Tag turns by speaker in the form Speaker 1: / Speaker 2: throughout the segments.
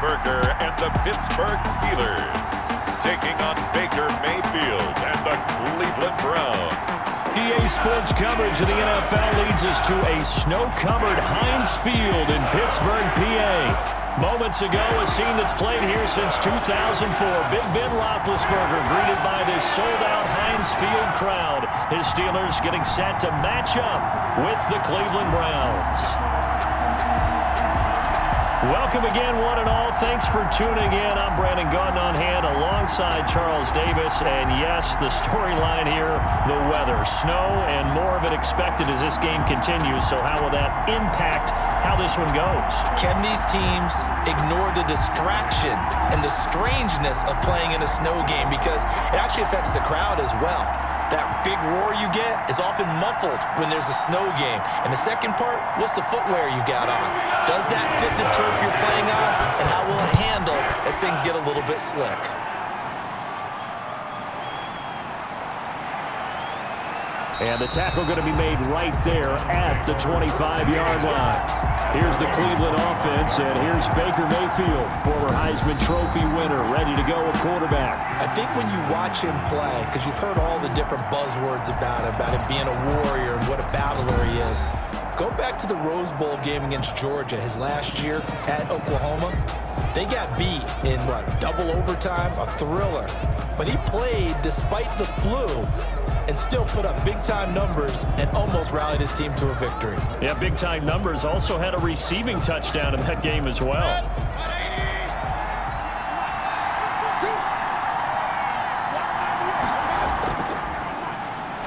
Speaker 1: Roethlisberger and the Pittsburgh Steelers, taking on Baker Mayfield and the Cleveland Browns.
Speaker 2: EA Sports coverage of the NFL leads us to a snow-covered Heinz Field in Pittsburgh, PA. Moments ago, a scene that's played here since 2004. Big Ben Roethlisberger greeted by this sold-out Heinz Field crowd. His Steelers getting set to match up with the Cleveland Browns. Welcome again, one and all. Thanks for tuning in. I'm Brandon Gaudin on hand alongside Charles Davis. And yes, the storyline here, the weather. Snow and more of it expected as this game continues. So how will that impact how this one goes?
Speaker 3: Can these teams ignore the distraction and the strangeness of playing in a snow game? Because it actually affects the crowd as well. That big roar you get is often muffled when there's a snow game. And the second part, what's the footwear you got on? Does that fit the turf you're playing on? And how will it handle as things get a little bit slick?
Speaker 2: And the tackle going to be made right there at the 25-yard line. Here's the Cleveland offense, and here's Baker Mayfield, former Heisman Trophy winner, ready to go at quarterback.
Speaker 3: I think when you watch him play, because you've heard all the different buzzwords about him being a warrior and what a battler he is, go back to the Rose Bowl game against Georgia his last year at Oklahoma. They got beat in, double overtime, a thriller. But he played despite the flu and still put up big-time numbers and almost rallied his team to a victory.
Speaker 2: Yeah, big-time numbers. Also had a receiving touchdown in that game as well.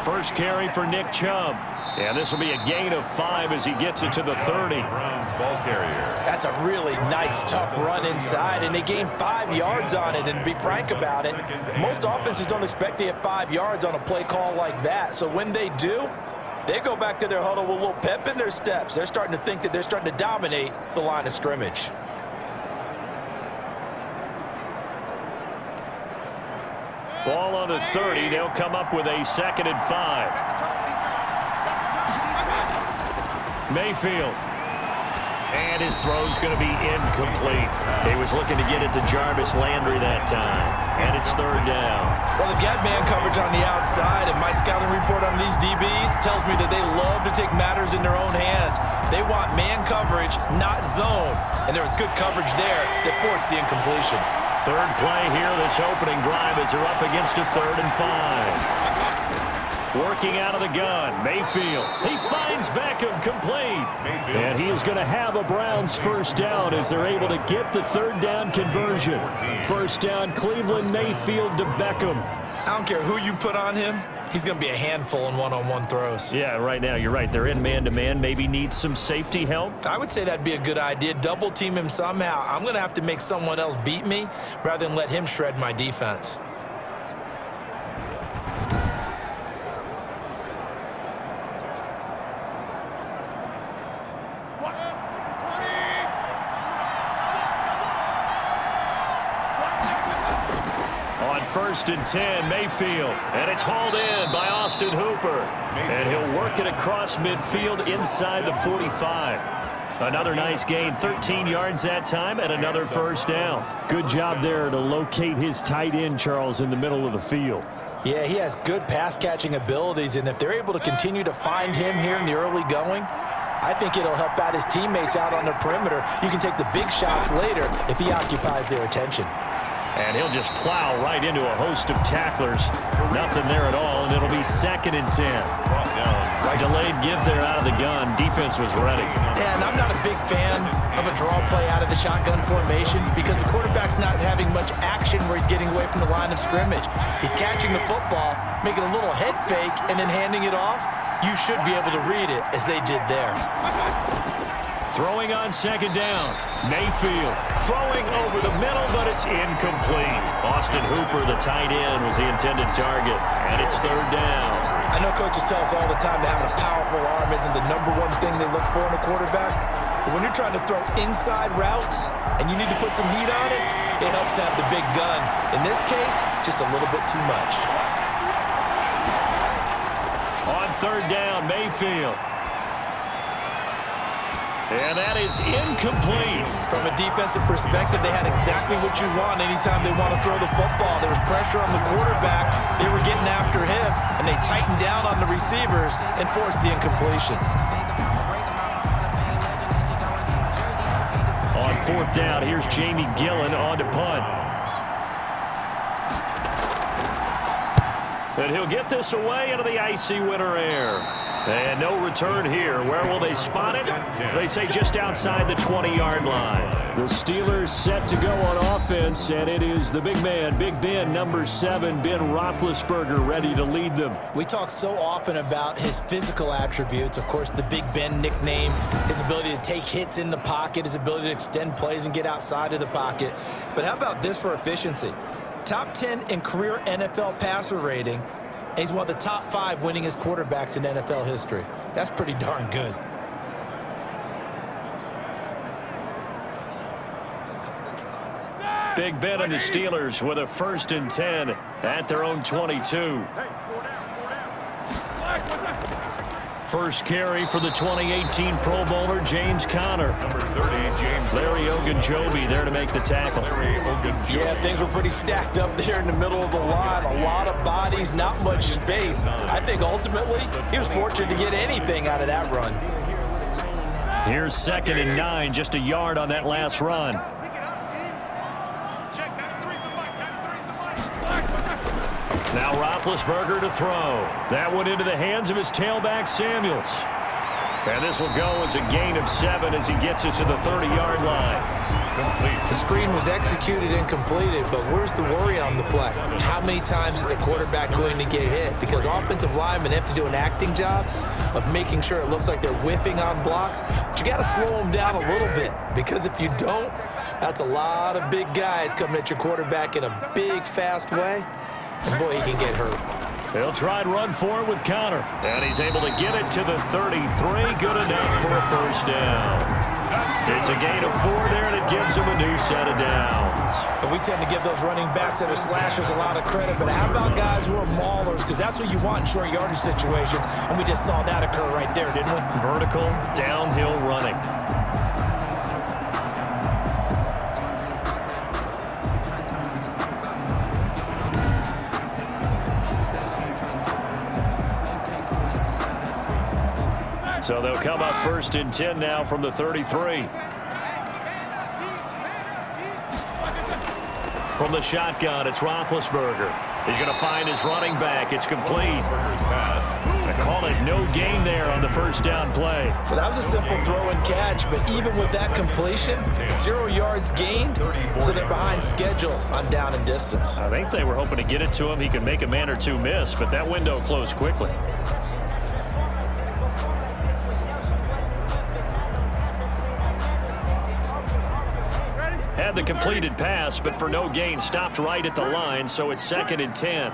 Speaker 2: First carry for Nick Chubb. And this will be a gain of 5 as he gets it to the 30.
Speaker 1: Browns ball carrier.
Speaker 3: That's a really nice, tough run inside, and they gained 5 yards on it. And to be frank about it, most offenses don't expect to get 5 yards on a play call like that. So when they do, they go back to their huddle with a little pep in their steps. They're starting to think that they're starting to dominate the line of scrimmage.
Speaker 2: Ball on the 30. They'll come up with a 2nd and 5. Mayfield. And his throw's going to be incomplete. He was looking to get it to Jarvis Landry that time. And it's 3rd down.
Speaker 3: Well, they've got man coverage on the outside, and my scouting report on these DBs tells me that they love to take matters in their own hands. They want man coverage, not zone. And there was good coverage there that forced the incompletion.
Speaker 2: Third play here, this opening drive as they're up against a 3rd and 5. Working out of the gun, Mayfield. He finds Beckham complete. And he is going to have a Browns first down as they're able to get the 3rd down conversion. First down, Cleveland, Mayfield to Beckham.
Speaker 3: I don't care who you put on him. He's going to be a handful in one-on-one throws.
Speaker 2: Yeah, right now, you're right. They're in man-to-man. Maybe need some safety help.
Speaker 3: I would say that'd be a good idea. Double team him somehow. I'm going to have to make someone else beat me rather than let him shred my defense.
Speaker 2: First and 10, Mayfield. And it's hauled in by Austin Hooper. And he'll work it across midfield inside the 45. Another nice gain, 13 yards that time, and another first down. Good job there to locate his tight end, Charles, in the middle of the field.
Speaker 3: Yeah, he has good pass-catching abilities, and if they're able to continue to find him here in the early going, I think it'll help out his teammates out on the perimeter. You can take the big shots later if he occupies their attention.
Speaker 2: And he'll just plow right into a host of tacklers. Nothing there at all, and it'll be 2nd and 10. Delayed give there out of the gun. Defense was ready.
Speaker 3: And I'm not a big fan of a draw play out of the shotgun formation because the quarterback's not having much action where he's getting away from the line of scrimmage. He's catching the football, making a little head fake, and then handing it off. You should be able to read it as they did there.
Speaker 2: Throwing on 2nd down. Mayfield throwing over the middle, but it's incomplete. Austin Hooper, the tight end, was the intended target, and it's 3rd down.
Speaker 3: I know coaches tell us all the time that having a powerful arm isn't the #1 thing they look for in a quarterback. But when you're trying to throw inside routes and you need to put some heat on it, it helps have the big gun. In this case, just a little bit too much.
Speaker 2: On 3rd down, Mayfield. And that is incomplete.
Speaker 3: From a defensive perspective, they had exactly what you want anytime they want to throw the football. There was pressure on the quarterback. They were getting after him, and they tightened down on the receivers and forced the incompletion.
Speaker 2: On fourth down, here's Jamie Gillen on to punt. And he'll get this away into the icy winter air. And no return here. Where will they spot it? They say just outside the 20-yard line. The Steelers set to go on offense, and it is the big man, Big Ben, number 7, Ben Roethlisberger, ready to lead them.
Speaker 3: We talk so often about his physical attributes. Of course, the Big Ben nickname, his ability to take hits in the pocket, his ability to extend plays and get outside of the pocket. But how about this for efficiency? Top 10 in career NFL passer rating. And he's one of the top 5 winningest quarterbacks in NFL history. That's pretty darn good.
Speaker 2: Big Ben and the Steelers with a 1st and 10 at their own 22. First carry for the 2018 Pro Bowler, James Conner.
Speaker 1: Number 30, James.
Speaker 2: Larry Ogunjobi there to make the tackle.
Speaker 3: Yeah, things were pretty stacked up there in the middle of the line. A lot of bodies, not much space. I think ultimately he was fortunate to get anything out of that run.
Speaker 2: Here's 2nd and 9, just a yard on that last run. Now Roethlisberger to throw. That one into the hands of his tailback, Samuels. And this will go as a gain of 7 as he gets it to the 30-yard line.
Speaker 1: Complete.
Speaker 3: The screen was executed and completed, but where's the worry on the play? How many times is a quarterback going to get hit? Because offensive linemen have to do an acting job of making sure it looks like they're whiffing on blocks. But you got to slow them down a little bit, because if you don't, that's a lot of big guys coming at your quarterback in a big, fast way. And boy, he can get hurt.
Speaker 2: They'll try and run for it with Conner. And he's able to get it to the 33. Good enough for a 1st down. It's a gain of 4 there, and it gives him a new set of downs.
Speaker 3: And we tend to give those running backs that are slashers a lot of credit, but how about guys who are maulers? Because that's what you want in short yardage situations, and we just saw that occur right there, didn't we?
Speaker 2: Vertical, downhill running. So they'll come up 1st and 10 now from the 33. From the shotgun, it's Roethlisberger. He's going to find his running back. It's complete. I call it no gain there on the 1st down play.
Speaker 3: Well, that was a simple throw and catch, but even with that completion, 0 yards gained, so they're behind schedule on down and distance.
Speaker 2: I think they were hoping to get it to him. He could make a man or two miss, but that window closed quickly. Had the completed pass, but for no gain, stopped right at the line, so it's 2nd and 10.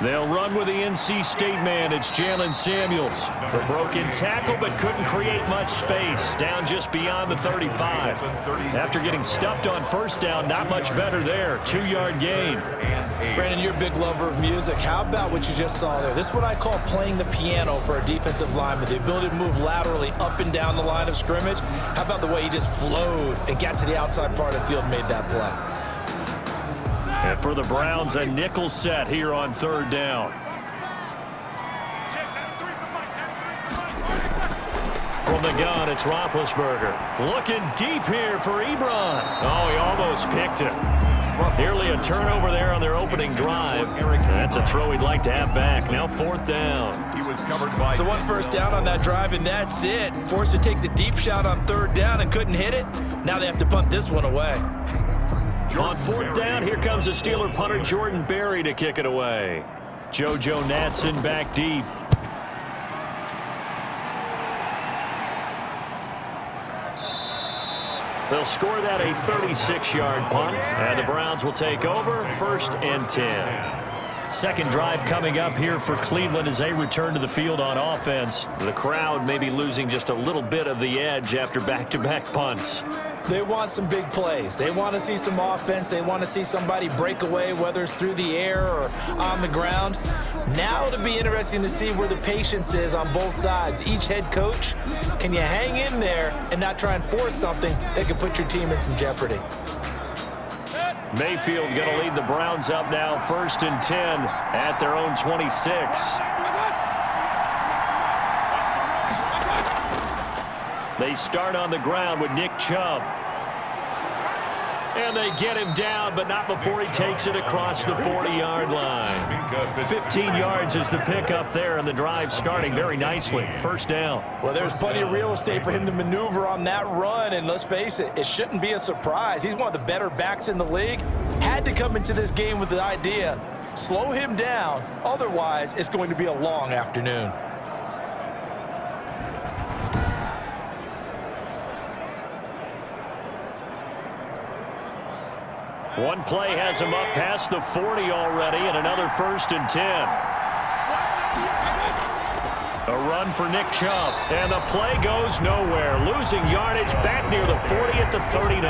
Speaker 2: They'll run with the NC State man. It's Jalen Samuels. The broken tackle, but couldn't create much space. Down just beyond the 35. After getting stuffed on 1st down, not much better there. 2-yard gain.
Speaker 3: Brandon, you're a big lover of music. How about what you just saw there? This is what I call playing the piano for a defensive lineman. The ability to move laterally up and down the line of scrimmage. How about the way he just flowed and got to the outside part of the field and made that play?
Speaker 2: And for the Browns, a nickel set here on 3rd down. From the gun, it's Roethlisberger. Looking deep here for Ebron. Oh, he almost picked it. Nearly a turnover there on their opening drive. That's a throw he'd like to have back. Now 4th down.
Speaker 1: He was covered by.
Speaker 3: So 1 1st down on that drive, and that's it. Forced to take the deep shot on 3rd down and couldn't hit it. Now they have to punt this one away.
Speaker 2: On 4th down, here comes the Steeler punter Jordan Berry to kick it away. JoJo Natson back deep. They'll score that a 36-yard punt, and the Browns will take over 1st and 10. Second drive coming up here for Cleveland as they return to the field on offense. The crowd may be losing just a little bit of the edge after back-to-back punts.
Speaker 3: They want some big plays. They want to see some offense. They want to see somebody break away, whether it's through the air or on the ground. Now it'll be interesting to see where the patience is on both sides. Each head coach, can you hang in there and not try and force something that could put your team in some jeopardy?
Speaker 2: Mayfield going to lead the Browns up now, 1st and 10 at their own 26. They start on the ground with Nick Chubb. And they get him down, but not before he takes it across the 40-yard line. 15 yards is the pickup there, and the drive starting very nicely. 1st down.
Speaker 3: Well, there's plenty of real estate for him to maneuver on that run, and let's face it, it shouldn't be a surprise. He's one of the better backs in the league. Had to come into this game with the idea, slow him down, otherwise it's going to be a long afternoon.
Speaker 2: One play has him up past the 40 already, and another 1st and 10. A run for Nick Chubb, and the play goes nowhere. Losing yardage back near the 40 at the 39.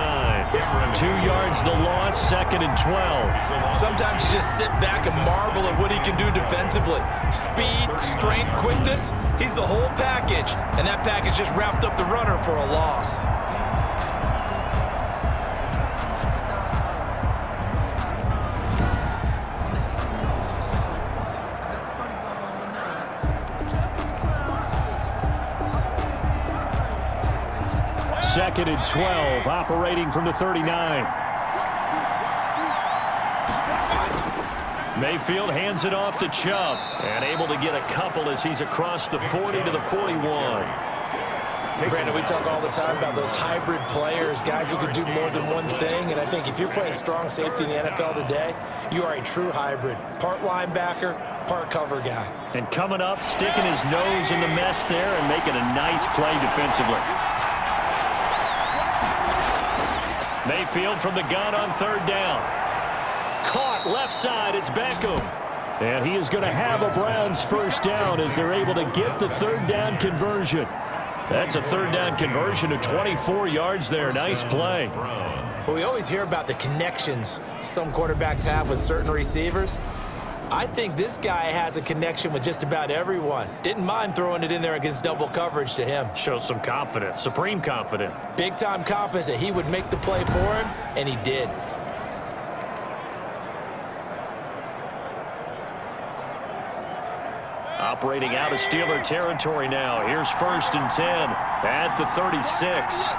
Speaker 2: 2 yards the loss, 2nd and 12.
Speaker 3: Sometimes you just sit back and marvel at what he can do defensively. Speed, strength, quickness, he's the whole package, and that package just wrapped up the runner for a loss.
Speaker 2: Second and 12, operating from the 39. Mayfield hands it off to Chubb, and able to get a couple as he's across the 40 to the 41.
Speaker 3: Brandon, we talk all the time about those hybrid players, guys who can do more than one thing, and I think if you're playing strong safety in the NFL today, you are a true hybrid. Part linebacker, part cover guy.
Speaker 2: And coming up, sticking his nose in the mess there and making a nice play defensively. Mayfield from the gun on 3rd down. Caught left side, it's Beckham. And he is going to have a Browns 1st down as they're able to get the 3rd down conversion. That's a 3rd down conversion of 24 yards there. Nice play.
Speaker 3: Well, we always hear about the connections some quarterbacks have with certain receivers. I think this guy has a connection with just about everyone. Didn't mind throwing it in there against double coverage to him.
Speaker 2: Shows some confidence, supreme confidence.
Speaker 3: Big-time confidence that he would make the play for him, and he did.
Speaker 2: Operating out of Steeler territory now. Here's 1st and 10 at the 36.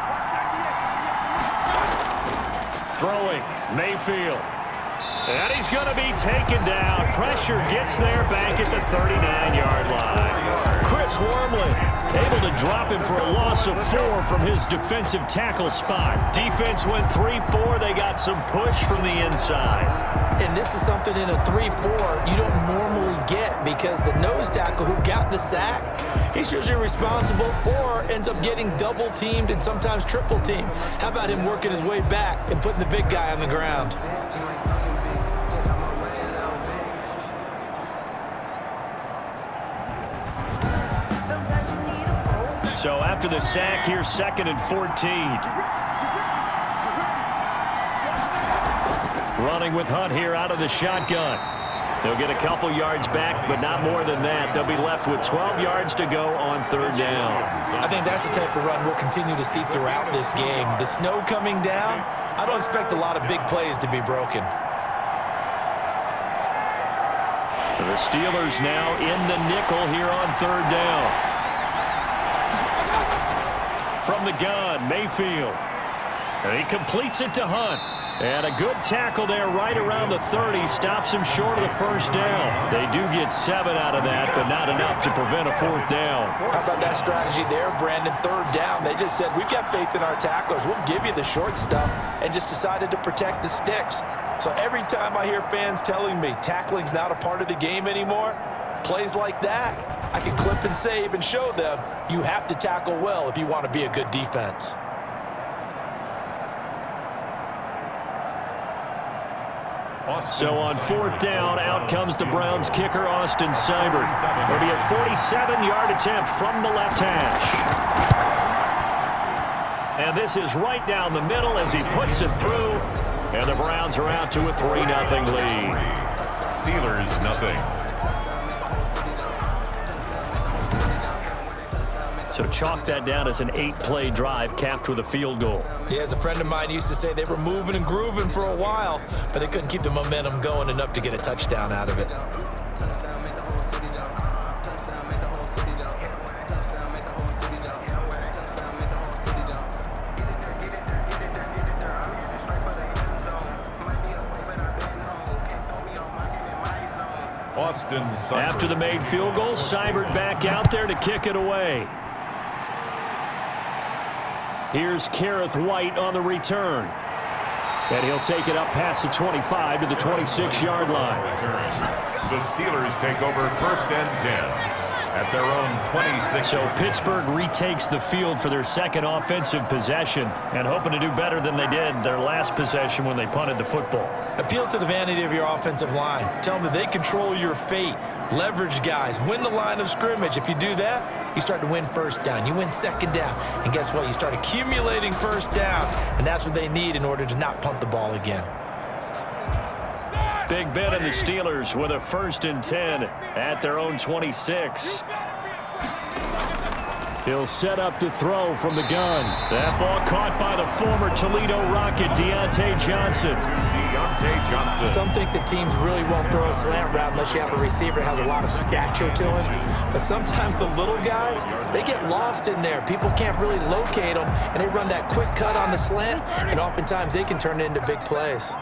Speaker 2: Throwing, Mayfield. And he's going to be taken down. Pressure gets there back at the 39-yard line. Chris Wormley able to drop him for a loss of 4 from his defensive tackle spot. Defense went 3-4. They got some push from the inside.
Speaker 3: And this is something in a 3-4 you don't normally get because the nose tackle who got the sack, he's usually responsible or ends up getting double teamed and sometimes triple teamed. How about him working his way back and putting the big guy on the ground?
Speaker 2: So after the sack, here's 2nd and 14. Running with Hunt here out of the shotgun. They'll get a couple yards back, but not more than that. They'll be left with 12 yards to go on 3rd down.
Speaker 3: I think that's the type of run we'll continue to see throughout this game. The snow coming down, I don't expect a lot of big plays to be broken.
Speaker 2: The Steelers now in the nickel here on 3rd down. From the gun, Mayfield. And he completes it to Hunt. And a good tackle there right around the 30. Stops him short of the 1st down. They do get 7 out of that, but not enough to prevent a 4th down.
Speaker 3: How about that strategy there, Brandon? 3rd down. They just said, we've got faith in our tacklers. We'll give you the short stuff, and just decided to protect the sticks. So every time I hear fans telling me tackling's not a part of the game anymore, plays like that, I can clip and save and show them you have to tackle well if you want to be a good defense.
Speaker 2: So on 4th down, out comes the Browns kicker, Austin Seibert. It'll be a 47-yard attempt from the left hash. And this is right down the middle as he puts it through. And the Browns are out to a 3-0 lead.
Speaker 1: Steelers, nothing.
Speaker 2: So chalk that down as an 8-play drive capped with a field goal.
Speaker 3: Yeah, as a friend of mine used to say, they were moving and grooving for a while, but they couldn't keep the momentum going enough to get a touchdown out of it.
Speaker 2: After the made field goal, Seibert back out there to kick it away. Here's Kareth White on the return. And he'll take it up past the 25 to the 26-yard line.
Speaker 1: The Steelers take over 1st and 10 at their own 26.
Speaker 2: So Pittsburgh retakes the field for their second offensive possession and hoping to do better than they did their last possession when they punted the football.
Speaker 3: Appeal to the vanity of your offensive line. Tell them that they control your fate. Leverage guys. Win the line of scrimmage. If you do that, you start to win first down. You win second down. And guess what? You start accumulating first downs. And that's what they need in order to not punt the ball again.
Speaker 2: Big Ben and the Steelers with a 1st and 10 at their own 26. He'll set up to throw from the gun. That ball caught by the former Toledo Rocket, Deontay Johnson.
Speaker 3: Some think that teams really won't throw a slant route unless you have a receiver that has a lot of stature to him. But sometimes the little guys, they get lost in there. People can't really locate them, and they run that quick cut on the slant, and oftentimes they can turn it into big plays.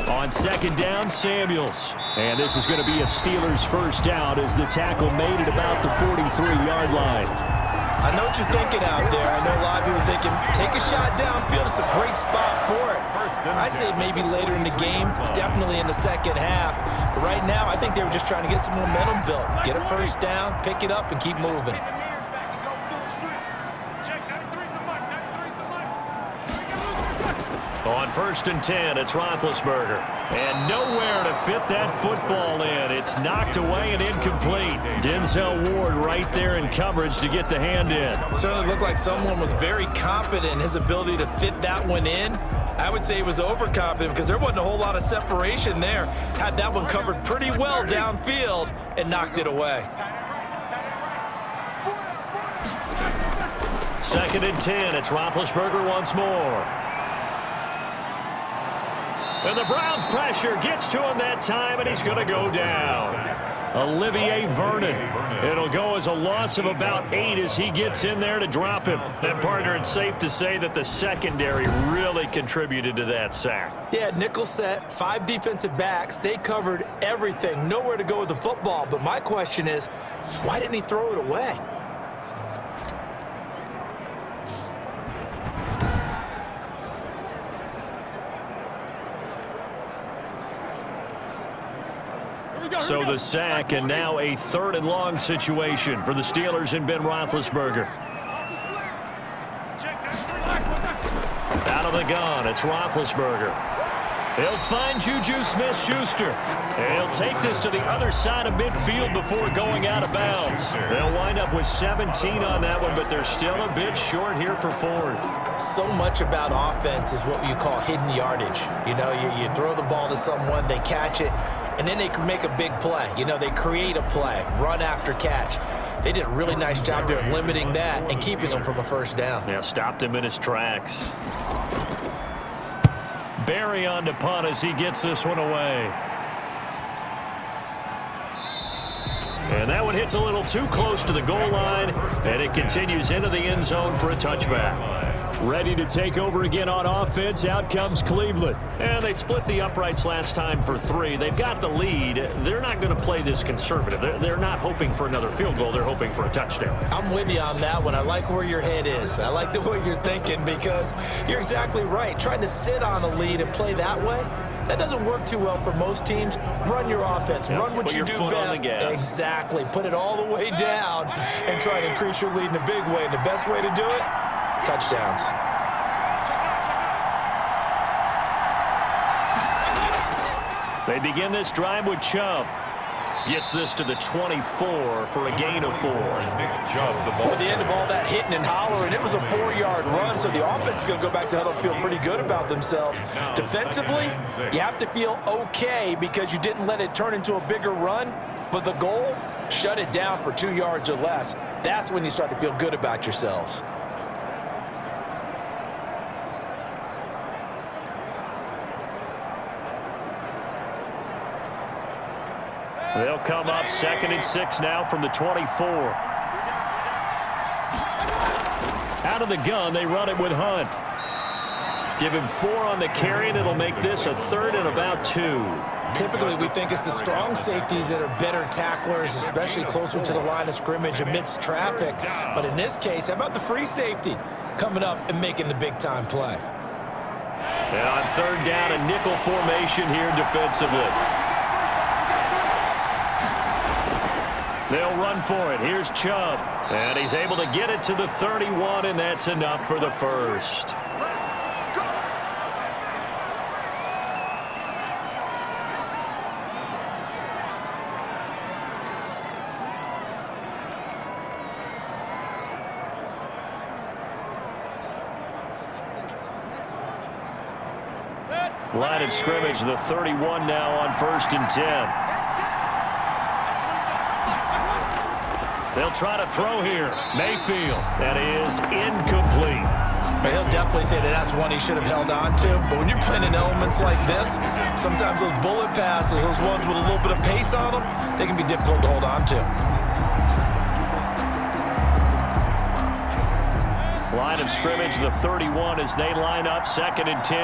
Speaker 2: On 2nd down, Samuels. And this is going to be a Steelers first down as the tackle made it about the 43-yard line.
Speaker 3: I know what you're thinking out there. I know a lot of people are thinking, take a shot downfield. It's a great spot for it. I'd say maybe later in the game, definitely in the second half. But right now, I think they were just trying to get some momentum built. Get a first down, pick it up, and keep moving.
Speaker 2: On 1st and 10, it's Roethlisberger. And nowhere to fit that football in. It's knocked away and incomplete. Denzel Ward right there in coverage to get the hand in.
Speaker 3: Certainly looked like someone was very confident in his ability to fit that one in. I would say he was overconfident because there wasn't a whole lot of separation there. Had that one covered pretty well downfield and knocked it away.
Speaker 2: 2nd and 10, it's Roethlisberger once more. And the Browns pressure gets to him that time, and he's going to go down. Olivier Vernon. It'll go as a loss of about 8 as he gets in there to drop him. And, partner, it's safe to say that the secondary really contributed to that sack.
Speaker 3: Yeah, nickel set, 5 defensive backs. They covered everything. Nowhere to go with the football. But my question is, why didn't he throw it away?
Speaker 2: So the sack, and now a 3rd and long situation for the Steelers and Ben Roethlisberger. Out of the gun, it's Roethlisberger. He'll find Juju Smith-Schuster. He'll take this to the other side of midfield before going out of bounds. They'll wind up with 17 on that one, but they're still a bit short here for 4th.
Speaker 3: So much about offense is what you call hidden yardage. You know, you throw the ball to someone, they catch it, and then they can make a big play. You know, they create a play, run after catch. They did a really nice job there of limiting that and keeping him from a first down.
Speaker 2: Yeah, stopped him in his tracks. Barry on to punt as he gets this one away. And that one hits a little too close to the goal line, and it continues into the end zone for a touchback. Ready to take over again on offense. Out comes Cleveland. And they split the uprights last time for 3. They've got the lead. They're not going to play this conservative. They're not hoping for another field goal. They're hoping for a touchdown.
Speaker 3: I'm with you on that one. I like where your head is. I like the way you're thinking because you're exactly right. Trying to sit on a lead and play that way, that doesn't work too well for most teams. Run your offense. Run what you do best. Exactly. Put it all the way down and try to increase your lead in a big way. And the best way to do it, touchdowns.
Speaker 2: They begin this drive with Chubb. Gets this to the 24 for a gain of 4.
Speaker 3: At the end of all that hitting and hollering, it was a 4-yard run, so the offense is going to go back to huddle and feel pretty good about themselves. Defensively, you have to feel okay because you didn't let it turn into a bigger run, but the goal, shut it down for 2 yards or less. That's when you start to feel good about yourselves.
Speaker 2: They'll come up 2nd and 6 now from the 24. Out of the gun, they run it with Hunt. Give him 4 on the carry, and it'll make this a 3rd and about 2.
Speaker 3: Typically, we think it's the strong safeties that are better tacklers, especially closer to the line of scrimmage amidst traffic. But in this case, how about the free safety coming up and making the big-time play?
Speaker 2: And on 3rd down, a nickel formation here defensively. They'll run for it. Here's Chubb. And he's able to get it to the 31, and that's enough for the first. Line of scrimmage, the 31 now on 1st and 10. They'll try to throw here. Mayfield. That is incomplete.
Speaker 3: But he'll definitely say that that's one he should have held on to. But when you're playing in elements like this, sometimes those bullet passes, those ones with a little bit of pace on them, they can be difficult to hold on to.
Speaker 2: Line of scrimmage, the 31 as they line up 2nd and 10.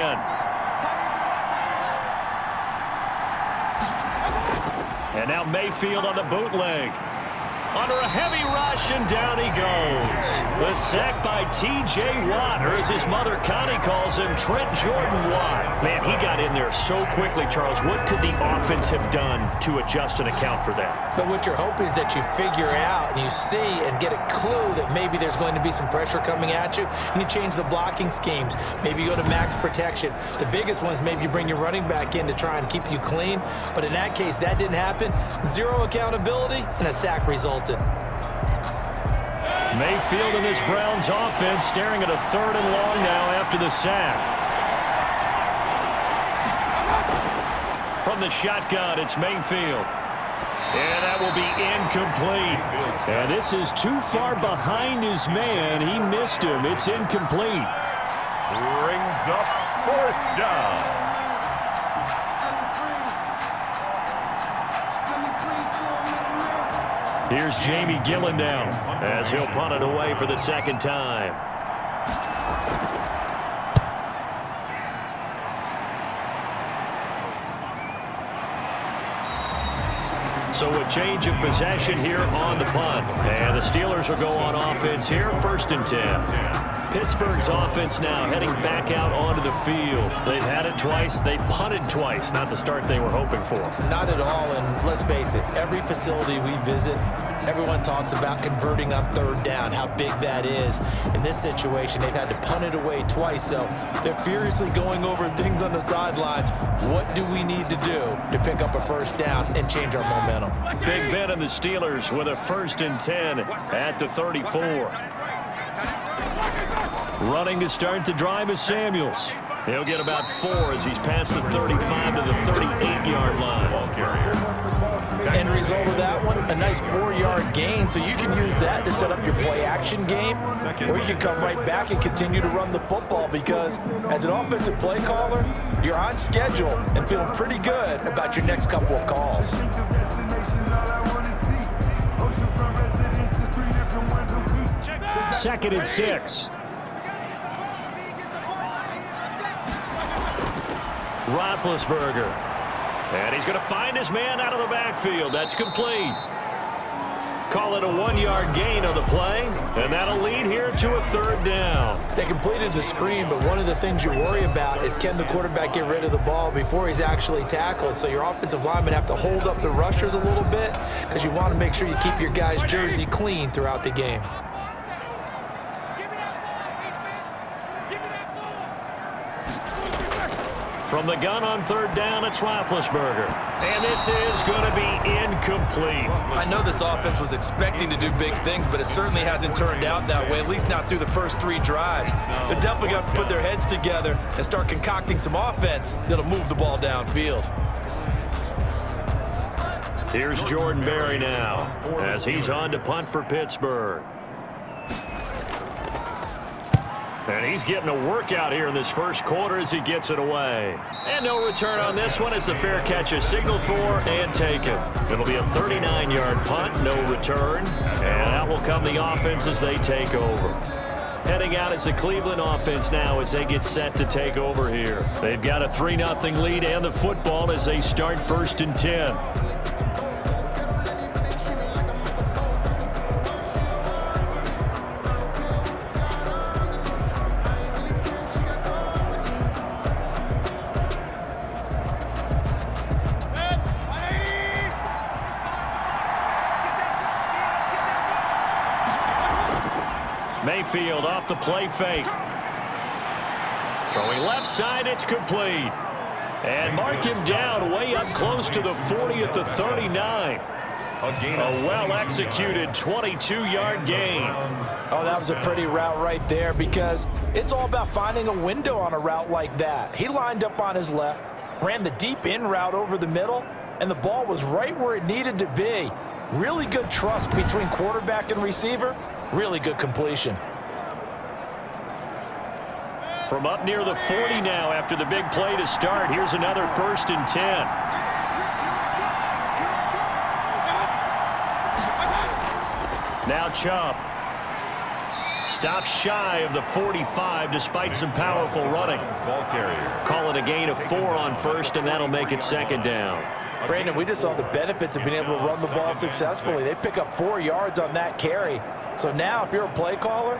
Speaker 2: And now Mayfield on the bootleg. Under a heavy rush, and down he goes. The sack by T.J. Watt, or as his mother Connie calls him, Trent Jordan Watt. Man, he got in there so quickly, Charles. What could the offense have done to adjust and account for that?
Speaker 3: But what you're hoping is that you figure out and you see and get a clue that maybe there's going to be some pressure coming at you, and you change the blocking schemes. Maybe you go to max protection. The biggest one is maybe you bring your running back in to try and keep you clean. But in that case, that didn't happen. 0 accountability, and a sack resulted.
Speaker 2: Mayfield in this Browns offense staring at a 3rd and long now after the sack. From the shotgun, it's Mayfield. And that will be incomplete. And this is too far behind his man. He missed him. It's incomplete.
Speaker 1: Brings up 4th down.
Speaker 2: Here's Jamie Gillen now as he'll punt it away for the 2nd time. So a change of possession here on the punt. And the Steelers will go on offense here, 1st and 10. Pittsburgh's offense now heading back out onto the field. They've had it twice. They punted twice. Not the start they were hoping for.
Speaker 3: Not at all, and let's face it, every facility we visit, everyone talks about converting on 3rd down, how big that is. In this situation, they've had to punt it away twice, so they're furiously going over things on the sidelines. What do we need to do to pick up a 1st down and change our momentum?
Speaker 2: Big Ben and the Steelers with a 1st and 10 at the 34. Running to start the drive is Samuels. He'll get about 4 as he's past the 35 to the 38-yard line.
Speaker 3: End result of that one, a nice 4-yard gain, so you can use that to set up your play-action game, or you can come right back and continue to run the football because as an offensive play caller, you're on schedule and feeling pretty good about your next couple of calls.
Speaker 2: 2nd and 6. Roethlisberger. And he's going to find his man out of the backfield. That's complete. Call it a 1-yard gain on the play, and that'll lead here to a 3rd down.
Speaker 3: They completed the screen, but one of the things you worry about is can the quarterback get rid of the ball before he's actually tackled? So your offensive linemen have to hold up the rushers a little bit because you want to make sure you keep your guy's jersey clean throughout the game. From the gun on 3rd down, it's Roethlisberger. And this is going to be incomplete.
Speaker 2: complete.
Speaker 3: I know this offense was expecting to do big things, but it certainly hasn't turned out that way, at least not through the first 3 drives. They're definitely going to have to put their heads together and start concocting some offense that'll move the ball downfield.
Speaker 2: Here's Jordan Berry now as he's on to punt for Pittsburgh. And he's getting a workout here in this first quarter as he gets it away. And no return on this one as the fair catch is signaled for and taken. It'll be a 39-yard punt, no return. And that will come the offense as they take over. Heading out is the Cleveland offense now as they get set to take over here. They've got a 3-0 lead and the football as they start 1st and 10. Mayfield off the play fake. Throwing left side, it's complete. And mark him down way up close to the 40 at the 39. A well-executed 22-yard gain.
Speaker 3: Oh, that was a pretty route right there because it's all about finding a window on a route like that. He lined up on his left, ran the deep in route over the middle, and the ball was right where it needed to be. Really good trust between quarterback and receiver. Really good completion.
Speaker 2: From up near the 40 now after the big play to start. Here's another 1st and 10. Now Chubb. Stops shy of the 45 despite some powerful running. Call it a gain of 4 on 1st, and that'll make it 2nd down.
Speaker 3: Brandon, we just saw the benefits of being able to run the ball successfully. They pick up 4 yards on that carry. So now if you're a play caller,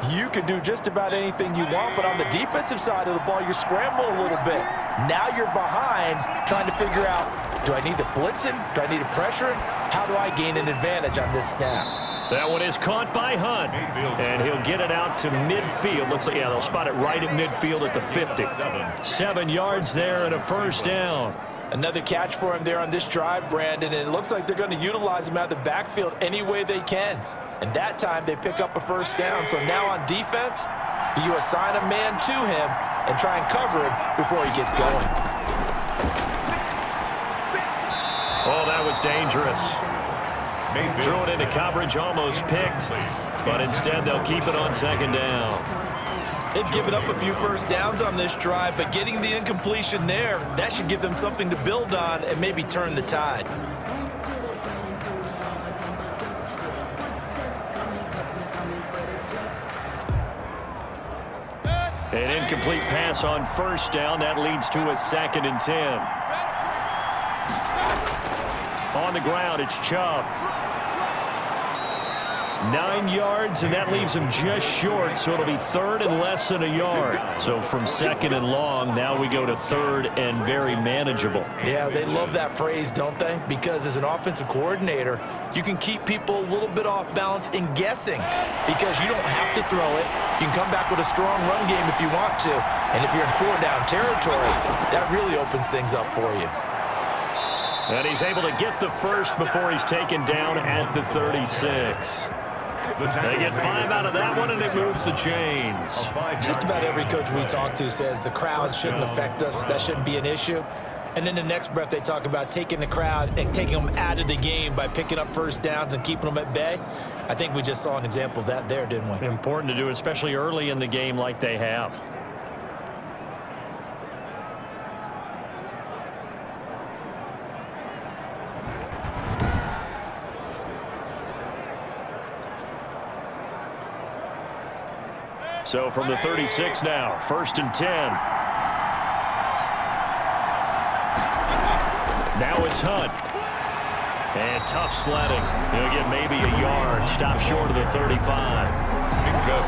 Speaker 3: you can do just about anything you want, but on the defensive side of the ball, you're scrambling a little bit. Now you're behind trying to figure out, do I need to blitz him? Do I need to pressure him? How do I gain an advantage on this snap?
Speaker 2: That one is caught by Hunt, and he'll get it out to midfield. Looks like, yeah, they'll spot it right at midfield at the 50. 7 yards there and a 1st down.
Speaker 3: Another catch for him there on this drive, Brandon, and it looks like they're going to utilize him out of the backfield any way they can. And that time they pick up a 1st down. So now on defense, do you assign a man to him and try and cover him before he gets going?
Speaker 2: Oh, that was dangerous. Threw it into coverage, almost picked, but instead they'll keep it on 2nd down.
Speaker 3: They've given up a few 1st downs on this drive, but getting the incompletion there, that should give them something to build on and maybe turn the tide.
Speaker 2: An incomplete pass on 1st down. That leads to a 2nd and 10. On the ground, it's Chubb. 9 yards, and that leaves him just short, so it'll be 3rd and less than a yard. So from 2nd and long, now we go to 3rd and very manageable.
Speaker 3: Yeah, they love that phrase, don't they? Because as an offensive coordinator, you can keep people a little bit off balance and guessing because you don't have to throw it. You can come back with a strong run game if you want to. And if you're in 4-down territory, that really opens things up for you.
Speaker 2: And he's able to get the 1st before he's taken down at the 36. They get 5 out of that one, and it moves the chains.
Speaker 3: Just about every coach we talk to says the crowd shouldn't affect us. That shouldn't be an issue. And in the next breath, they talk about taking the crowd and taking them out of the game by picking up 1st downs and keeping them at bay. I think we just saw an example of that there, didn't we?
Speaker 2: Important to do, especially early in the game like they have. So from the 36 now, 1st and 10. Now it's Hunt. And tough sledding. He'll get maybe a yard. Stop short of the 35.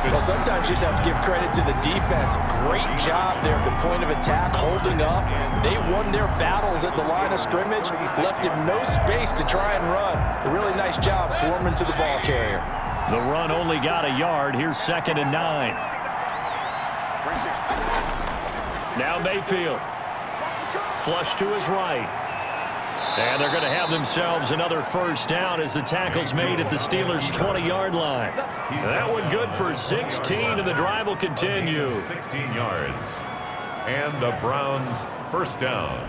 Speaker 3: Well, sometimes you just have to give credit to the defense. Great job there at the point of attack, holding up. They won their battles at the line of scrimmage, left him no space to try and run. A really nice job swarming to the ball carrier.
Speaker 2: The run only got a yard. Here's 2nd and 9. Now Mayfield. Flush to his right. And they're going to have themselves another first down as the tackle's made at the Steelers' 20-yard line. That one good for 16, and the drive will continue.
Speaker 1: 16 yards. And the Browns first down.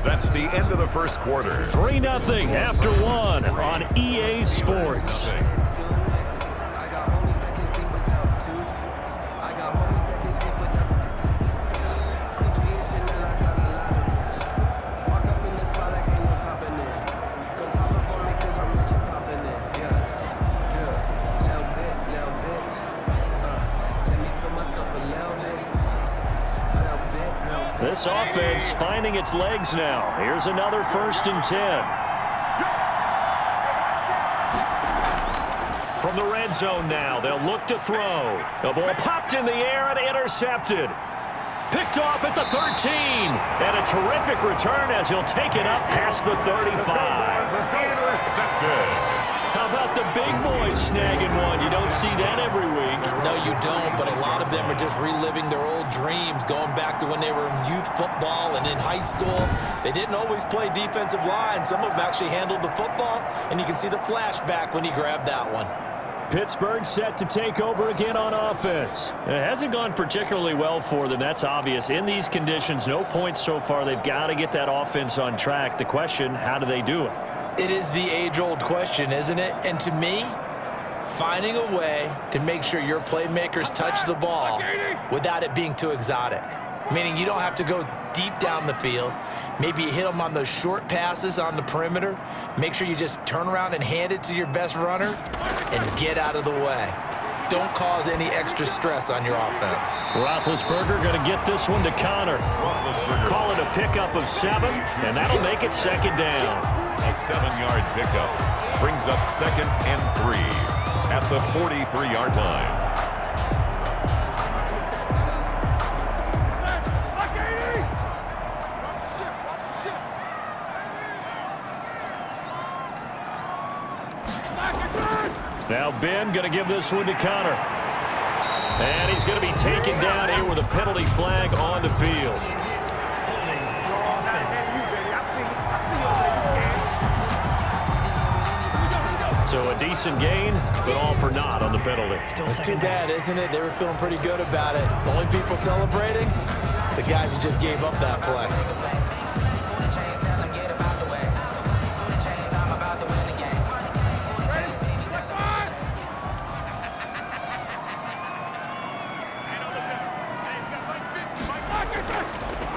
Speaker 1: That's the end of the first quarter.
Speaker 2: 3-0 after one on EA Sports. This offense finding its legs now. Here's another 1st and 10. From the red zone now, they'll look to throw. The ball popped in the air and intercepted. Picked off at the 13. And a terrific return as he'll take it up past the 35.
Speaker 1: Intercepted.
Speaker 2: How about the big boys snagging one? You don't see that every week.
Speaker 3: No, you don't, but a lot of them are just reliving their old dreams, going back to when they were in youth football and in high school. They didn't always play defensive line. Some of them actually handled the football, and you can see the flashback when he grabbed that one.
Speaker 2: Pittsburgh set to take over again on offense. It hasn't gone particularly well for them. That's obvious. In these conditions, no points so far. They've got to get that offense on track. The question, how do they do it?
Speaker 3: It is the age-old question, isn't it? And to me, finding a way to make sure your playmakers touch the ball without it being too exotic. Meaning you don't have to go deep down the field. Maybe you hit them on those short passes on the perimeter. Make sure you just turn around and hand it to your best runner and get out of the way. Don't cause any extra stress on your offense.
Speaker 2: Roethlisberger going to get this one to Connor. Call it a pickup of 7, and that'll make it 2nd down.
Speaker 1: A 7-yard pickup brings up 2nd and 3 at the 43-yard line.
Speaker 2: Now Ben going to give this one to Connor. And he's going to be taken down here with a penalty flag on the field. So a decent gain, but all for naught on the penalty.
Speaker 3: It's too bad, isn't it? They were feeling pretty good about it. The only people celebrating, the guys who just gave up that play.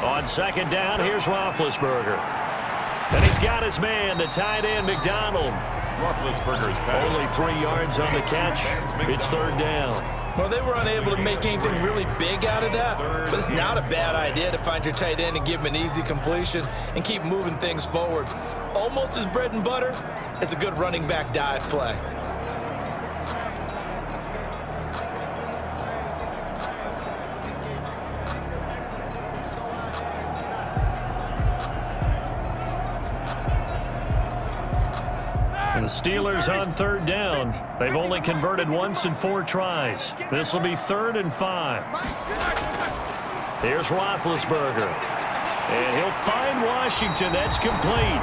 Speaker 2: On 2nd down, here's Roethlisberger. And he's got his man, the tight end, McDonald.
Speaker 1: Roethlisberger's pass.
Speaker 2: Only 3 yards on the catch. It's 3rd down.
Speaker 3: Well, they were unable to make anything really big out of that, but it's not a bad idea to find your tight end and give him an easy completion and keep moving things forward. Almost as bread and butter as a good running back dive play.
Speaker 2: The Steelers on 3rd down. They've only converted once in 4 tries. This will be 3rd and 5. Here's Roethlisberger. And he'll find Washington. That's complete.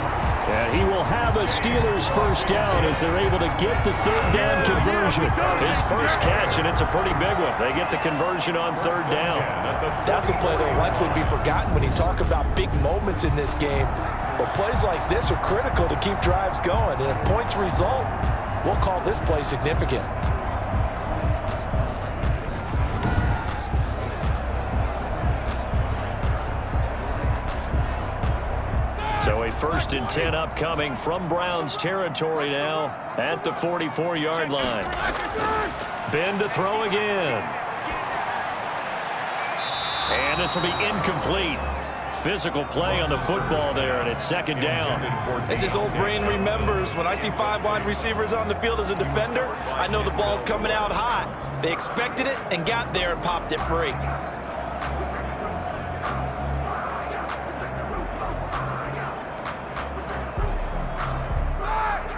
Speaker 2: And he will have a Steelers first down as they're able to get the 3rd down conversion. His first catch, and it's a pretty big one. They get the conversion on 3rd down.
Speaker 3: That's a play that will likely be forgotten when you talk about big moments in this game. But plays like this are critical to keep drives going. And if points result, we'll call this play significant.
Speaker 2: So a 1st and 10 upcoming from Browns territory now at the 44-yard line. Ben to throw again. And this will be incomplete. Physical play on the football there, and it's 2nd down.
Speaker 3: As his old brain remembers, when I see 5 wide receivers on the field as a defender, I know the ball's coming out hot. They expected it and got there and popped it free.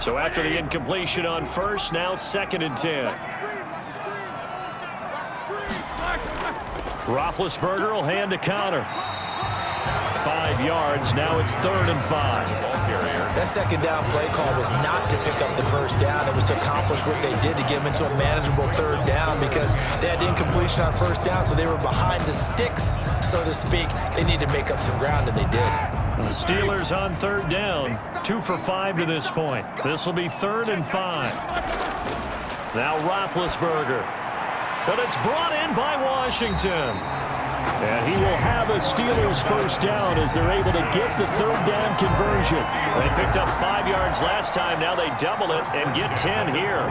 Speaker 2: So after the incompletion on first, now 2nd and 10. Roethlisberger will hand to Connor. 5 yards. Now it's 3rd and 5.
Speaker 3: That second down play call was not to pick up the first down. It was to accomplish what they did to get them into a manageable 3rd down because they had incompletion on first down, so they were behind the sticks, so to speak. They needed to make up some ground, and they did.
Speaker 2: The Steelers on 3rd down. 2 for 5 to this point. This will be 3rd and 5. Now Roethlisberger. But it's brought in by Washington. And he will have a Steelers first down as they're able to get the 3rd down conversion. They picked up 5 yards last time. Now they double it and get 10 here.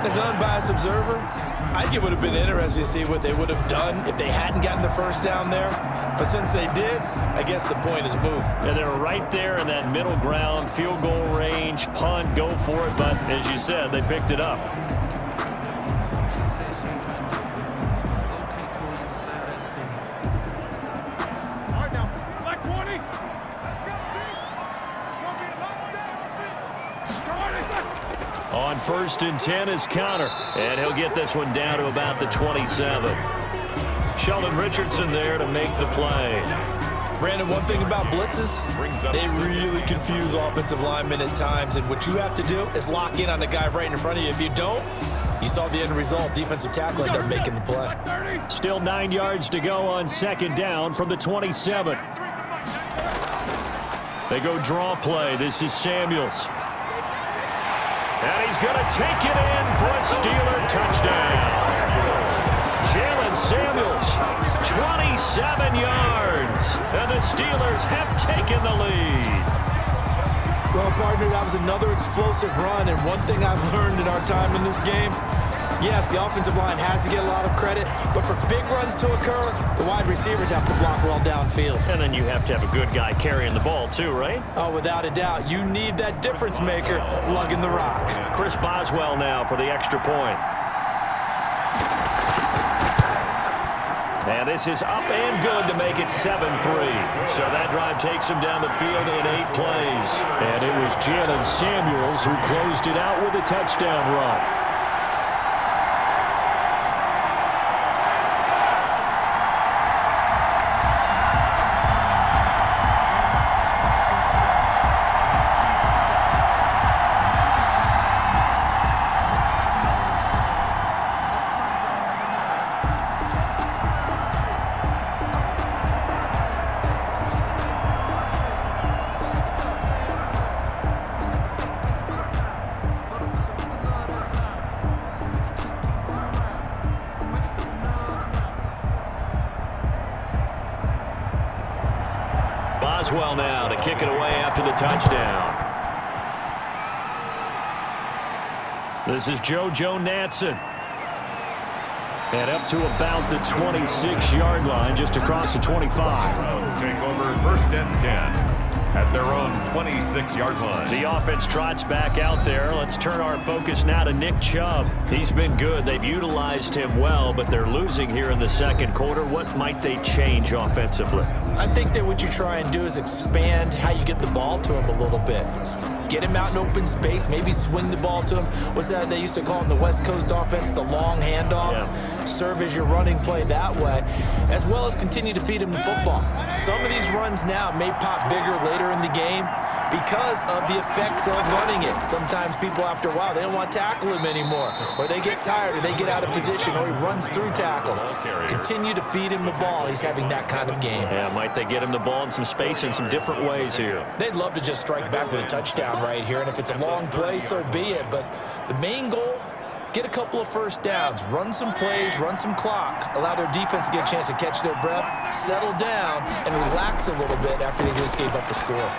Speaker 3: As an unbiased observer, I think it would have been interesting to see what they would have done if they hadn't gotten the first down there. But since they did, I guess the point is moot.
Speaker 2: And they're right there in that middle ground, field goal range, punt, go for it. But as you said, they picked it up. On 1st and 10 is Connor, and he'll get this one down to about the 27. Sheldon Richardson there to make the play.
Speaker 3: Brandon, one thing about blitzes, they really confuse offensive linemen at times, and what you have to do is lock in on the guy right in front of you. If you don't, you saw the end result. Defensive tackle ended up making the play.
Speaker 2: Still 9 yards to go on 2nd down from the 27. They go draw play. This is Samuels. And he's going to take it in for a Steeler touchdown. Jalen Samuels, 27 yards. And the Steelers have taken the lead.
Speaker 3: Well, partner, that was another explosive run. And one thing I've learned in our time in this game, yes, the offensive line has to get a lot of credit, but for big runs to occur, the wide receivers have to block well downfield.
Speaker 2: And then you have to have a good guy carrying the ball too, right?
Speaker 3: Oh, without a doubt. You need that difference maker lugging the rock.
Speaker 2: Chris Boswell now for the extra point. And this is up and good to make it 7-3. So that drive takes him down the field in 8 plays. And it was Jalen Samuels who closed it out with a touchdown run. Boswell now to kick it away after the touchdown. This is JoJo Natson. And up to about the 26-yard line, just across the 25.
Speaker 1: Browns take over 1st and 10 at their own 26-yard line.
Speaker 2: The offense trots back out there. Let's turn our focus now to Nick Chubb. He's been good. They've utilized him well, but they're losing here in the 2nd quarter. What might they change offensively?
Speaker 3: I think that what you try and do is expand how you get the ball to him a little bit. Get him out in open space, maybe swing the ball to him. What's that they used to call in the West Coast offense, the long handoff? Yeah. Serve as your running play that way, as well as continue to feed him the football. Some of these runs now may pop bigger later in the game because of the effects of running it. Sometimes people, after a while, they don't want to tackle him anymore, or they get tired, or they get out of position, or he runs through tackles. Continue to feed him the ball. He's having that kind of game.
Speaker 2: Yeah, might they get him the ball in some space in some different ways here?
Speaker 3: They'd love to just strike back with a touchdown right here, and if it's a long play, so be it. But the main goal, get a couple of first downs, run some plays, run some clock, allow their defense to get a chance to catch their breath, settle down, and relax a little bit after they just gave up a score.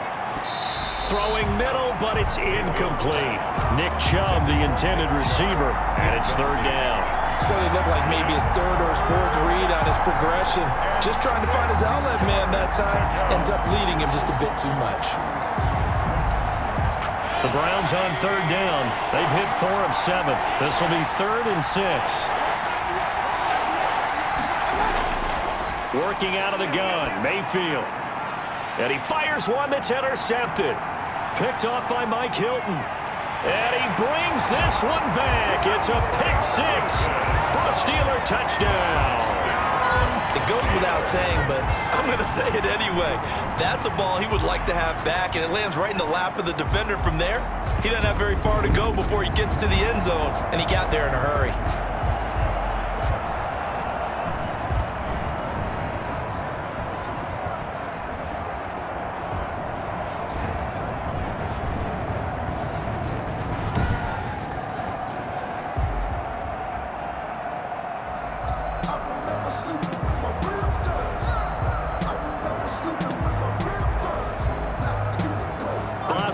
Speaker 2: Throwing middle, but it's incomplete. Nick Chubb, the intended receiver, and it's 3rd down.
Speaker 3: So they look like maybe his 3rd or his 4th read on his progression. Just trying to find his outlet man that time, ends up leading him just a bit too much.
Speaker 2: The Browns on 3rd down. They've hit 4 of 7. This will be 3rd and 6. Working out of the gun, Mayfield. And he fires one that's intercepted. Picked off by Mike Hilton. And he brings this one back. It's a pick six for a Steeler touchdown.
Speaker 3: It goes without saying, but I'm going to say it anyway. That's a ball he would like to have back, and it lands right in the lap of the defender from there. He doesn't have very far to go before he gets to the end zone, and he got there in a hurry.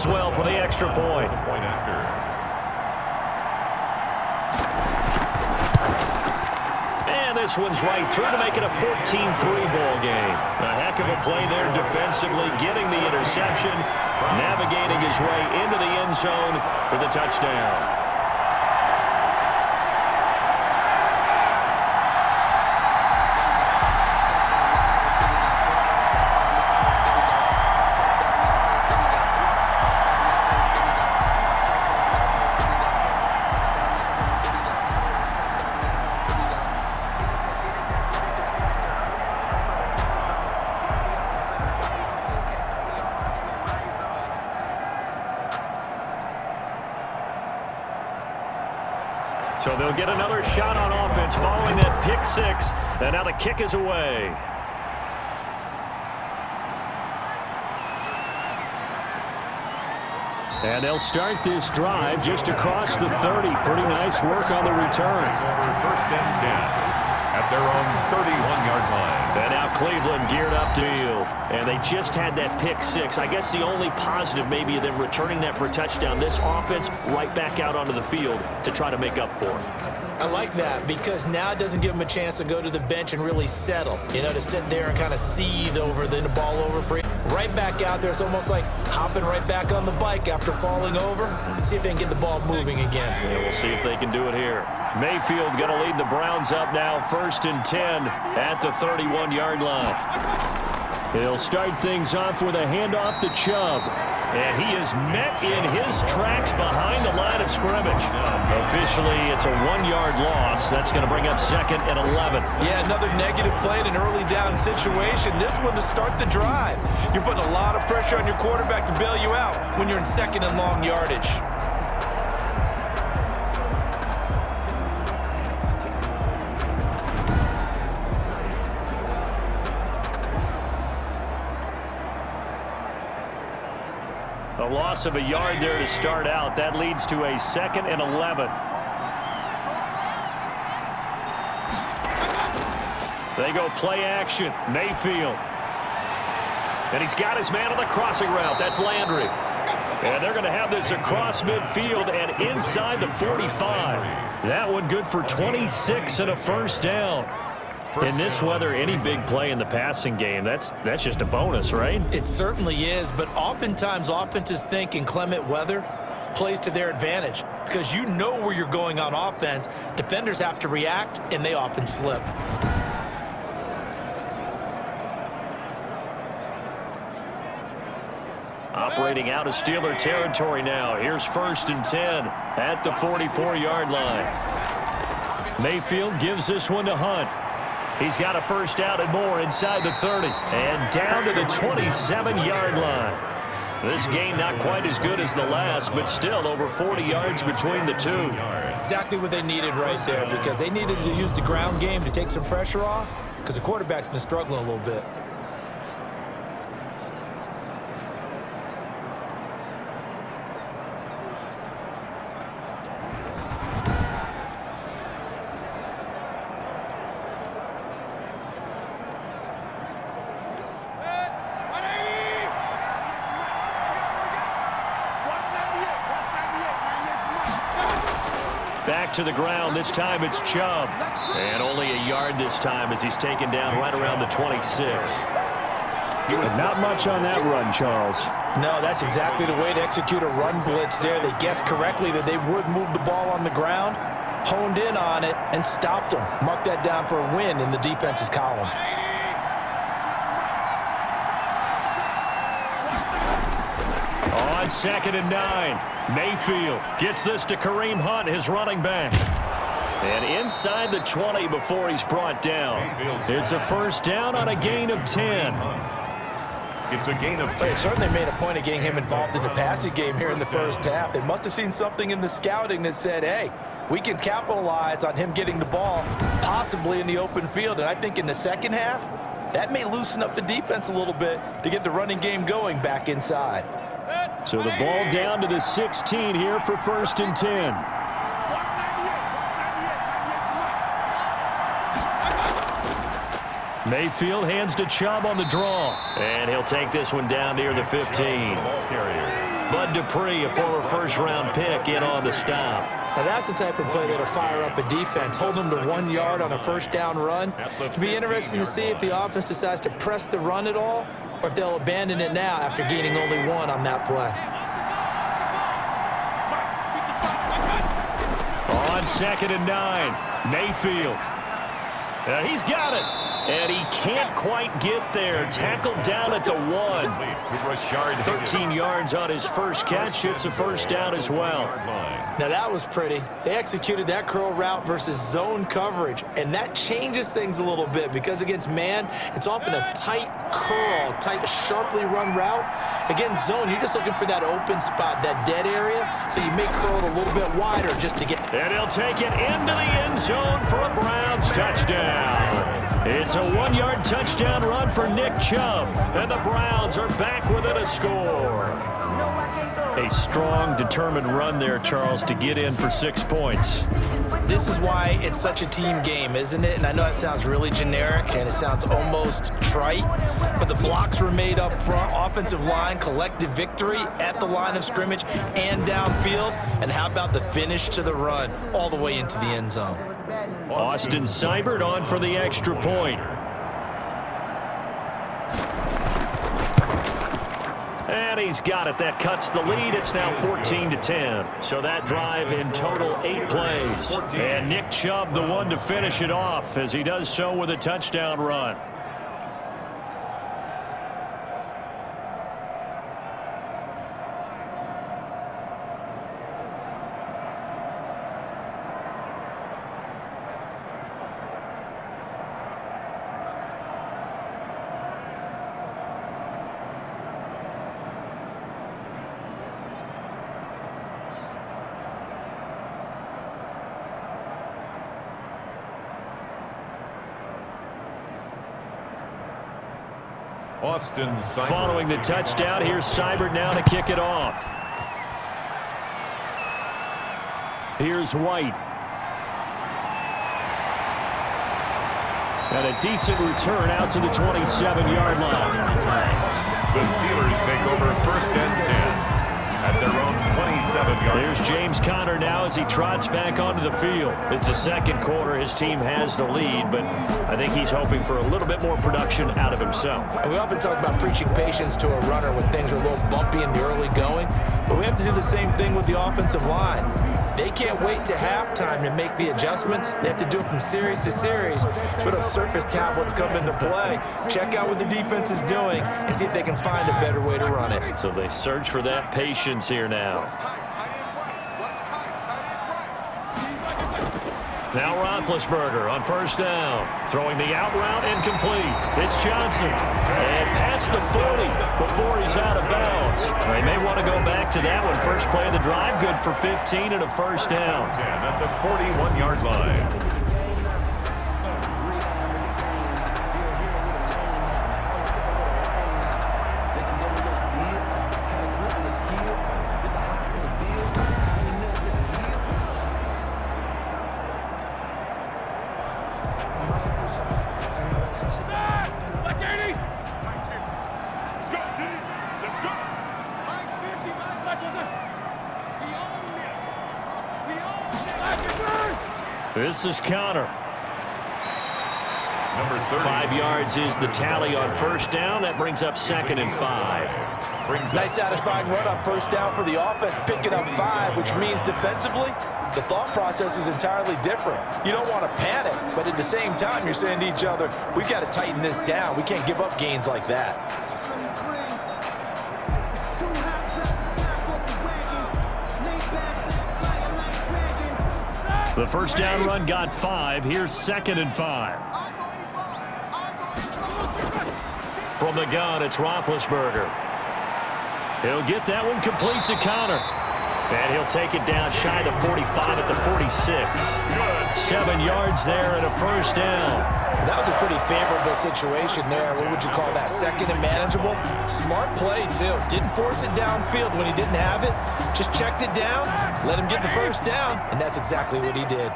Speaker 2: Well for the extra point. And this one's right through to make it a 14-3 ball game. A heck of a play there defensively, getting the interception, navigating his way into the end zone for the touchdown. So they'll get another shot on offense following that pick six. And now the kick is away. And they'll start this drive just across the 30. Pretty nice work on the return.
Speaker 1: First and 10 at their own 31-yard line.
Speaker 2: And now Cleveland geared up to deal. And they just had that pick six. I guess the only positive maybe of them returning that for a touchdown. This offense right back out onto the field to try to make up for it.
Speaker 3: I like that because now it doesn't give them a chance to go to the bench and really settle. You know, to sit there and kind of seethe over the ball over. Right back out there. It's almost like hopping right back on the bike after falling over. See if they can get the ball moving again.
Speaker 2: Yeah, we'll see if they can do it here. Mayfield going to lead the Browns up now, 1st and 10 at the 31-yard line. He'll start things off with a handoff to Chubb. And he is met in his tracks behind the line of scrimmage. Officially, it's a 1-yard loss. That's going to bring up 2nd and 11.
Speaker 3: Yeah, another negative play in an early down situation. This one to start the drive. You're putting a lot of pressure on your quarterback to bail you out when you're in 2nd and long yardage.
Speaker 2: A loss of a yard there to start out. That leads to a 2nd and 11. They go play action. Mayfield. And he's got his man on the crossing route. That's Landry. And they're going to have this across midfield and inside the 45. That one good for 26 and a first down. In this weather, any big play in the passing game, that's just a bonus, right?
Speaker 3: It certainly is, but oftentimes offenses think in clement weather plays to their advantage because you know where you're going on offense. Defenders have to react, and they often slip.
Speaker 2: Operating out of Steeler territory now. Here's 1st and 10 at the 44-yard line. Mayfield gives this one to Hunt. He's got a first down and more inside the 30. And down to the 27-yard line. This game not quite as good as the last, but still over 40 yards between the two.
Speaker 3: Exactly what they needed right there because they needed to use the ground game to take some pressure off because the quarterback's been struggling a little bit.
Speaker 2: Back to the ground. This time it's Chubb. And only a yard this time as he's taken down right around the 26.
Speaker 4: Not much on that run, Charles.
Speaker 3: No, that's exactly the way to execute a run blitz there. They guessed correctly that they would move the ball on the ground, honed in on it, and stopped them. Mark that down for a win in the defense's column.
Speaker 2: 2nd and 9. Mayfield gets this to Kareem Hunt, his running back. And inside the 20 before he's brought down. It's a first down on a gain of 10.
Speaker 1: It's a gain of 10.
Speaker 3: They certainly made a point of getting him involved in the passing game here in the first half. They must have seen something in the scouting that said, hey, we can capitalize on him getting the ball, possibly in the open field. And I think in the second half, that may loosen up the defense a little bit to get the running game going back inside.
Speaker 2: So the ball down to the 16 here for 1st and 10. Mayfield hands to Chubb on the draw. And he'll take this one down near the 15. Bud Dupree, a former first-round pick, in on the stop.
Speaker 3: Now that's the type of play that'll fire up a defense. Hold them to 1 yard on a first down run. It'll be interesting to see if the offense decides to press the run at all or if they'll abandon it now after gaining only 1 on that play.
Speaker 2: On 2nd and 9, Mayfield. He's got it. And he can't quite get there. Tackled down at the 1. 13 yards on his first catch. It's a first down as well.
Speaker 3: Now that was pretty. They executed that curl route versus zone coverage, and that changes things a little bit because against man, it's often a tight curl, tight, sharply run route. Against zone, you're just looking for that open spot, that dead area, so you may curl it a little bit wider just to get.
Speaker 2: And he'll take it into the end zone for a Browns touchdown. It's a 1-yard touchdown run for Nick Chubb, and the Browns are back within a score. A strong, determined run there, Charles, to get in for 6 points.
Speaker 3: This is why it's such a team game, isn't it? And I know that sounds really generic, and it sounds almost trite, but the blocks were made up front, offensive line, collective victory at the line of scrimmage and downfield. And how about the finish to the run all the way into the end zone?
Speaker 2: Austin Seibert on for the extra point. And he's got it. That cuts the lead. It's now 14-10. So that drive in total 8 plays. And Nick Chubb, the one to finish it off, as he does so with a touchdown run.
Speaker 1: Austin Seibert.
Speaker 2: Following the touchdown, here's Seibert now to kick it off. Here's White. And a decent return out to the 27-yard line.
Speaker 1: The Steelers take over 1st and 10 at their own 27-yard.
Speaker 2: There's James Conner now as he trots back onto the field. It's the second quarter. His team has the lead, but I think he's hoping for a little bit more production out of himself.
Speaker 3: And we often talk about preaching patience to a runner when things are a little bumpy in the early going, but we have to do the same thing with the offensive line. They can't wait to halftime to make the adjustments. They have to do it from series to series. So those surface tablets come into play. Check out what the defense is doing and see if they can find a better way to run it.
Speaker 2: So they search for that patience here now. Now Roethlisberger on 1st down. Throwing the out route incomplete. It's Johnson. And past the 40 before he's out of bounds. They may want to go back to that one. First play of the drive, good for 15 and a first down.
Speaker 1: 10 at the 41-yard line.
Speaker 2: This is Conner.
Speaker 1: Number 30.
Speaker 2: 5 yards is the tally on 1st down. That brings up 2nd and 5.
Speaker 3: Nice satisfying run on 1st down for the offense, picking up 5, which means defensively, the thought process is entirely different. You don't want to panic, but at the same time, you're saying to each other, we've got to tighten this down. We can't give up gains like that.
Speaker 2: The first down run got 5. Here's 2nd and 5. From the gun, it's Roethlisberger. He'll get that one complete to Connor. And he'll take it down shy of the 45 at the 46. 7 yards there and a first down.
Speaker 3: That was a pretty favorable situation there. What would you call that? 2nd and manageable? Smart play, too. Didn't force it downfield when he didn't have it. Just checked it down, let him get the first down, and that's exactly what he did.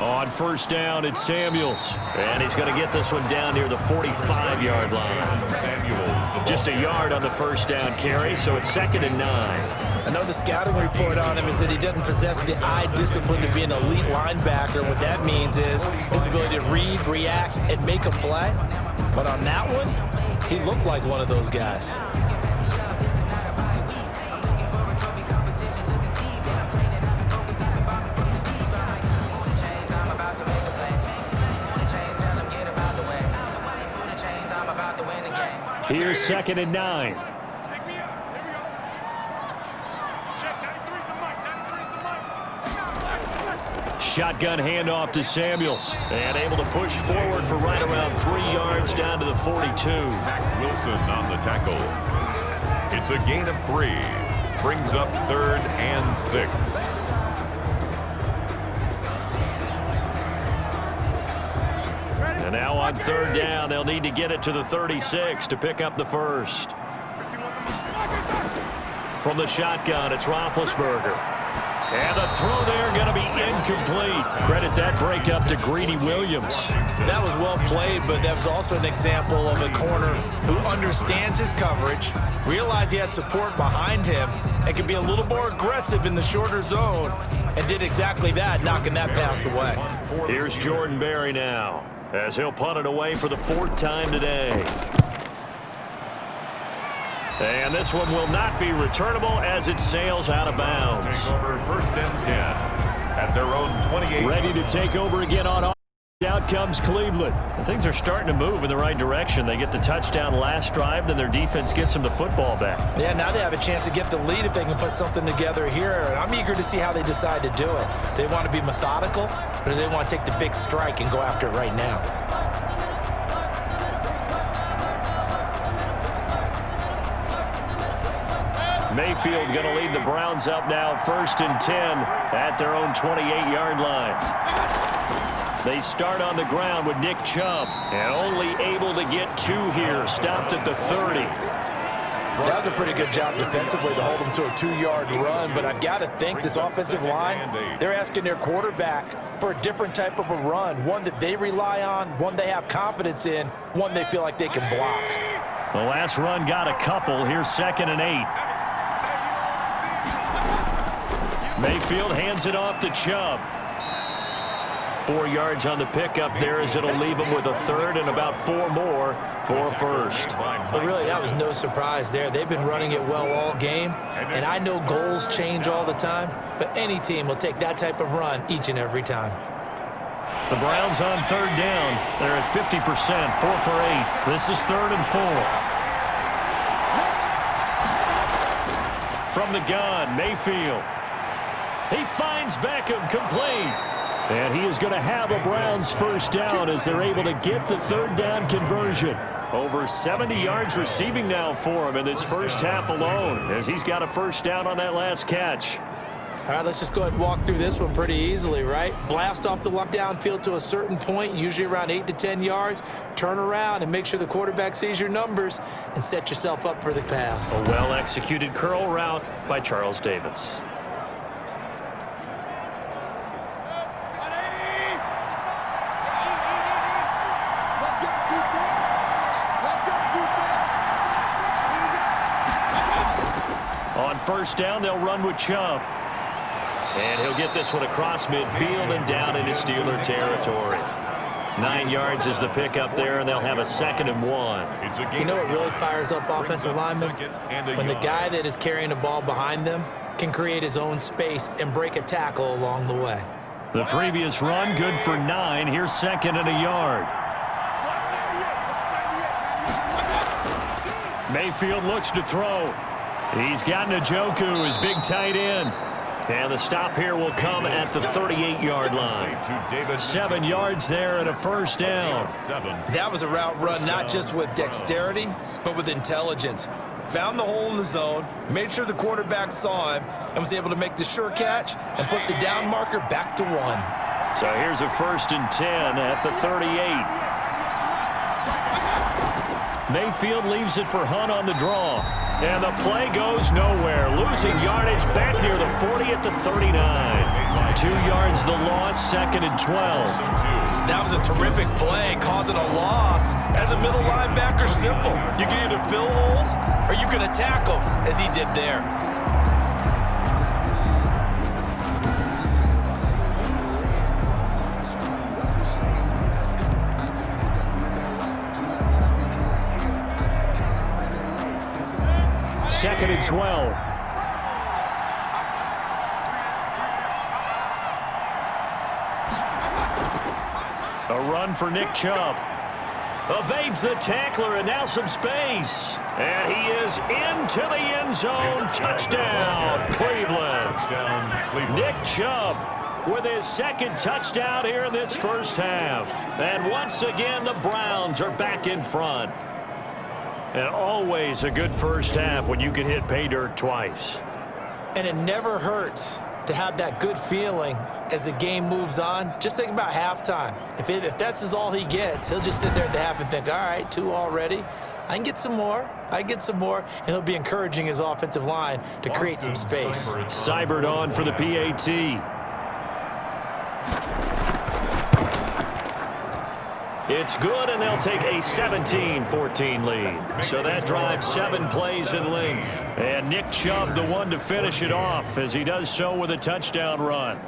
Speaker 2: On first down, it's Samuels. And he's going to get this one down near the 45-yard line. Just a yard on the first down carry, so it's 2nd and 9.
Speaker 3: I know the scouting report on him is that he doesn't possess the eye discipline to be an elite linebacker. What that means is his ability to read, react, and make a play. But on that one, he looked like one of those guys.
Speaker 2: Here's 2nd and 9. Shotgun handoff to Samuels. And able to push forward for right around 3 yards down to the 42.
Speaker 1: Wilson on the tackle. It's a gain of 3. Brings up 3rd and 6.
Speaker 2: And now on 3rd down, they'll need to get it to the 36 to pick up the first. From the shotgun, it's Roethlisberger. And the throw there going to be incomplete. Credit that breakup to Greedy Williams.
Speaker 3: That was well played, but that was also an example of a corner who understands his coverage, realized he had support behind him, and could be a little more aggressive in the shorter zone, and did exactly that, knocking that pass away.
Speaker 2: Here's Jordan Berry now, as he'll punt it away for the 4th time today. And this one will not be returnable as it sails out of bounds.
Speaker 1: Take over 1st and 10 at their own 28.
Speaker 2: Ready to take over again on offense. Out comes Cleveland. And things are starting to move in the right direction. They get the touchdown last drive, then their defense gets them the football back.
Speaker 3: Yeah, now they have a chance to get the lead if they can put something together here. And I'm eager to see how they decide to do it. Do they want to be methodical, or do they want to take the big strike and go after it right now?
Speaker 2: Mayfield going to lead the Browns up now 1st and 10 at their own 28-yard line. They start on the ground with Nick Chubb, and only able to get 2 here, stopped at the 30.
Speaker 3: That was a pretty good job defensively to hold them to a 2-yard run, but I've got to think this offensive line, they're asking their quarterback for a different type of a run, one that they rely on, one they have confidence in, one they feel like they can block.
Speaker 2: The last run got a couple. Here's 2nd and 8. Mayfield hands it off to Chubb. 4 yards on the pickup there as it'll leave him with a 3rd and about 4 more for a 1st.
Speaker 3: But really, that was no surprise there. They've been running it well all game, and I know goals change all the time, but any team will take that type of run each and every time.
Speaker 2: The Browns on 3rd down. They're at 50%, 4 for 8. This is 3rd and 4. From the gun, Mayfield. He finds Beckham complete. And he is going to have a Browns first down as they're able to get the 3rd down conversion. Over 70 yards receiving now for him in this first half alone as he's got a first down on that last catch.
Speaker 3: All right, let's just go ahead and walk through this one pretty easily, right? Blast off the downfield to a certain point, usually around 8 to 10 yards. Turn around and make sure the quarterback sees your numbers and set yourself up for the pass.
Speaker 2: A well-executed curl route by Charles Davis. On first down, they'll run with Chubb. And he'll get this one across midfield and down into Steeler territory. 9 yards is the pickup there, and they'll have a 2nd and 1.
Speaker 3: You know what really fires up offensive linemen? When the guy that is carrying the ball behind them can create his own space and break a tackle along the way.
Speaker 2: The previous run, good for 9. Here's 2nd and a yard. Mayfield looks to throw. He's got Njoku, his big tight end. And the stop here will come at the 38-yard line. 7 yards there and a first down.
Speaker 3: That was a route run not just with dexterity, but with intelligence. Found the hole in the zone, made sure the quarterback saw him, and was able to make the sure catch and flip the down marker back to 1.
Speaker 2: So here's a 1st and 10 at the 38. Mayfield leaves it for Hunt on the draw. And the play goes nowhere. Losing yardage back near the 40 at the 39. 2 yards the loss, 2nd and 12.
Speaker 3: That was a terrific play, causing a loss. As a middle linebacker, simple. You can either fill holes or you can attack them, as he did there.
Speaker 2: Second and 12. A run for Nick Chubb. Evades the tackler and now some space. And he is into the end zone. Touchdown, Cleveland. Nick Chubb with his 2nd touchdown here in this first half. And once again, the Browns are back in front. And always a good first half when you can hit pay dirt twice.
Speaker 3: And it never hurts to have that good feeling as the game moves on. Just think about halftime. If that's all he gets, he'll just sit there at the half and think, all right, 2 already. I can get some more. And he'll be encouraging his offensive line to create some space.
Speaker 2: Seibert on for the PAT. It's good, and they'll take a 17-14 lead. So that drives 7 plays in length. And Nick Chubb, the one to finish it off, as he does so with a touchdown run.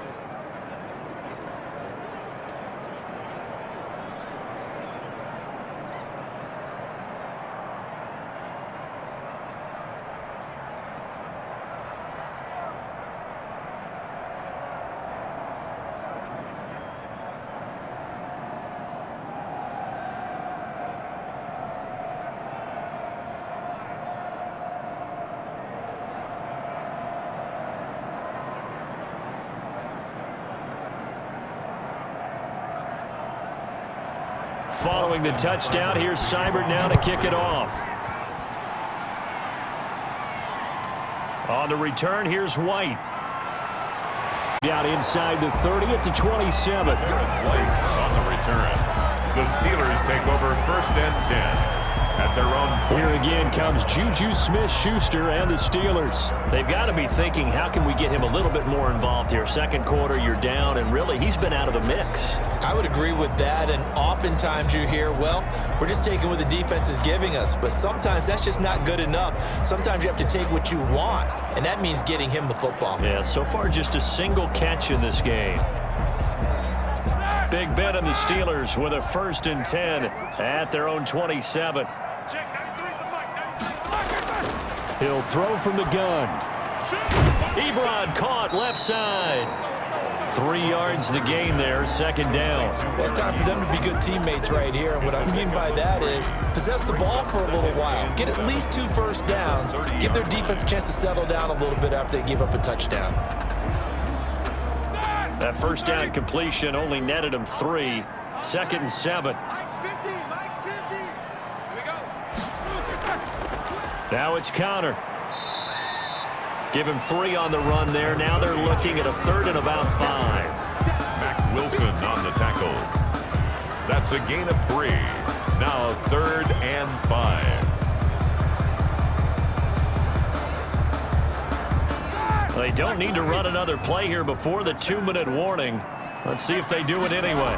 Speaker 2: Following the touchdown, here's Seibert now to kick it off. On the return, here's White. Down inside the 30 at the 27.
Speaker 1: On the return, the Steelers take over 1st and 10. At their own 20.
Speaker 2: Here again comes Juju Smith-Schuster and the Steelers. They've got to be thinking, how can we get him a little bit more involved here? 2nd quarter, you're down, and really, he's been out of the mix.
Speaker 3: I would agree with that, and oftentimes you hear, well, we're just taking what the defense is giving us, but sometimes that's just not good enough. Sometimes you have to take what you want, and that means getting him the football.
Speaker 2: Yeah, so far just a single catch in this game. Big Ben and the Steelers with a 1st and 10 at their own 27. He'll throw from the gun. Ebron caught left side. 3 yards the gain there, 2nd down.
Speaker 3: Well, it's time for them to be good teammates right here. And what I mean by that is possess the ball for a little while. Get at least 2 first downs. Give their defense a chance to settle down a little bit after they give up a touchdown.
Speaker 2: That first down completion only netted him 3. 2nd and 7. Now it's Connor. Give him 3 on the run there. Now they're looking at a 3rd and about 5.
Speaker 1: Mac Wilson on the tackle. That's a gain of 3. Now 3rd and 5.
Speaker 2: They don't need to run another play here before the 2-minute warning. Let's see if they do it anyway.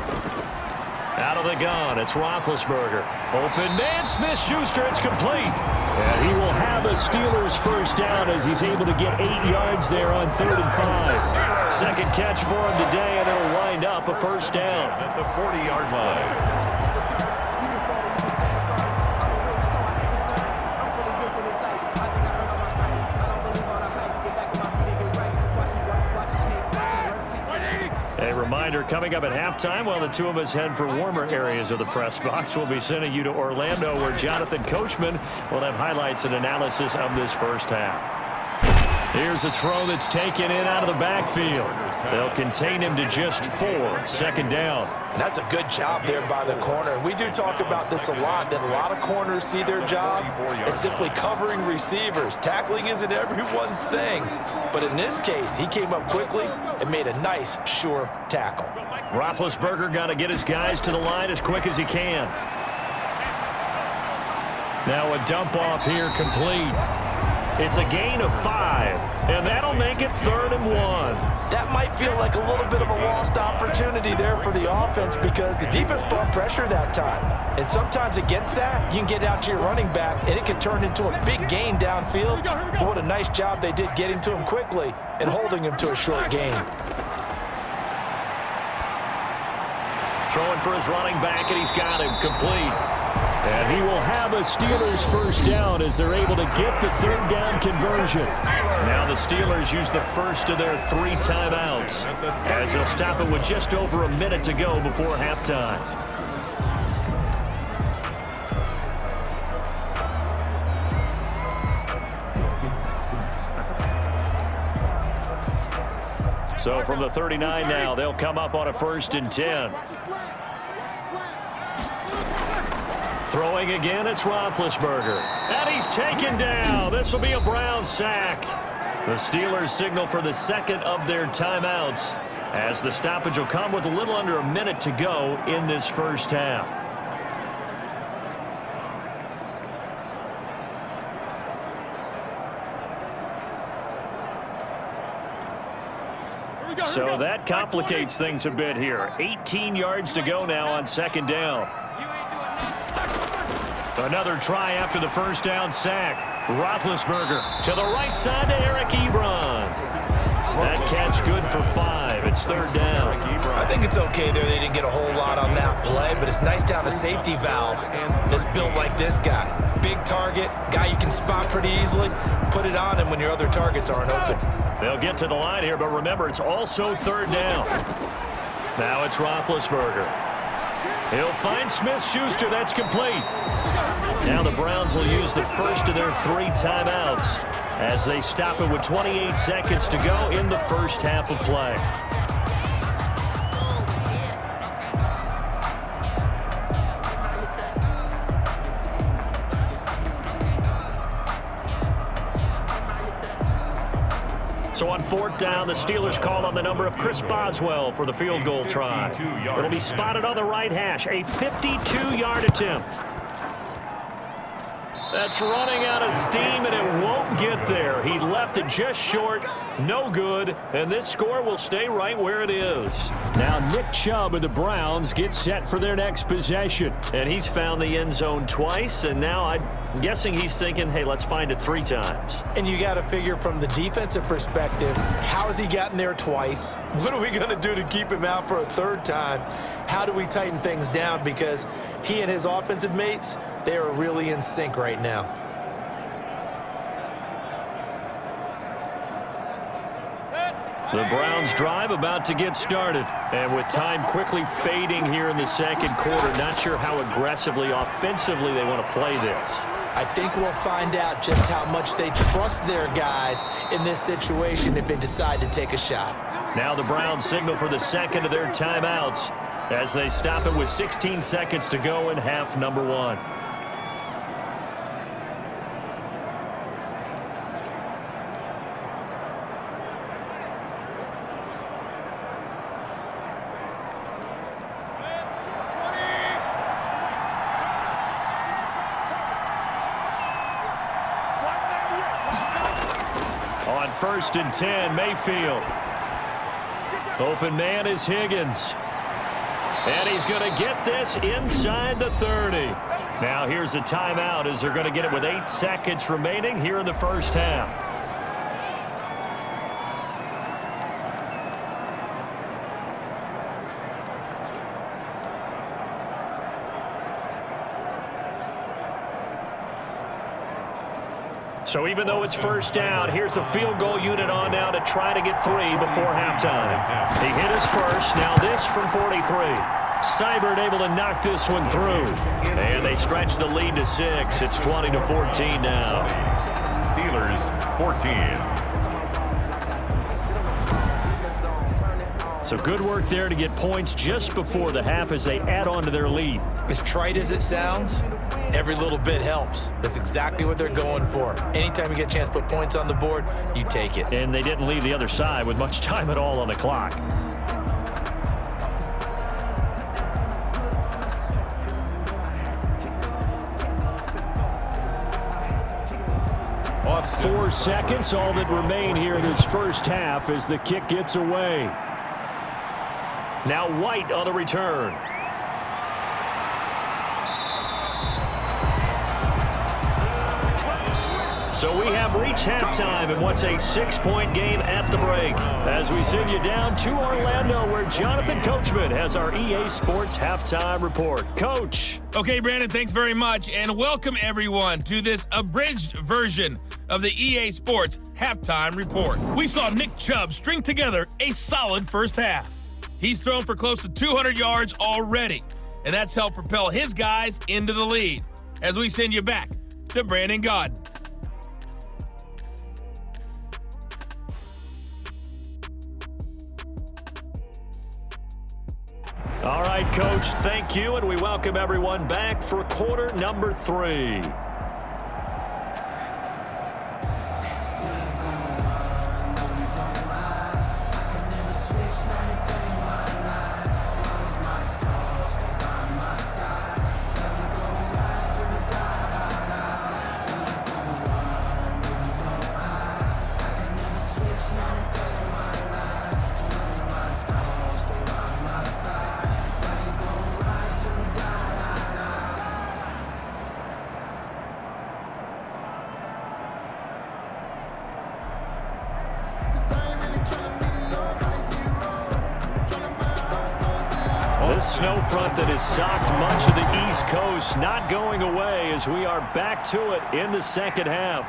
Speaker 2: Out of the gun, it's Roethlisberger. Open man, Smith-Schuster, it's complete. And he will have a Steelers first down as he's able to get 8 yards there on 3rd and 5. 2nd catch for him today, and it'll wind up a first down.
Speaker 1: At the 40-yard line.
Speaker 2: reminder, coming up at halftime, while the two of us head for warmer areas of the press box, we'll be sending you to Orlando, where Jonathan Coachman will have highlights and analysis of this first half. Here's a throw that's taken in out of the backfield. They'll contain him to just 4, 2nd down.
Speaker 3: And that's a good job there by the corner. We do talk about this a lot, that a lot of corners see their job as simply covering receivers. Tackling isn't everyone's thing. But in this case, he came up quickly and made a nice, sure tackle.
Speaker 2: Roethlisberger got to get his guys to the line as quick as he can. Now a dump off here complete. It's a gain of 5, and that'll make it 3rd and 1.
Speaker 3: That might feel like a little bit of a lost opportunity there for the offense because the defense brought pressure that time. And sometimes against that, you can get out to your running back, and it can turn into a big gain downfield. But what a nice job they did getting to him quickly and holding him to a short gain.
Speaker 2: Throwing for his running back, and he's got him complete. And he will have a Steelers first down as they're able to get the 3rd down conversion. Now the Steelers use the first of their 3 timeouts as they'll stop it with just over a minute to go before halftime. So from the 39 now, they'll come up on a 1st and 10. Throwing again, it's Roethlisberger. And he's taken down. This will be a Browns sack. The Steelers signal for the 2nd of their timeouts as the stoppage will come with a little under a minute to go in this first half. So that complicates things a bit here. 18 yards to go now on 2nd down. Another try after the first down sack. Roethlisberger to the right side to Eric Ebron. That catch good for 5. It's 3rd down.
Speaker 3: I think it's okay there. They didn't get a whole lot on that play, but it's nice to have a safety valve that's built like this guy. Big target, guy you can spot pretty easily. Put it on him when your other targets aren't open.
Speaker 2: They'll get to the line here, but remember, it's also 3rd down. Now it's Roethlisberger. He'll find Smith-Schuster. That's complete. Now the Browns will use the first of their 3 timeouts as they stop it with 28 seconds to go in the first half of play. So on 4th down, the Steelers call on the number of Chris Boswell for the field goal try. It'll be spotted on the right hash, a 52-yard attempt. That's running out of steam, and it won't get there. He left it just short, no good, and this score will stay right where it is.
Speaker 4: Now Nick Chubb of the Browns gets set for their next possession.
Speaker 2: And he's found the end zone twice, and now I'm guessing he's thinking, hey, let's find it 3 times.
Speaker 3: And you got to figure from the defensive perspective, how has he gotten there twice? What are we going to do to keep him out for a 3rd time? How do we tighten things down? Because he and his offensive mates, they are really in sync right now.
Speaker 2: The Browns drive about to get started. And with time quickly fading here in the 2nd quarter, not sure how aggressively, offensively they want to play this.
Speaker 3: I think we'll find out just how much they trust their guys in this situation if they decide to take a shot.
Speaker 2: Now the Browns signal for the 2nd of their timeouts as they stop it with 16 seconds to go in half number 1. On 1st and 10, Mayfield. Open man is Higgins. And he's going to get this inside the 30. Now here's a timeout as they're going to get it with 8 seconds remaining here in the first half. So even though it's first down, here's the field goal unit on now to try to get 3 before halftime. He hit his first. Now this from 43. Seibert able to knock this one through. And they stretch the lead to 6. It's 20-14 now.
Speaker 1: Steelers 14.
Speaker 2: So good work there to get points just before the half as they add on to their lead.
Speaker 3: As trite as it sounds, every little bit helps. That's exactly what they're going for. Anytime you get a chance to put points on the board, you take it.
Speaker 2: And they didn't leave the other side with much time at all on the clock.
Speaker 1: Austin.
Speaker 2: 4 seconds, all that remain here in this first half as the kick gets away. Now White on the return. So we have reached halftime in what's a 6-point game at the break. As we send you down to Orlando, where Jonathan Coachman has our EA Sports Halftime Report. Coach.
Speaker 5: Okay, Brandon, thanks very much, and welcome everyone to this abridged version of the EA Sports Halftime Report. We saw Nick Chubb string together a solid first half. He's thrown for close to 200 yards already, and that's helped propel his guys into the lead. As we send you back to Brandon Godden.
Speaker 2: All right, Coach, thank you, and we welcome everyone back for quarter number 3. This snow front that has socked much of the East Coast not going away as we are back to it in the second half.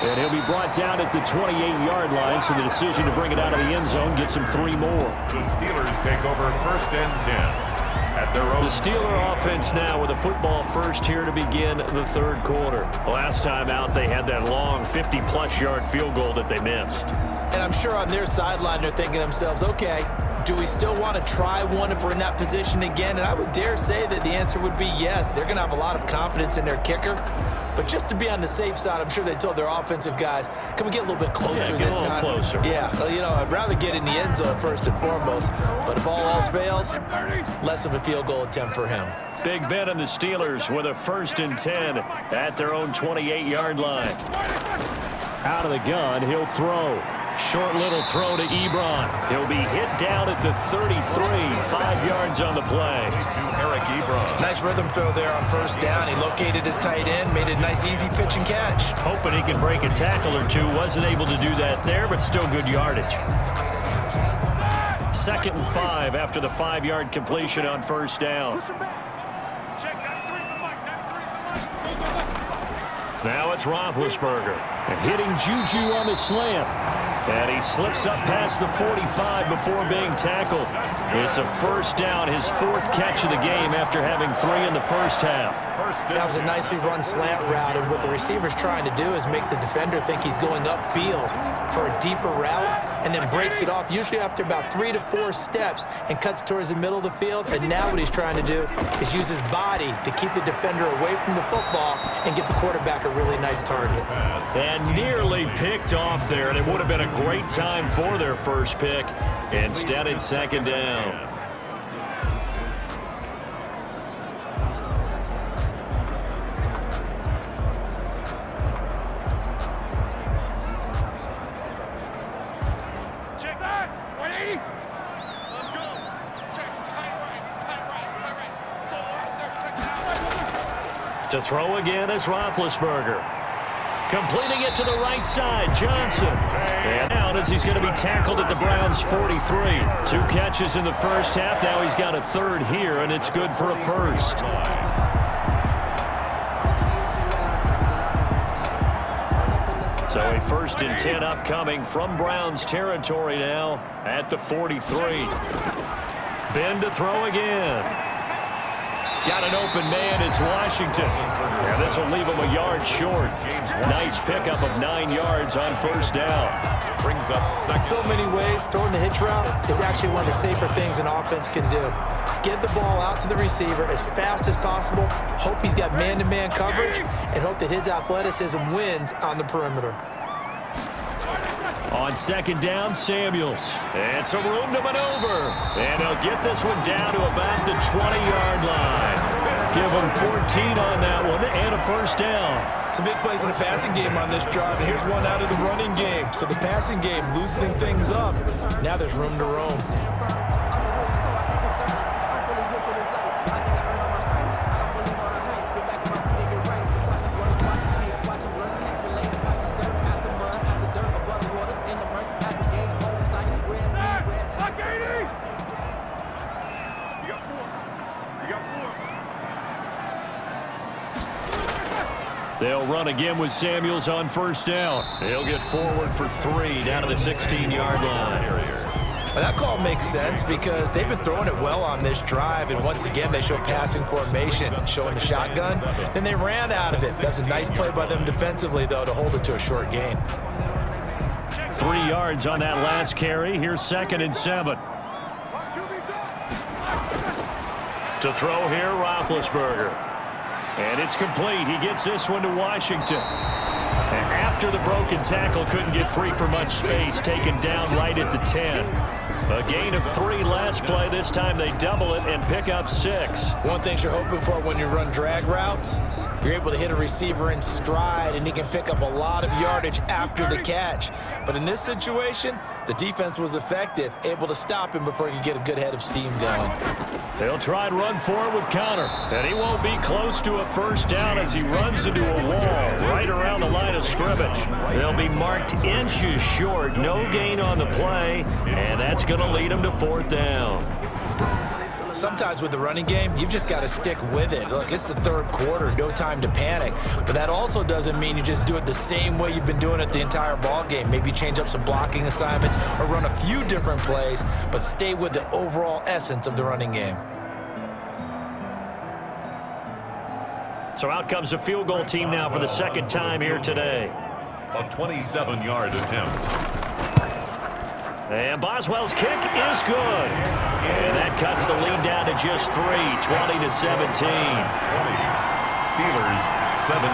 Speaker 2: And he'll be brought down at the 28-yard line, so the decision to bring it out of the end zone gets him 3 more.
Speaker 1: The Steelers take over 1st and 10. At their own.
Speaker 2: The Steeler offense now with a football first here to begin the third quarter. Last time out, they had that long 50-plus yard field goal that they missed.
Speaker 3: And I'm sure on their sideline they're thinking to themselves, okay, do we still want to try one if we're in that position again? And I would dare say that the answer would be yes. They're going to have a lot of confidence in their kicker. But just to be on the safe side, I'm sure they told their offensive guys, can we get a little bit closer this time?
Speaker 2: Closer.
Speaker 3: Yeah, well, you know, I'd rather get in the end zone first and foremost. But if all else fails, less of a field goal attempt for him.
Speaker 2: Big Ben and the Steelers with a 1st and 10 at their own 28-yard line. Out of the gun, he'll throw. Short little throw to Ebron. He'll be hit down at the 33, 5 yards on the play.
Speaker 1: To Eric Ebron.
Speaker 3: Nice rhythm throw there on first down. He located his tight end, made a nice easy pitch and catch.
Speaker 2: Hoping he can break a tackle or two. Wasn't able to do that there, but still good yardage. 2nd and 5 after the 5-yard completion on first down. Now it's Roethlisberger. And hitting Juju on the slant. And he slips up past the 45 before being tackled. It's a first down, his 4th catch of the game after having 3 in the first half.
Speaker 3: That was a nicely run slant route, and what the receiver's trying to do is make the defender think he's going upfield for a deeper route, and then breaks it off, usually after about 3 to 4 steps, and cuts towards the middle of the field. And now what he's trying to do is use his body to keep the defender away from the football and get the quarterback a really nice target.
Speaker 2: And nearly picked off there, and it would have been a great time for their first pick. Instead, it's 2nd down.
Speaker 5: Check that! 180! Let's go! Check, tight right. So right there, check that.
Speaker 2: To throw again is Roethlisberger. Completing it to the right side, Johnson. And out as he's going to be tackled at the Browns' 43. 2 catches in the first half. Now he's got a 3rd here, and it's good for a 1st. So a 1st and 10 upcoming from Browns territory now at the 43. Ben to throw again. Got an open man. It's Washington. And this will leave him a yard short. Nice pickup of 9 yards on 1st down.
Speaker 1: Brings up second.
Speaker 3: In so many ways, throwing the hitch route is actually one of the safer things an offense can do. Get the ball out to the receiver as fast as possible, hope he's got man-to-man coverage, and hope that his athleticism wins on the perimeter.
Speaker 2: On 2nd down, Samuels. And some room to maneuver. And he'll get this one down to about the 20-yard line. Give him 14 on that one and a 1st down.
Speaker 3: Some big plays in the passing game on this drive, and here's one out of the running game. So the passing game loosening things up. Now there's room to roam.
Speaker 2: They'll run again with Samuels on 1st down. He'll get forward for 3 down to the 16-yard line.
Speaker 3: Well, that call makes sense because they've been throwing it well on this drive, and once again they show passing formation, showing the shotgun. Then they ran out of it. That's a nice play by them defensively, though, to hold it to a short gain.
Speaker 2: 3 yards on that last carry. Here's 2nd and 7. To throw here, Roethlisberger. And it's complete. He gets this one to Washington. And after the broken tackle, couldn't get free for much space. Taken down right at the 10. A gain of 3 last play. This time they double it and pick up 6.
Speaker 3: One thing you're hoping for when you run drag routes, you're able to hit a receiver in stride, and he can pick up a lot of yardage after the catch. But in this situation, the defense was effective, able to stop him before he could get a good head of steam going.
Speaker 2: They'll try and run forward with Connor. And he won't be close to a 1st down as he runs into a wall right around the line of scrimmage. They'll be marked inches short. No gain on the play. And that's going to lead him to 4th down.
Speaker 3: Sometimes with the running game, you've just got to stick with it. Look, it's the 3rd quarter, no time to panic. But that also doesn't mean you just do it the same way you've been doing it the entire ball game. Maybe change up some blocking assignments or run a few different plays, but stay with the overall essence of the running game.
Speaker 2: So out comes a field goal team now for the 2nd time here today.
Speaker 1: A 27-yard attempt.
Speaker 2: And Boswell's kick is good. And that cuts the lead down to just 3, 20-17.
Speaker 1: 20. Steelers 17.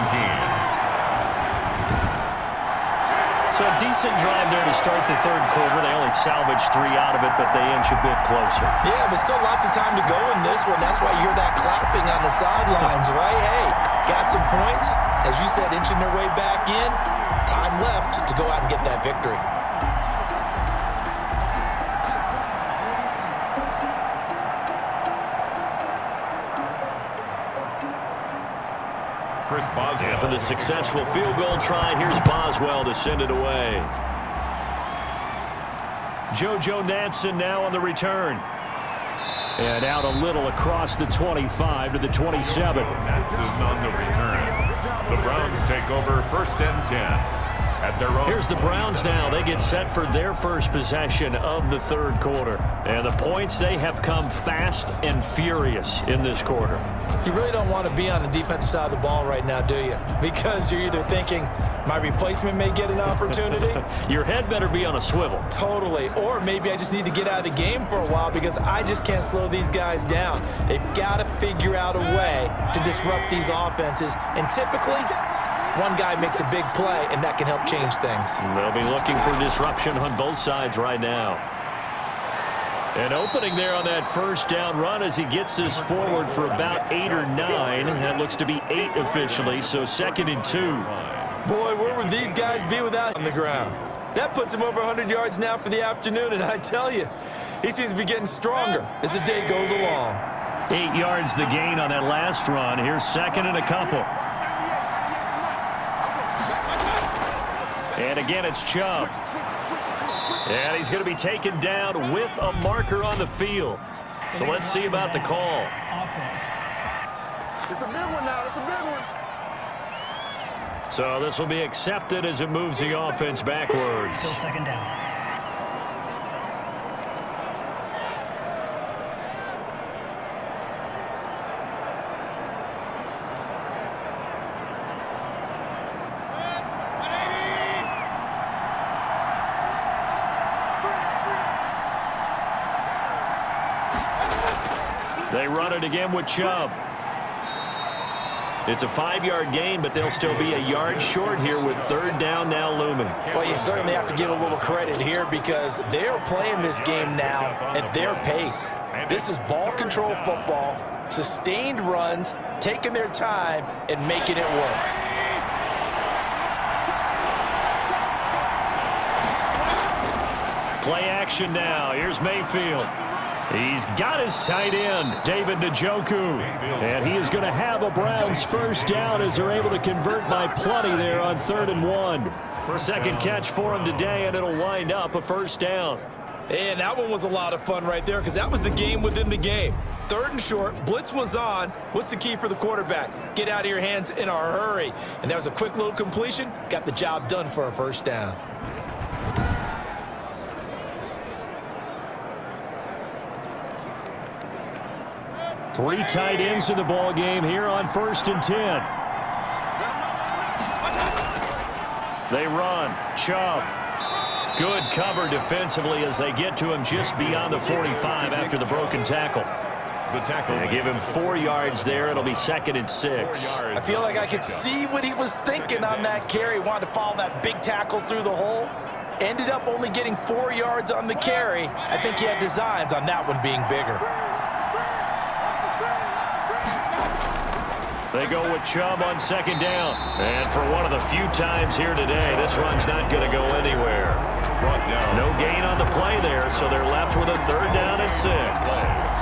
Speaker 2: So a decent drive there to start the 3rd quarter. They only salvaged 3 out of it, but they inch a bit closer.
Speaker 3: Yeah, but still lots of time to go in this one. That's why you hear that clapping on the sidelines, right? Hey, got some points. As you said, inching their way back in. Time left to go out and get that victory.
Speaker 1: Chris Boswell.
Speaker 2: After the successful field goal try, here's Boswell to send it away. JoJo Natson now on the return. And out a little across the 25 to the 27.
Speaker 1: Natson on the return. The Browns take over 1st and 10. At their own.
Speaker 2: Here's the Browns now. They get set for their first possession of the 3rd quarter. And the points, they have come fast and furious in this quarter.
Speaker 3: You really don't want to be on the defensive side of the ball right now, do you? Because you're either thinking, my replacement may get an opportunity.
Speaker 2: Your head better be on a swivel.
Speaker 3: Totally. Or maybe I just need to get out of the game for a while because I just can't slow these guys down. They've got to figure out a way to disrupt these offenses. And typically, one guy makes a big play, and that can help change things.
Speaker 2: They'll be looking for disruption on both sides right now. An opening there on that 1st down run as he gets this forward for about 8 or 9. That looks to be 8 officially, so 2nd and 2.
Speaker 3: Boy, where would these guys be without on the ground? That puts him over 100 yards now for the afternoon, and I tell you, he seems to be getting stronger as the day goes along.
Speaker 2: 8 yards the gain on that last run. Here's 2nd and a couple. And again, it's Chubb. And he's going to be taken down with a marker on the field. So let's see about the call.
Speaker 6: It's a big one now. It's a big one.
Speaker 2: So this will be accepted as it moves the offense backwards.
Speaker 6: Still second down.
Speaker 2: They run it again with Chubb. It's a 5-yard gain, but they'll still be a yard short here with third down now looming.
Speaker 3: Well, you certainly have to give a little credit here because they're playing this game now at their pace. This is ball control football, sustained runs, taking their time and making it work.
Speaker 2: Play action now. Here's Mayfield. He's got his tight end, David Njoku. And he is going to have a Browns first down as they're able to convert by plenty there on 3rd and 1. Second catch for him today, and it'll wind up a first down.
Speaker 3: And that one was a lot of fun right there because that was the game within the game. 3rd and short, blitz was on. What's the key for the quarterback? Get out of your hands in a hurry. And that was a quick little completion. Got the job done for a first down.
Speaker 2: Three tight ends in the ball game here on 1st and 10. They run. Chubb. Good cover defensively as they get to him just beyond the 45 after the broken tackle. They give him 4 yards there. It'll be 2nd and 6.
Speaker 3: I feel like I could see what he was thinking on that carry. Wanted to follow that big tackle through the hole. Ended up only getting 4 yards on the carry. I think he had designs on that one being bigger.
Speaker 2: They go with Chubb on 2nd down. And for one of the few times here today, this run's not going to go anywhere. No gain on the play there, so they're left with a 3rd down and 6.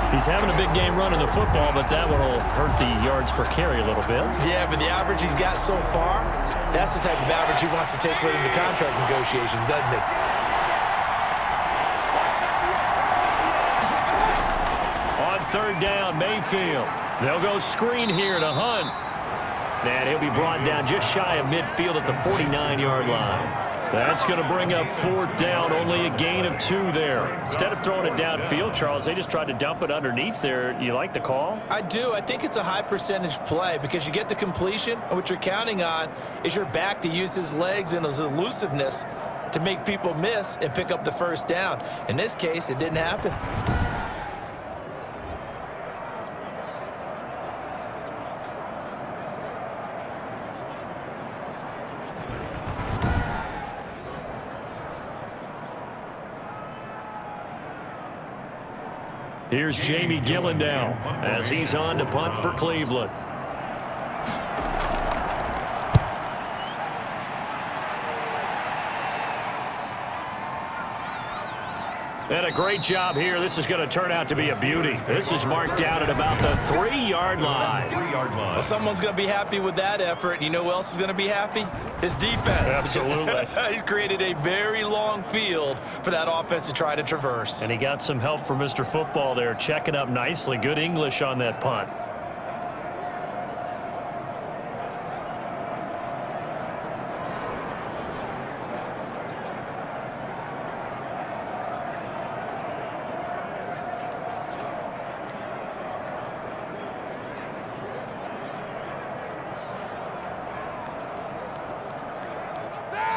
Speaker 4: He's having a big game running the football, but that one will hurt the yards per carry a little bit.
Speaker 3: Yeah, but the average he's got so far, that's the type of average he wants to take with him to contract negotiations, doesn't he?
Speaker 2: On 3rd down, Mayfield. They'll go screen here to Hunt. And he'll be brought down just shy of midfield at the 49-yard line. That's going to bring up 4th down, only a gain of 2 there. Instead of throwing it downfield, Charles, they just tried to dump it underneath there. You like the call?
Speaker 3: I do. I think it's a high percentage play because you get the completion, and what you're counting on is your back to use his legs and his elusiveness to make people miss and pick up the first down. In this case, it didn't happen.
Speaker 2: Here's Jamie Gillen now as he's on to punt for Cleveland. And a great job here. This is going to turn out to be a beauty. This is marked out at about the 3-yard line.
Speaker 3: Well, someone's going to be happy with that effort. You know who else is going to be happy? His defense.
Speaker 2: Absolutely.
Speaker 3: He's created a very long field for that offense to try to traverse.
Speaker 2: And he got some help from Mr. Football there, checking up nicely. Good English on that punt.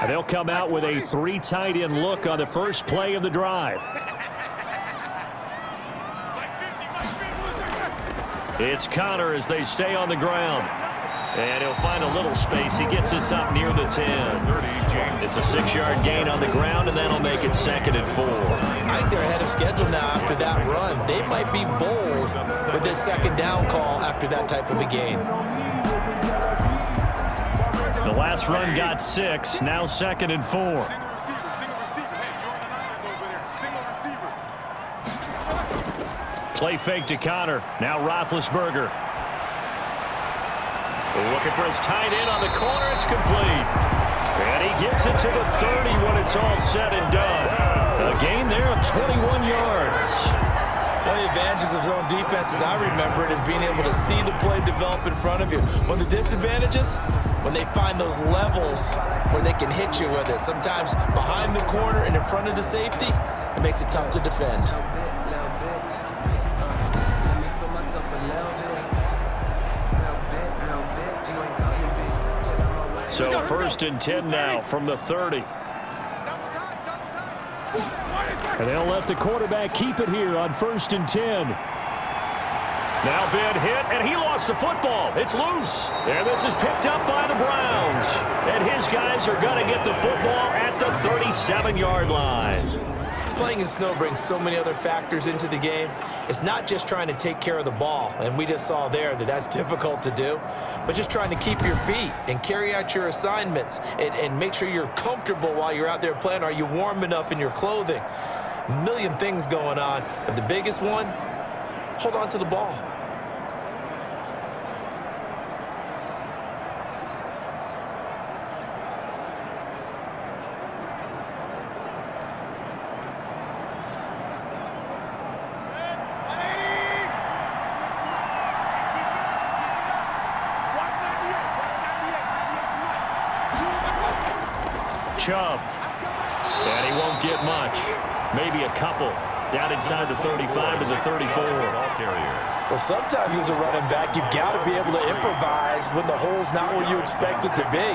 Speaker 2: They'll come out with a 3 tight end look on the first play of the drive. It's Connor as they stay on the ground. And he'll find a little space. He gets us up near the 10. It's a 6-yard gain on the ground, and that'll make it 2nd and 4.
Speaker 3: I think they're ahead of schedule now after that run. They might be bold with this 2nd down call after that type of a gain.
Speaker 2: The last run got 6, now 2nd and 4. Play fake to Connor. Now Roethlisberger. Looking for his tight end on the corner. It's complete. And he gets it to the 30 when it's all said and done. A gain there of 21 yards.
Speaker 3: One of the advantages of zone defense, as I remember it, is being able to see the play develop in front of you. One of the disadvantages, when they find those levels where they can hit you with it, sometimes behind the corner and in front of the safety, it makes it tough to defend.
Speaker 2: So 1st and 10 now from the 30. And they'll let the quarterback keep it here on 1st and 10. Now Ben hit, and he lost the football. It's loose. And this is picked up by the Browns. And his guys are going to get the football at the 37-yard line.
Speaker 3: Playing in snow brings so many other factors into the game. It's not just trying to take care of the ball, and we just saw there that that's difficult to do, but just trying to keep your feet and carry out your assignments and make sure you're comfortable while you're out there playing. Are you warm enough in your clothing? A million things going on, but the biggest one, hold on to the ball.
Speaker 2: Chubb. And he won't get much. Maybe a couple. Down inside the 35 to the 34.
Speaker 3: Well, sometimes as a running back, you've got to be able to improvise when the hole's not where you expect it to be.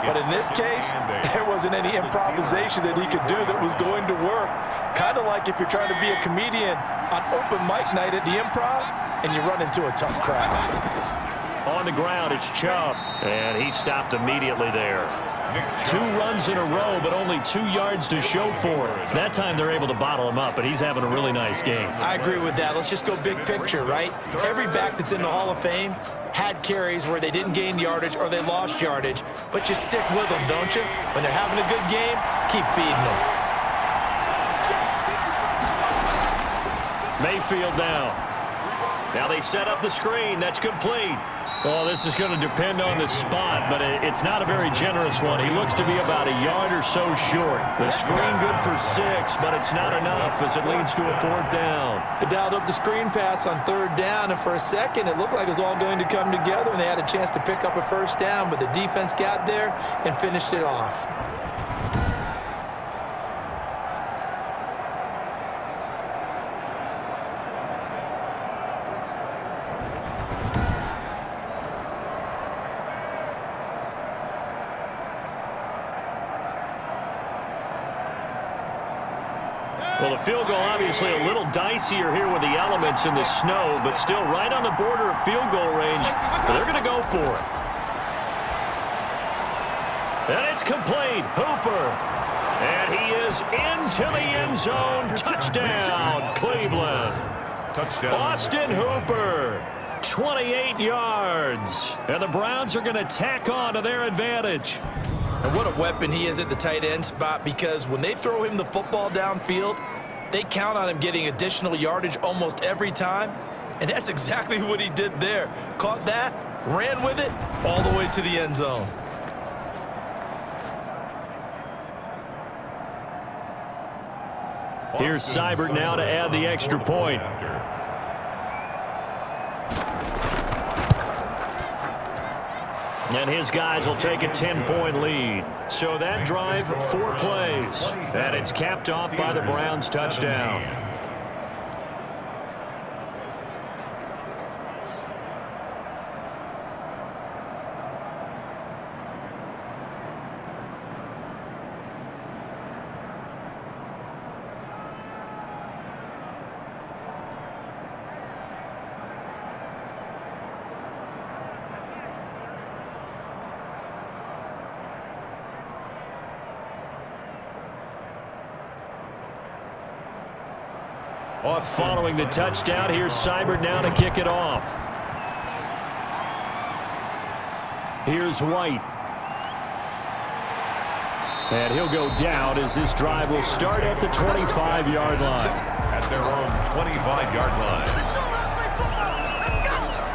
Speaker 3: But in this case, there wasn't any improvisation that he could do that was going to work. Kind of like if you're trying to be a comedian on open mic night at the Improv and you run into a tough crowd.
Speaker 2: On the ground, it's Chubb. And he stopped immediately there. 2 runs in a row, but only 2 yards to show for it. That time they're able to bottle him up, but he's having a really nice game.
Speaker 3: I agree with that. Let's just go big picture, right? Every back that's in the Hall of Fame had carries where they didn't gain yardage or they lost yardage, but you stick with them, don't you? When they're having a good game, keep feeding them.
Speaker 2: Mayfield down. Now they set up the screen. That's complete. Well, this is going to depend on the spot, but it's not a very generous one. He looks to be about a yard or so short. The screen good for 6, but it's not enough as it leads to a 4th down.
Speaker 3: They dialed up the screen pass on 3rd down, and for a second it looked like it was all going to come together, and they had a chance to pick up a 1st down, but the defense got there and finished it off.
Speaker 2: Well, the field goal obviously a little dicier here with the elements in the snow, but still right on the border of field goal range. They're going to go for it. And it's complete. Hooper. And he is into the end zone. Touchdown, Cleveland.
Speaker 1: Touchdown.
Speaker 2: Austin Hooper. 28 yards. And the Browns are going to tack on to their advantage.
Speaker 3: And what a weapon he is at the tight end spot, because when they throw him the football downfield, they count on him getting additional yardage almost every time. And that's exactly what he did there. Caught that, ran with it, all the way to the end zone.
Speaker 2: Here's Seibert now to add the extra point. And his guys will take a 10-point lead. So that drive, 4 plays. And it's capped off by the Browns touchdown. Following the touchdown, here's Seibert now to kick it off. Here's White. And he'll go down as this drive will start at the 25-yard line.
Speaker 1: At their own 25-yard line.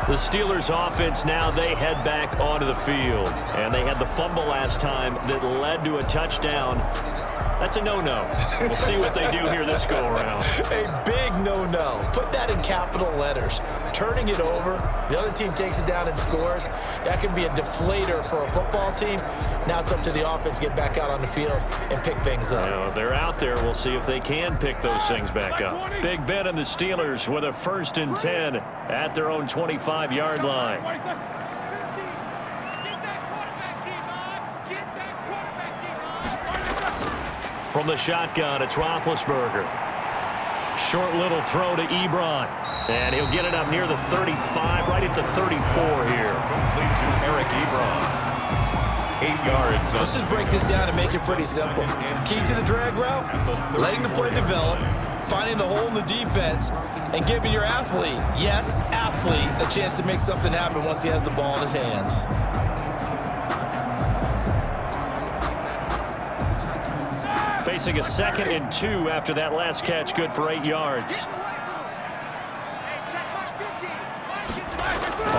Speaker 2: The Steelers offense now, they head back onto the field. And they had the fumble last time that led to a touchdown.
Speaker 4: That's a no-no. We'll see what they do here this go-around.
Speaker 3: A big no-no. Put that in capital letters. Turning it over, the other team takes it down and scores. That can be a deflator for a football team. Now it's up to the offense to get back out on the field and pick things up.
Speaker 4: Well, they're out there. We'll see if they can pick those things back up. Big Ben and the Steelers with a 1st and 10 at their own 25-yard line. From the shotgun, it's Roethlisberger. Short little throw to Ebron. And he'll get it up near the 35, right at the 34 here.
Speaker 1: Complete to Eric Ebron. 8 yards.
Speaker 3: Let's just break this down and make it pretty simple. Key to the drag route, letting the play develop, finding the hole in the defense, and giving your athlete, yes, athlete, a chance to make something happen once he has the ball in his hands.
Speaker 4: Facing a 2nd and 2 after that last catch, good for 8 yards.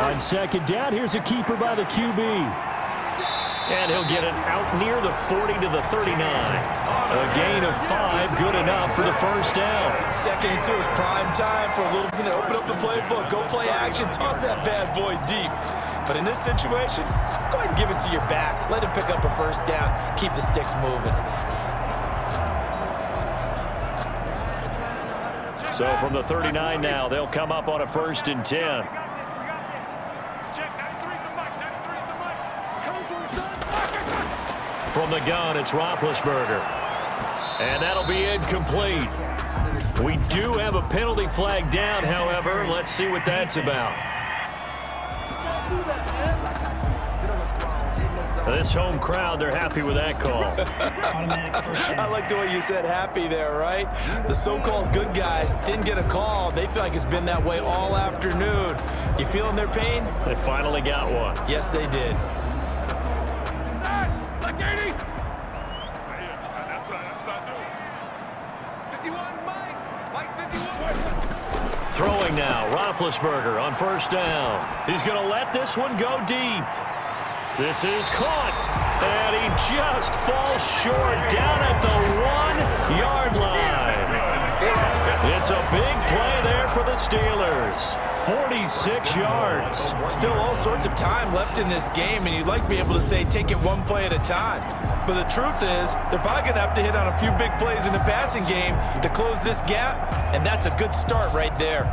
Speaker 4: On 2nd down, here's a keeper by the QB. And he'll get it out near the 40 to the 39. A gain of 5, good enough for the 1st down.
Speaker 3: 2nd and 2 is prime time for a little bit to open up the playbook, go play action, toss that bad boy deep. But in this situation, go ahead and give it to your back. Let him pick up a 1st down, keep the sticks moving.
Speaker 4: So from the 39 now, they'll come up on a 1st and 10. From the gun, it's Roethlisberger. And that'll be incomplete. We do have a penalty flag down, however. Let's see what that's about. This home crowd, they're happy with that call.
Speaker 3: I like the way you said happy there, right? The so-called good guys didn't get a call. They feel like it's been that way all afternoon. You feeling their pain?
Speaker 4: They finally got one.
Speaker 3: Yes, they did.
Speaker 4: Throwing now, Roethlisberger on 1st down. He's going to let this one go deep. This is caught, and he just falls short down at the 1-yard line. It's a big play there for the Steelers. 46 yards.
Speaker 3: Still all sorts of time left in this game, and you'd like to be able to say take it one play at a time. But the truth is, they're probably going to have to hit on a few big plays in the passing game to close this gap, and that's a good start right there.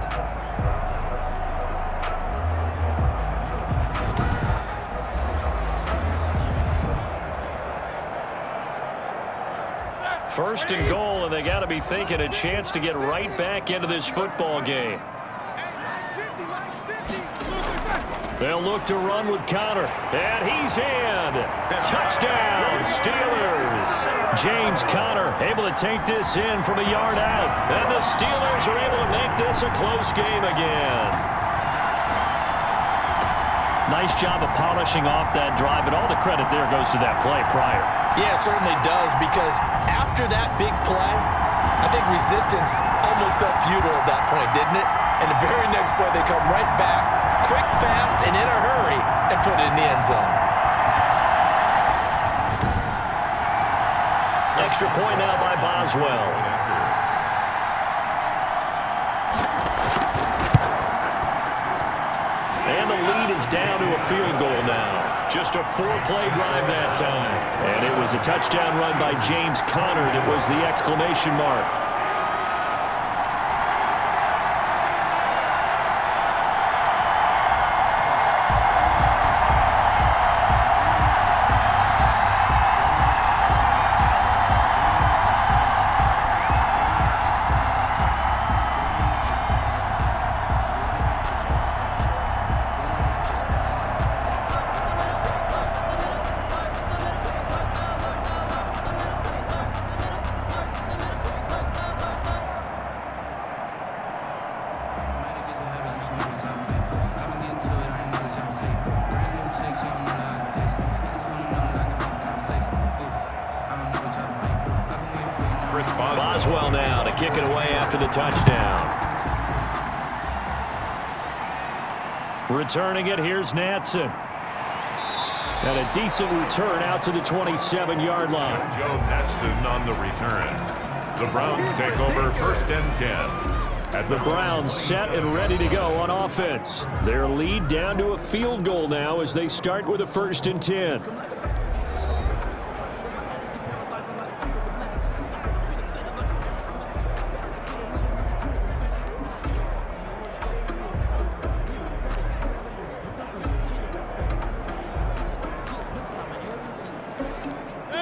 Speaker 4: First and goal, and they got to be thinking a chance to get right back into this football game. They'll look to run with Connor, and he's in. Touchdown, Steelers. James Conner able to take this in from a yard out, and the Steelers are able to make this a close game again. Nice job of polishing off that drive, but all the credit there goes to that play prior.
Speaker 3: Yeah, it certainly does, because after that big play, I think resistance almost felt futile at that point, didn't it? And the very next play, they come right back, quick, fast, and in a hurry, and put it in the end zone.
Speaker 4: Extra point now by Boswell. And the lead is down to a field goal now. Just a 4-play drive that time. And it was a touchdown run by James Conner that was the exclamation mark. Boswell now to kick it away after the touchdown. Returning it, here's Natson.
Speaker 2: And a decent return out to the 27-yard line.
Speaker 1: Joe Netson on the return. The Browns take over 1st and 10.
Speaker 2: The Browns set and ready to go on offense. Their lead down to a field goal now as they start with a 1st and 10.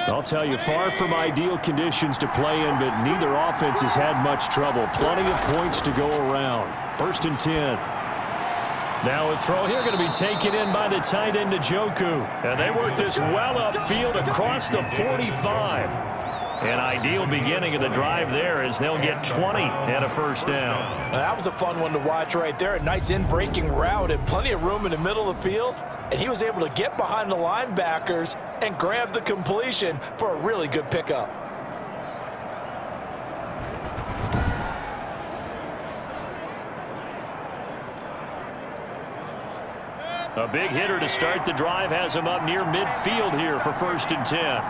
Speaker 2: I'll tell you, far from ideal conditions to play in, but neither offense has had much trouble. Plenty of points to go around. 1st and 10. Now a throw here going to be taken in by the tight end Njoku. And they work this well upfield across the 45. An ideal beginning of the drive there as they'll get 20 and a 1st down.
Speaker 3: That was a fun one to watch right there. A nice in-breaking route and plenty of room in the middle of the field. And he was able to get behind the linebackers and grab the completion for a really good pickup.
Speaker 2: A big hitter to start the drive has him up near midfield here for 1st and 10.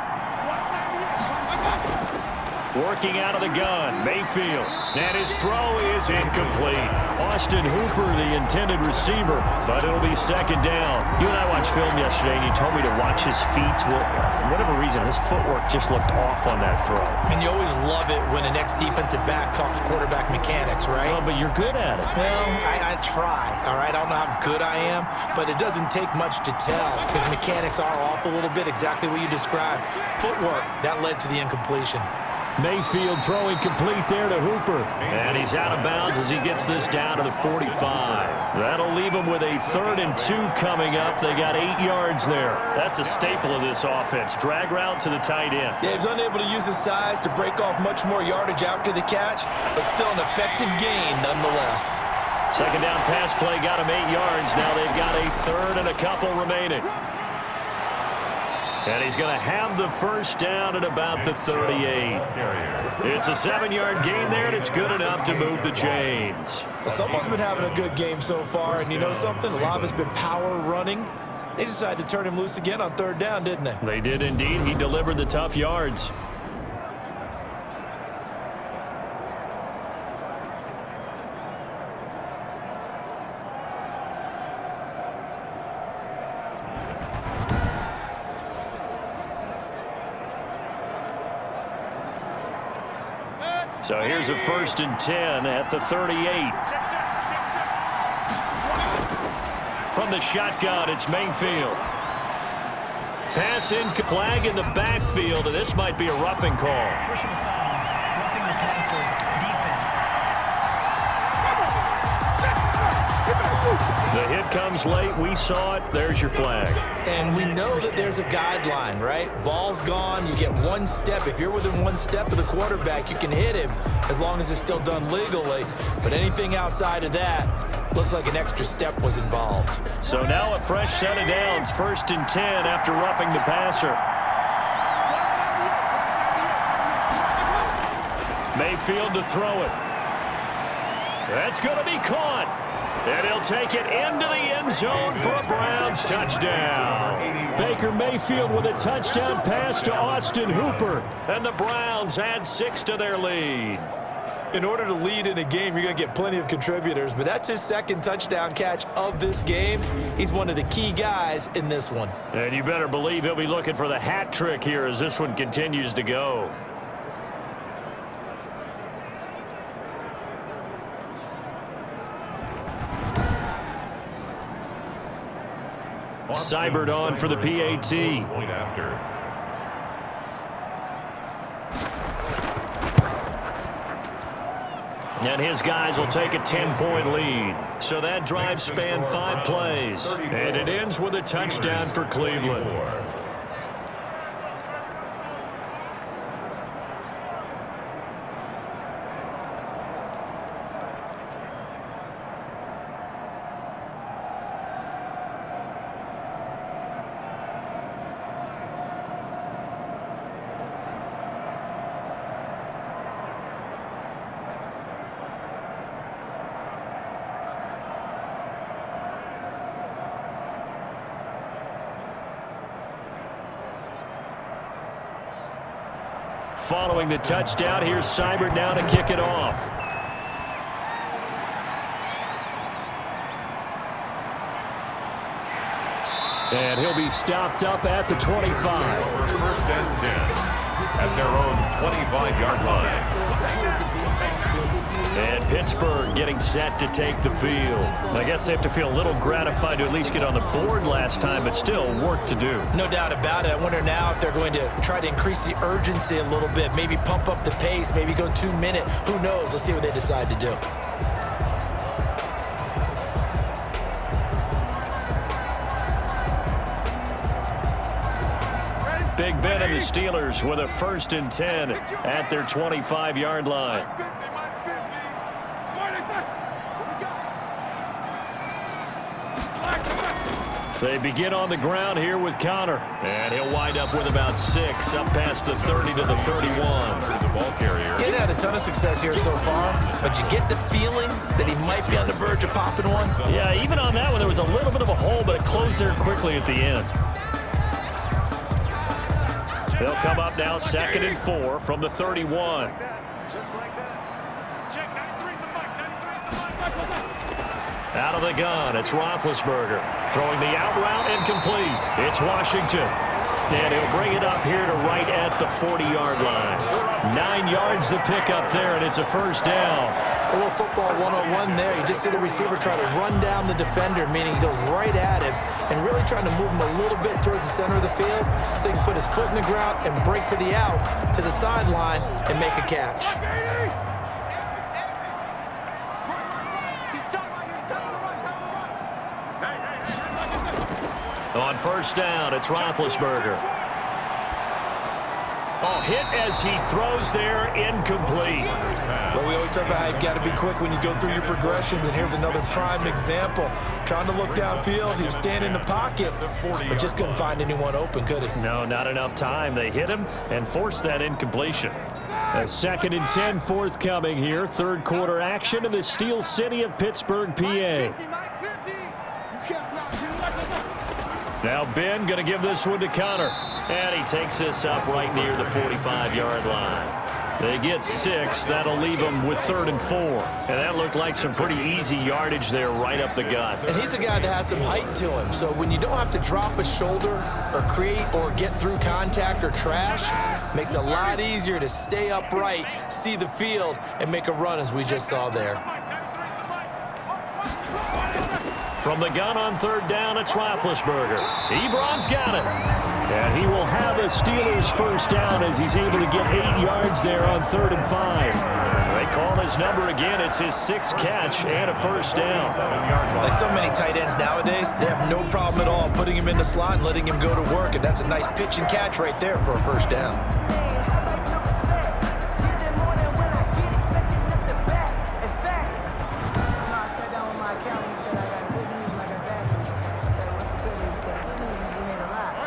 Speaker 2: Working out of the gun, Mayfield. And his throw is incomplete. Austin Hooper, the intended receiver, but it'll be 2nd down. You and I watched film yesterday, and you told me to watch his feet. Well, for whatever reason, his footwork just looked off on that throw.
Speaker 3: And you always love it when the next defensive back talks quarterback mechanics, right?
Speaker 2: Well, but you're good at it.
Speaker 3: Well, I try, all right? I don't know how good I am, but it doesn't take much to tell. His mechanics are off a little bit, exactly what you described. Footwork, that led to the incompletion.
Speaker 2: Mayfield throwing complete there to Hooper. And he's out of bounds as he gets this down to the 45. That'll leave him with a 3rd and 2 coming up. They got 8 yards there. That's a staple of this offense. Drag route to the tight end.
Speaker 3: Yeah, he was unable to use his size to break off much more yardage after the catch, but still an effective gain nonetheless.
Speaker 2: 2nd down pass play got him 8 yards. Now they've got a 3rd and a couple remaining. And he's going to have the 1st down at about the 38. It's a 7-yard gain there, and it's good enough to move the chains.
Speaker 3: Well, someone's been having a good game so far, and you know something? A lot of it's been power running. They decided to turn him loose again on 3rd down, didn't they?
Speaker 2: They did indeed. He delivered the tough yards. So here's a 1st and 10 at the 38. From the shotgun, it's Mayfield. Pass in, flag in the backfield, and this might be a roughing call.
Speaker 6: Personal foul, roughing the passer, defense.
Speaker 2: The hit comes late. We saw it. There's your flag.
Speaker 3: And we know that there's a guideline, right? Ball's gone. You get 1 step. If you're within 1 step of the quarterback, you can hit him as long as it's still done legally. But anything outside of that, looks like an extra step was involved.
Speaker 2: So now a fresh set of downs. 1st and 10 after roughing the passer. Mayfield to throw it. That's going to be caught. And he'll take it into the end zone for a Browns touchdown. Baker Mayfield with a touchdown pass to Austin Hooper. And the Browns add 6 to their lead.
Speaker 3: In order to lead in a game, you're going to get plenty of contributors, but that's his 2nd touchdown catch of this game. He's one of the key guys in this one.
Speaker 2: And you better believe he'll be looking for the hat trick here as this one continues to go. Seibert on for the PAT.
Speaker 1: Point after.
Speaker 2: And his guys will take a 10-point lead. So that drive spanned 5 plays. And it ends with a touchdown for Cleveland. Following the touchdown, here's Seibert now to kick it off. And he'll be stopped up at the 25.
Speaker 1: First and 10 at their own 25-yard line.
Speaker 2: And Pittsburgh getting set to take the field. I guess they have to feel a little gratified to at least get on the board last time, but still work to do.
Speaker 3: No doubt about it. I wonder now if they're going to try to increase the urgency a little bit, maybe pump up the pace, maybe go 2-minute. Who knows? Let's see what they decide to do.
Speaker 2: Big Ben and the Steelers with a 1st and 10 at their 25-yard line. They begin on the ground here with Connor. And he'll wind up with about 6 up past the 30 to the 31.
Speaker 1: The ball carrier.
Speaker 3: He's had a ton of success here so far, but you get the feeling that he might be on the verge of popping one.
Speaker 2: Yeah, even on that one, there was a little bit of a hole, but it closed there quickly at the end. They'll come up now 2nd and 4 from the 31. Out of the gun, it's Roethlisberger. Throwing the out route incomplete. It's Washington. And he'll bring it up here to right at the 40-yard line. 9 yards to pick up there, and it's a 1st down.
Speaker 3: A little football 101 there. You just see the receiver try to run down the defender, meaning he goes right at him and really trying to move him a little bit towards the center of the field so he can put his foot in the ground and break to the out, to the sideline, and make a catch.
Speaker 2: On 1st down, it's Roethlisberger. Oh, hit as he throws there, incomplete.
Speaker 3: Well, we always talk about how you've got to be quick when you go through your progressions, and here's another prime example. Trying to look downfield, he was standing in the pocket, but just couldn't find anyone open, could he?
Speaker 2: No, not enough time. They hit him and forced that incompletion. A 2nd and 10 forthcoming here. 3rd quarter action in the Steel City of Pittsburgh, PA. Now Ben going to give this one to Connor. And he takes this up right near the 45-yard line. They get 6. That'll leave them with 3rd and 4. And that looked like some pretty easy yardage there right up the gut.
Speaker 3: And he's a guy that has some height to him. So when you don't have to drop a shoulder or create or get through contact or trash, makes it a lot easier to stay upright, see the field, and make a run as we just saw there.
Speaker 2: From the gun on 3rd down, it's Roethlisberger. Ebron's got it. And he will have a Steelers 1st down as he's able to get 8 yards there on 3rd and 5. They call his number again. It's his 6th catch and a 1st down.
Speaker 3: Like so many tight ends nowadays, they have no problem at all putting him in the slot and letting him go to work. And that's a nice pitch and catch right there for a 1st down.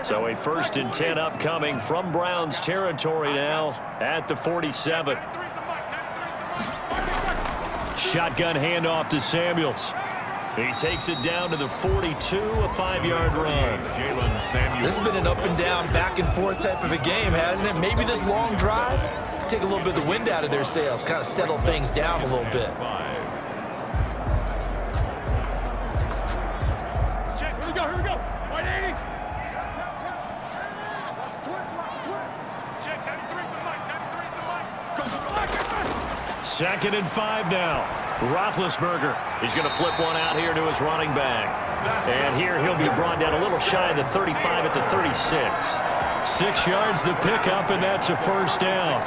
Speaker 2: So a 1st and 10 upcoming from Browns territory now at the 47. Shotgun handoff to Samuels. He takes it down to the 42, a 5-yard run.
Speaker 3: This has been an up and down, back and forth type of a game, hasn't it? Maybe this long drive, take a little bit of the wind out of their sails, kind of settle things down a little bit.
Speaker 7: Here we go. 180.
Speaker 2: 2nd and 5 now. Roethlisberger. He's going to flip one out here to his running back. And here he'll be brought down a little shy of the 35 at the 36. 6 yards the pickup, and that's a 1st down.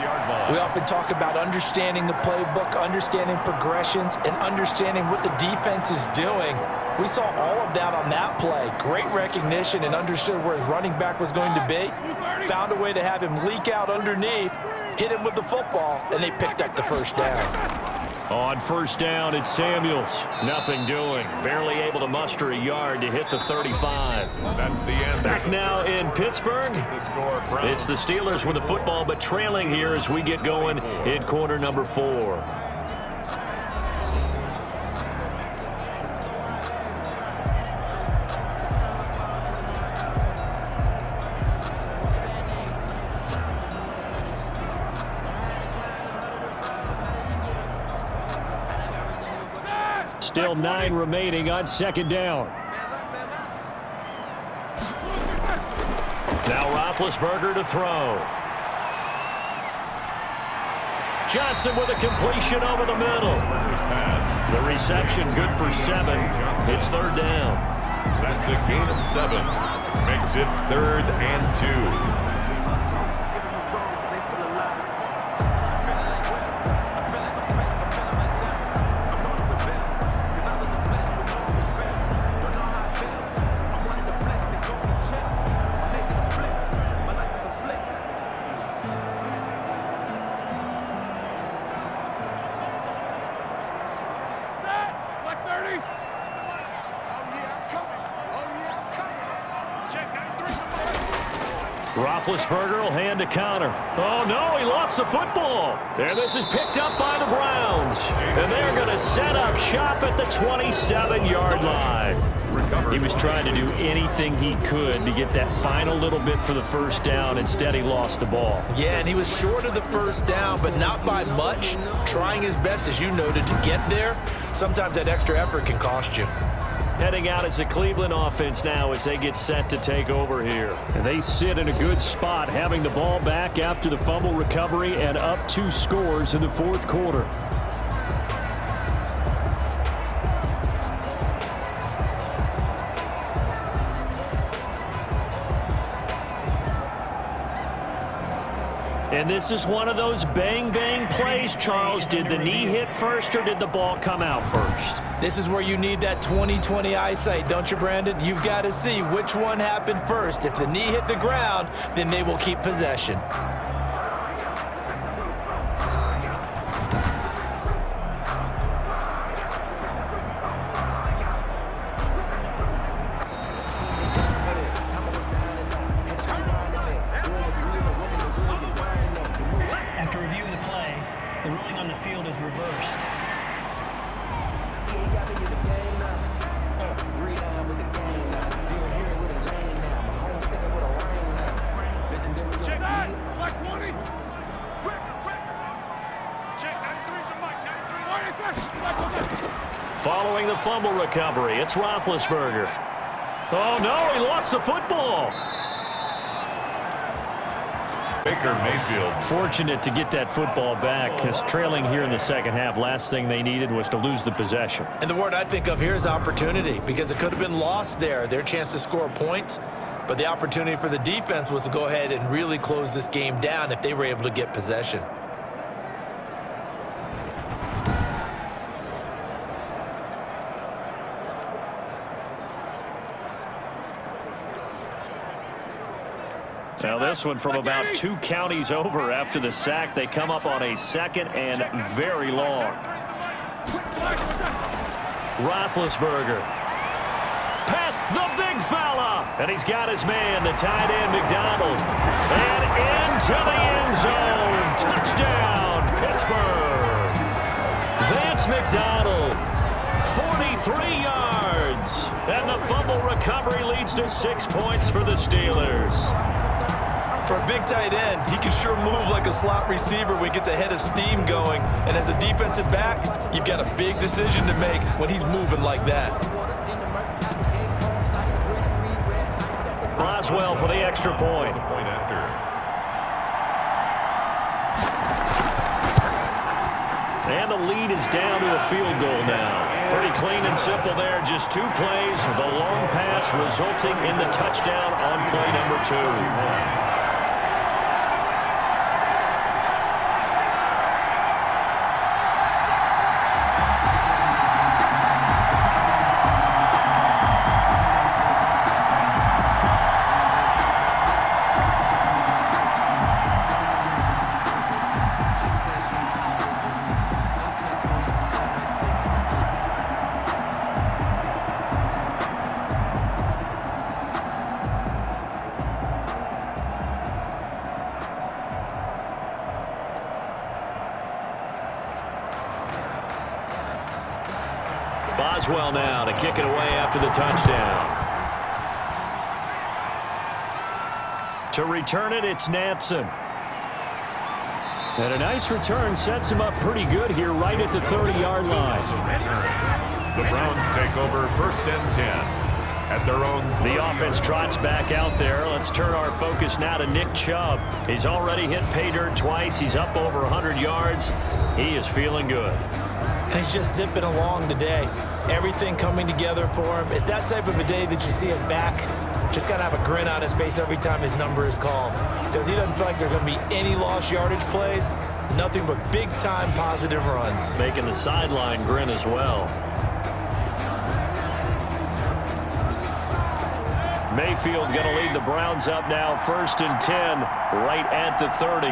Speaker 3: We often talk about understanding the playbook, understanding progressions, and understanding what the defense is doing. We saw all of that on that play. Great recognition and understood where his running back was going to be. Found a way to have him leak out underneath, hit him with the football, and they picked up the 1st down.
Speaker 2: On 1st down, it's Samuels. Nothing doing. Barely able to muster a yard to hit the 35.
Speaker 1: That's the end.
Speaker 2: Back now in Pittsburgh. It's the Steelers with the football, but trailing here as we get going in quarter number 4. Still 9 remaining on second down. Now Roethlisberger to throw. Johnson with a completion over the middle. The reception good for 7. It's third down.
Speaker 1: That's a gain of 7. Makes it 3rd and 2.
Speaker 2: Roethlisberger will hand a counter. Oh, no, he lost the football. There, this is picked up by the Browns. And they're going to set up shop at the 27-yard line. He was trying to do anything he could to get that final little bit for the first down. Instead, he lost the ball.
Speaker 3: Yeah, and he was short of the first down, but not by much. Trying his best, as you noted, to get there. Sometimes that extra effort can cost you.
Speaker 2: Heading out as the Cleveland offense now as they get set to take over here. And they sit in a good spot, having the ball back after the fumble recovery and up 2 scores in the fourth quarter. And this is one of those bang-bang plays, Charles. Did the knee hit first or did the ball come out first?
Speaker 3: This is where you need that 20/20 eyesight, don't you, Brandon? You've got to see which one happened first. If the knee hit the ground, then they will keep possession.
Speaker 6: After review of the play, the ruling on the field is reversed.
Speaker 7: Check that. Black 20. Check 93's the mic. 93.
Speaker 2: Following the fumble recovery, it's Roethlisberger. Oh, no, he lost the football.
Speaker 1: Baker Mayfield.
Speaker 2: Fortunate to get that football back, because trailing here in the second half, last thing they needed was to lose the possession.
Speaker 3: And the word I think of here is opportunity, because it could have been lost there, their chance to score points. But the opportunity for the defense was to go ahead and really close this game down if they were able to get possession.
Speaker 2: Now this one from about 2 counties over after the sack. They come up on a 2nd and very long. Roethlisberger. Past the big fella. And he's got his man, the tight end, McDonald. And into the end zone. Touchdown, Pittsburgh. Vance McDonald. 43 yards. And the fumble recovery leads to 6 points for the Steelers.
Speaker 3: For a big tight end, he can sure move like a slot receiver when he gets a head of steam going. And as a defensive back, you've got a big decision to make when he's moving like that.
Speaker 2: Boswell for the extra point.
Speaker 1: Point after.
Speaker 2: And the lead is down to a field goal now. Pretty clean and simple there. Just 2 plays. The long pass resulting in the touchdown on play number 2. Boswell now to kick it away after the touchdown. To return it, it's Nansen. And a nice return sets him up pretty good here right at the 30-yard line.
Speaker 1: The Browns take over 1st and 10 at their own.
Speaker 2: The offense trots back out there. Let's turn our focus now to Nick Chubb. He's already hit pay dirt twice. He's up over 100 yards. He is feeling good.
Speaker 3: And he's just zipping along today. Everything coming together for him. It's that type of a day that you see him back. Just got to have a grin on his face every time his number is called. Because he doesn't feel like there are going to be any lost yardage plays. Nothing but big-time positive runs.
Speaker 2: Making the sideline grin as well. Mayfield going to lead the Browns up now, 1st and 10, right at the 30.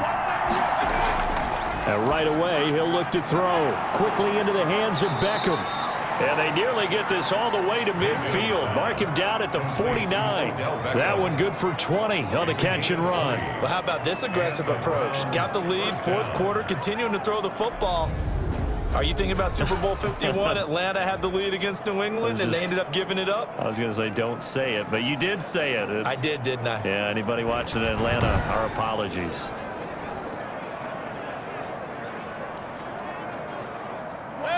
Speaker 2: And right away, he'll look to throw. Quickly into the hands of Beckham. And they nearly get this all the way to midfield. Mark him down at the 49. That one good for 20 on the catch and run.
Speaker 3: Well, how about this aggressive approach? Got the lead, 4th quarter, continuing to throw the football. Are you thinking about Super Bowl 51? Atlanta had the lead against New England, and they ended up giving it up?
Speaker 2: I was going to say don't say it, but you did say it.
Speaker 3: I did, didn't I?
Speaker 2: Yeah, anybody watching Atlanta, our apologies.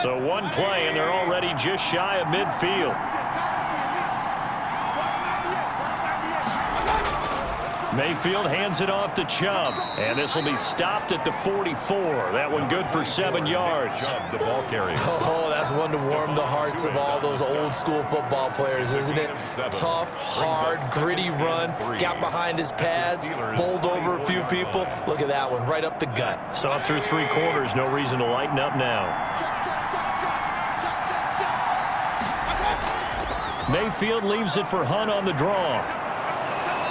Speaker 2: So one play, and they're already just shy of midfield. Mayfield hands it off to Chubb, and this will be stopped at the 44. That one good for 7 yards.
Speaker 1: Chubb, the ball carrier.
Speaker 3: Oh, that's one to warm the hearts of all those old-school football players, isn't it? Tough, hard, gritty run, got behind his pads, bowled over a few people. Look at that one, right up the gut.
Speaker 2: Saw it through 3 quarters, no reason to lighten up now. Mayfield leaves it for Hunt on the draw.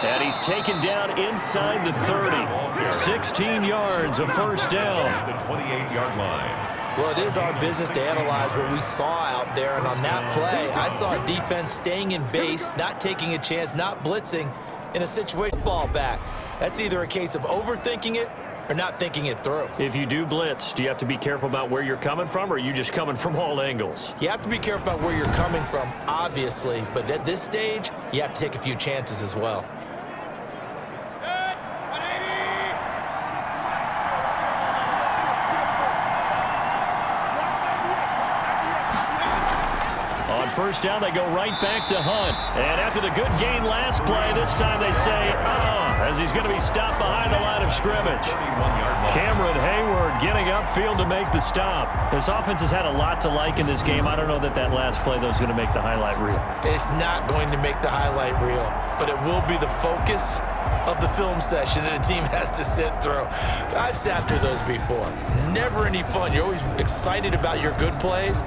Speaker 2: And he's taken down inside the 30. 16 yards, a 1st down.
Speaker 1: The 28-yard line.
Speaker 3: Well, it is our business to analyze what we saw out there, and on that play, I saw a defense staying in base, not taking a chance, not blitzing in a situation ball back. That's either a case of overthinking it or not thinking it through.
Speaker 2: If you do blitz, do you have to be careful about where you're coming from, or are you just coming from all angles?
Speaker 3: You have to be careful about where you're coming from, obviously, but at this stage, you have to take a few chances as well.
Speaker 2: On 1st down, they go right back to Hunt. And after the good gain last play, this time they say, as he's going to be stopped behind the line of scrimmage. Cameron Hayward getting upfield to make the stop. This offense has had a lot to like in this game. I don't know that last play, though, is going to make the highlight reel.
Speaker 3: It's not going to make the highlight reel, but it will be the focus of the film session that the team has to sit through. I've sat through those before. Never any fun. You're always excited about your good plays,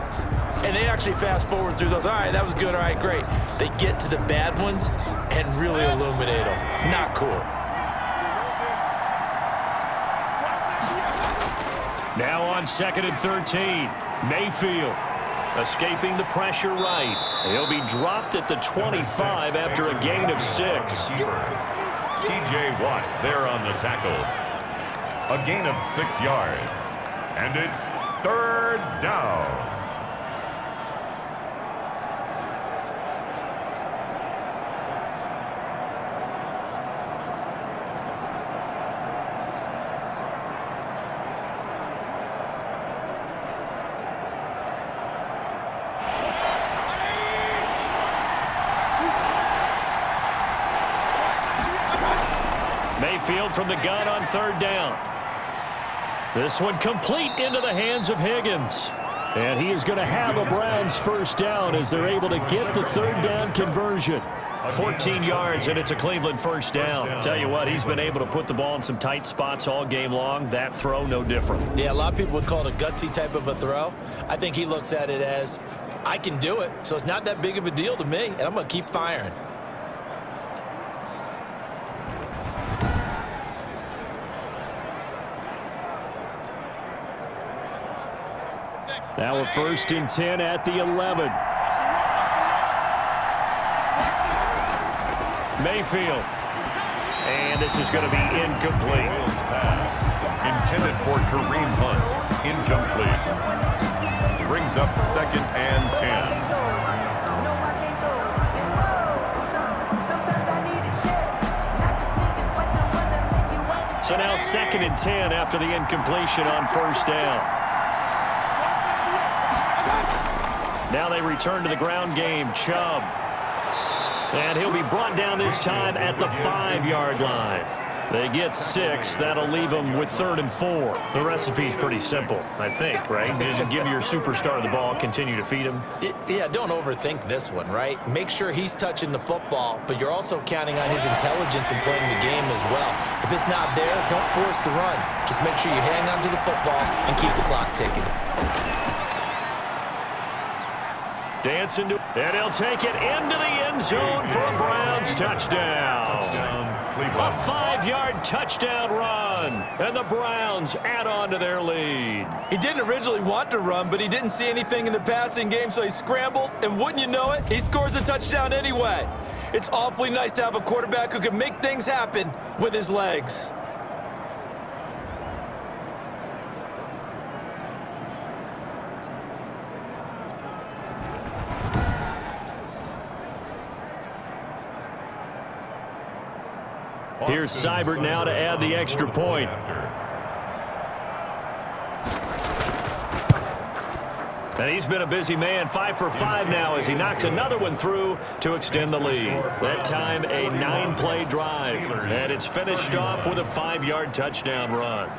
Speaker 3: and they actually fast forward through those. All right, that was good. All right, great. They get to the bad ones and really illuminate them. Not cool.
Speaker 2: Now on 2nd and 13, Mayfield escaping the pressure right. He'll be dropped at the 25 after a gain of 6.
Speaker 1: T.J. Watt there on the tackle. A gain of 6 yards. And it's 3rd down.
Speaker 2: Mayfield from the gun on 3rd down. This one complete into the hands of Higgins. And he is going to have a Browns 1st down as they're able to get the 3rd down conversion. 14 yards, and it's a Cleveland 1st down. Tell you what, he's been able to put the ball in some tight spots all game long. That throw, no different.
Speaker 3: Yeah, a lot of people would call it a gutsy type of a throw. I think he looks at it as, I can do it, so it's not that big of a deal to me, and I'm going to keep firing.
Speaker 2: Now a 1st and 10 at the 11. Mayfield. And this is going to be incomplete.
Speaker 1: Pass intended for Kareem Hunt. Incomplete. Brings up 2nd and 10.
Speaker 2: So now 2nd and 10 after the incompletion on 1st down. Now they return to the ground game. Chubb. And he'll be brought down this time at the 5-yard line. They get 6. That'll leave them with 3rd and 4. The recipe's pretty simple, I think, right? Just give your superstar the ball, continue to feed him.
Speaker 3: Yeah, don't overthink this one, right? Make sure he's touching the football, but you're also counting on his intelligence in playing the game as well. If it's not there, don't force the run. Just make sure you hang on to the football and keep the clock ticking.
Speaker 2: Dancing to, and he'll take it into the end zone for a Browns touchdown. A 5-yard touchdown run, and the Browns add on to their lead.
Speaker 3: He didn't originally want to run, but he didn't see anything in the passing game, so he scrambled, and wouldn't you know it, he scores a touchdown anyway. It's awfully nice to have a quarterback who can make things happen with his legs.
Speaker 2: Here's Seibert now to add the extra point. And he's been a busy man, 5 for 5 now as he knocks another one through to extend the lead. That time a 9-play drive. And it's finished off with a 5-yard touchdown run.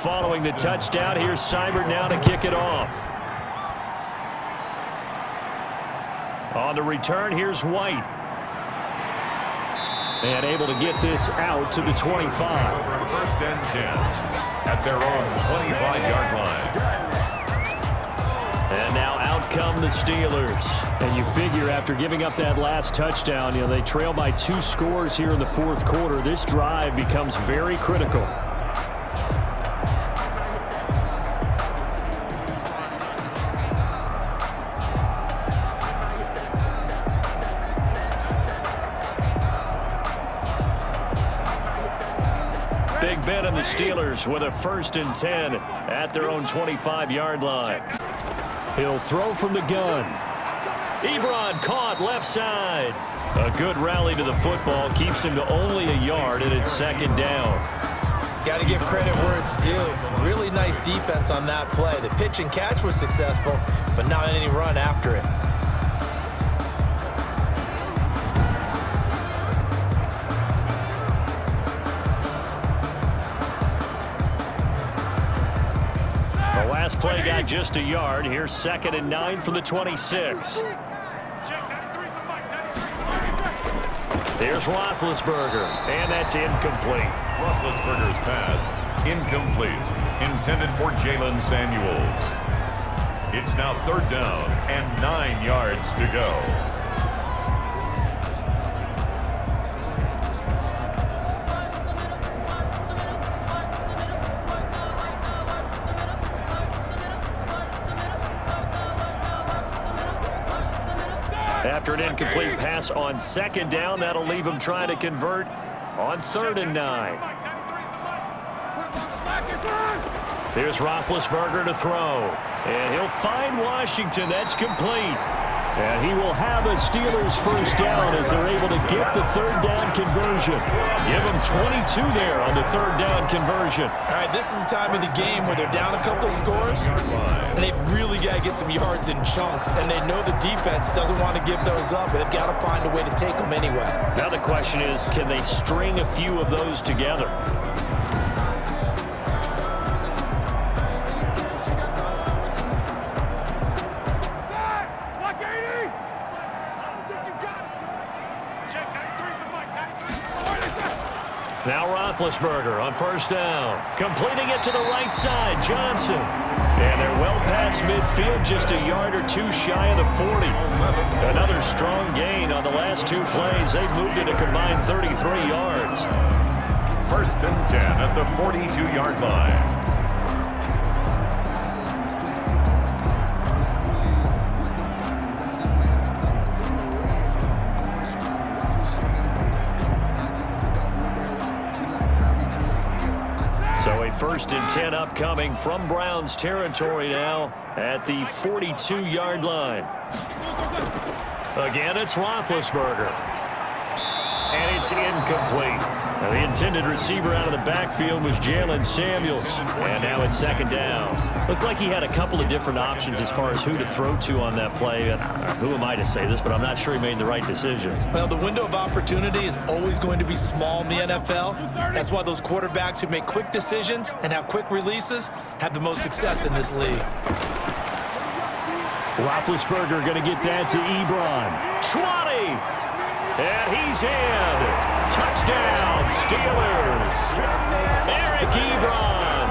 Speaker 2: Following the touchdown, here's Seibert now to kick it off. On the return, here's White. And able to get this out to the 25.
Speaker 1: 1st and 10 at their own 25-yard line.
Speaker 2: And now out come the Steelers. And you figure after giving up that last touchdown, they trail by 2 scores here in the 4th quarter. This drive becomes very critical. Big Ben and the Steelers with a 1st and 10 at their own 25-yard line. He'll throw from the gun. Ebron caught left side. A good rally to the football keeps him to only a yard, and it's 2nd down.
Speaker 3: Got to give credit where it's due. Really nice defense on that play. The pitch and catch was successful, but not any run after it.
Speaker 2: Last play got just a yard. Here's 2nd and 9 from the 26. Here's Roethlisberger, and that's incomplete.
Speaker 1: Roethlisberger's pass, incomplete, intended for Jalen Samuels. It's now 3rd down and 9 yards to go.
Speaker 2: After an incomplete pass on 2nd down, that'll leave him trying to convert on 3rd and 9. Here's Roethlisberger to throw. And he'll find Washington. That's complete. And he will have a Steelers 1st down as they're able to get the 3rd down conversion. Give them 22 there on the 3rd down conversion.
Speaker 3: All right, this is the time of the game where they're down a couple of scores, and they've really got to get some yards in chunks, and they know the defense doesn't want to give those up, but they've got to find a way to take them anyway.
Speaker 2: Now the question is, can they string a few of those together? Now Roethlisberger on 1st down. Completing it to the right side, Johnson. And they're well past midfield, just a yard or 2 shy of the 40. Another strong gain on the last 2 plays. They've moved it a combined 33 yards.
Speaker 1: 1st and 10 at the 42-yard line.
Speaker 2: A 1st and 10 upcoming from Browns territory now at the 42-yard line. Again, it's Roethlisberger. And it's incomplete. Now, the intended receiver out of the backfield was Jalen Samuels. And now it's 2nd down. Looked like he had a couple of different options as far as who to throw to on that play. And who am I to say this, but I'm not sure he made the right decision.
Speaker 3: Well, the window of opportunity is always going to be small in the NFL. That's why those quarterbacks who make quick decisions and have quick releases have the most success in this league.
Speaker 2: Roethlisberger going to get that to Ebron. 20! And he's in. Touchdown, Steelers. Eric Ebron,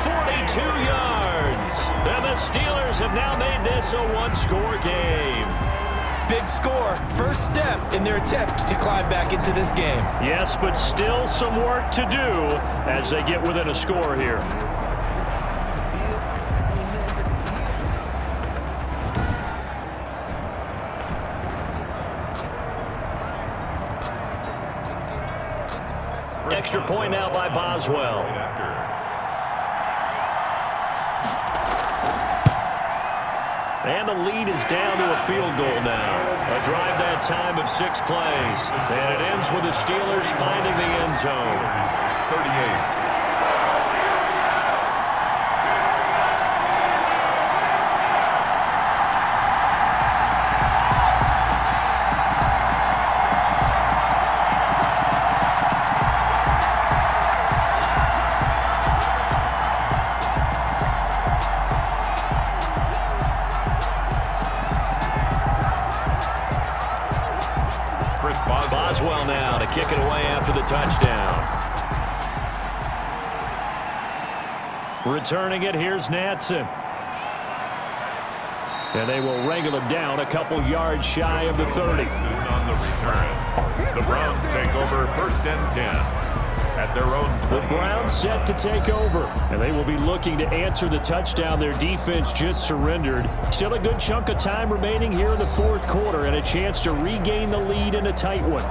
Speaker 2: 42 yards. And the Steelers have now made this a one-score game.
Speaker 3: Big score, first step in their attempt to climb back into this game.
Speaker 2: Yes, but still some work to do as they get within a score here. Extra point now by Boswell. And the lead is down to a field goal now. A drive that time of 6 plays. And it ends with the Steelers finding the end zone. 38. Boswell now to kick it away after the touchdown. Returning it, here's Natson. And they will wrangle him down a couple yards shy of the 30.
Speaker 1: On the return, the Browns take over 1st and 10 at their own 20.
Speaker 2: The Browns set to take over, and they will be looking to answer the touchdown their defense just surrendered. Still a good chunk of time remaining here in the 4th quarter and a chance to regain the lead in a tight one.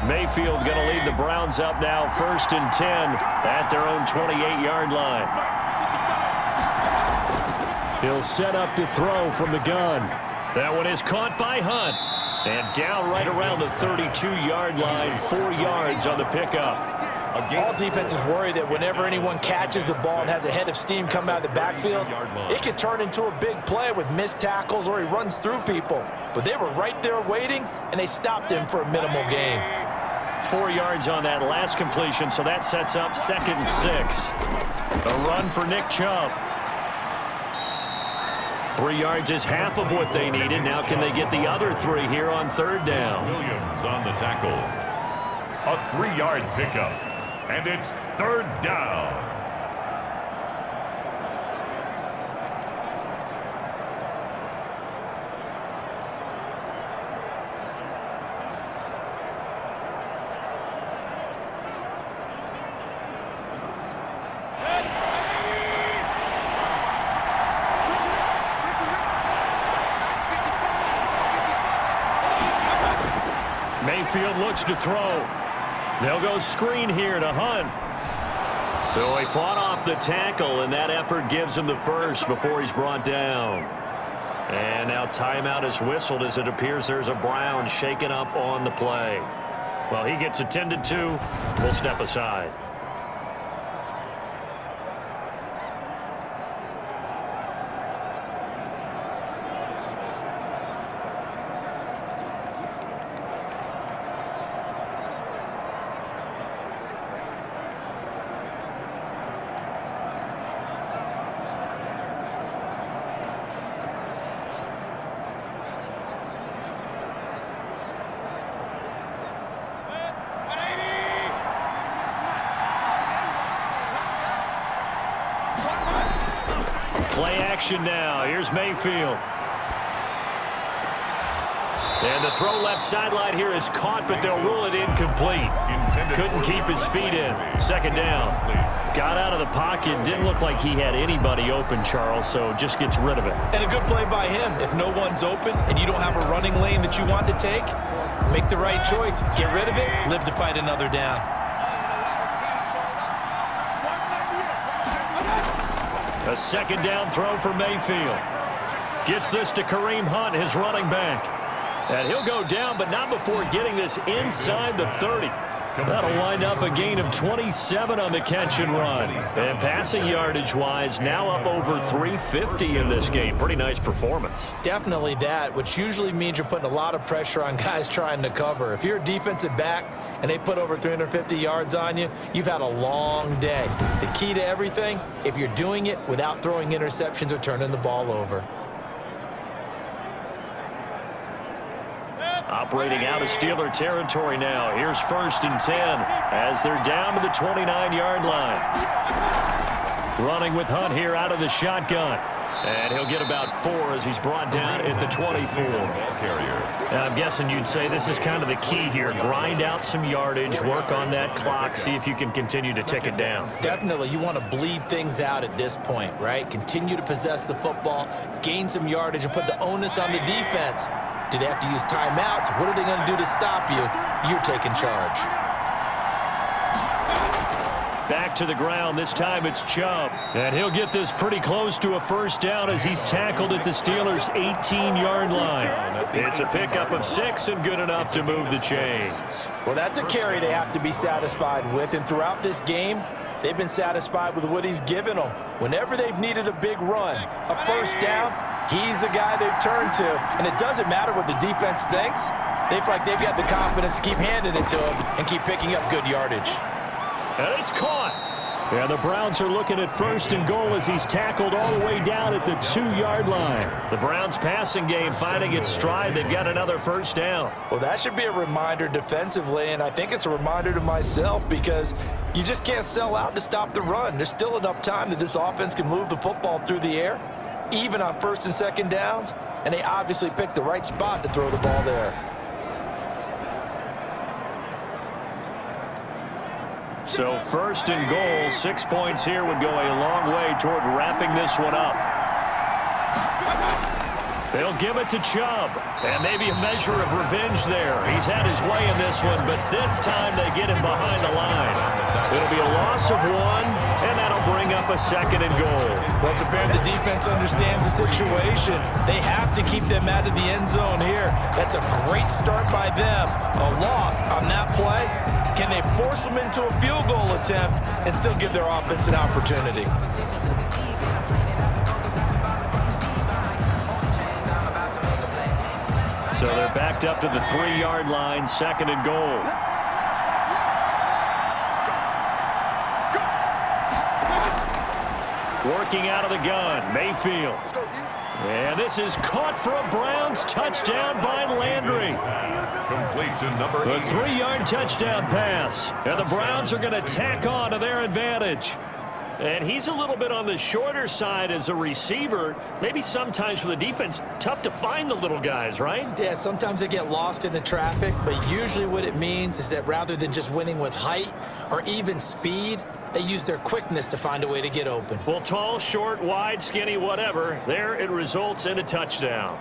Speaker 2: Mayfield going to lead the Browns up now 1st and 10 at their own 28-yard line. He'll set up to throw from the gun. That one is caught by Hunt. And down right around the 32-yard line, 4 yards on the pickup.
Speaker 3: All defenses worry that whenever anyone catches the ball and has a head of steam come out of the backfield, it can turn into a big play with missed tackles or he runs through people. But they were right there waiting, and they stopped him for a minimal gain.
Speaker 2: 4 yards on that last completion, so that sets up 2nd and 6. A run for Nick Chubb. 3 yards is half of what they needed. Now can they get the other 3 here on 3rd down?
Speaker 1: Williams on the tackle. A 3-yard pickup. And it's 3rd down.
Speaker 2: Mayfield looks to throw. They'll go screen here to Hunt. So he fought off the tackle, and that effort gives him the first before he's brought down. And now timeout is whistled as it appears there's a Brown shaken up on the play. Well, he gets attended to. We'll step aside. Play action now. Here's Mayfield.
Speaker 4: And the throw left sideline here is caught, but they'll rule it incomplete. Couldn't keep his feet in. Second down. Got out of the pocket. Didn't look like he had anybody open, Charles, so just gets rid of it.
Speaker 3: And a good play by him. If no one's open and you don't have a running lane that you want to take, make the right choice. Get rid of it. Live to fight another down.
Speaker 4: A second down throw for Mayfield. Gets this to Kareem Hunt, his running back. And he'll go down, but not before getting this inside the 30. That'll wind up a gain of 27 on the catch and run. And passing yardage-wise, now up over 350 in this game. Pretty nice performance.
Speaker 3: Definitely that, which usually means you're putting a lot of pressure on guys trying to cover. If you're a defensive back and they put over 350 yards on you, you've had a long day. The key to everything, if you're doing it without throwing interceptions or turning the ball over.
Speaker 4: Operating out of Steeler territory now. Here's 1st and 10 as they're down to the 29-yard line. Running with Hunt here out of the shotgun. And he'll get about 4 as he's brought down at the 24. And I'm guessing you'd say this is kind of the key here. Grind out some yardage, work on that clock, see if you can continue to tick it down.
Speaker 3: Definitely, you want to bleed things out at this point, right? Continue to possess the football, gain some yardage, and put the onus on the defense. Do they have to use timeouts? What are they going to do to stop you? You're taking charge.
Speaker 4: Back to the ground. This time it's Chubb. And he'll get this pretty close to a first down as he's tackled at the Steelers' 18-yard line. It's a pickup of 6 and good enough to move the chains.
Speaker 3: Well, that's a carry they have to be satisfied with. And throughout this game, they've been satisfied with what he's given them. Whenever they've needed a big run, a first down, he's the guy they've turned to. And it doesn't matter what the defense thinks. They feel like they've got the confidence to keep handing it to him and keep picking up good yardage.
Speaker 4: And it's caught. Yeah, the Browns are looking at 1st and goal as he's tackled all the way down at the 2-yard line. The Browns passing game finding its stride. They've got another first down.
Speaker 3: Well, that should be a reminder defensively, and I think it's a reminder to myself because you just can't sell out to stop the run. There's still enough time that this offense can move the football through the air, even on 1st and 2nd downs, and they obviously picked the right spot to throw the ball there.
Speaker 4: So 1st and goal, 6 points here would go a long way toward wrapping this one up. They'll give it to Chubb, and maybe a measure of revenge there. He's had his way in this one, but this time they get him behind the line. It'll be a loss of 1, and that'll bring up a 2nd and goal.
Speaker 3: Well, it's apparent the defense understands the situation. They have to keep them out of the end zone here. That's a great start by them. A loss on that play. Can they force them into a field goal attempt and still give their offense an opportunity?
Speaker 4: So they're backed up to the 3-yard line, 2nd and goal. Working out of the gun, Mayfield. And this is caught for a Browns touchdown by Landry.
Speaker 1: Complete to number 8.
Speaker 4: A 3-yard touchdown pass. And the Browns are going to tack on to their advantage. And he's a little bit on the shorter side as a receiver. Maybe sometimes for the defense, tough to find the little guys, right?
Speaker 3: Yeah, sometimes they get lost in the traffic, but usually what it means is that rather than just winning with height or even speed, they use their quickness to find a way to get open.
Speaker 4: Well, tall, short, wide, skinny, whatever, there it results in a touchdown.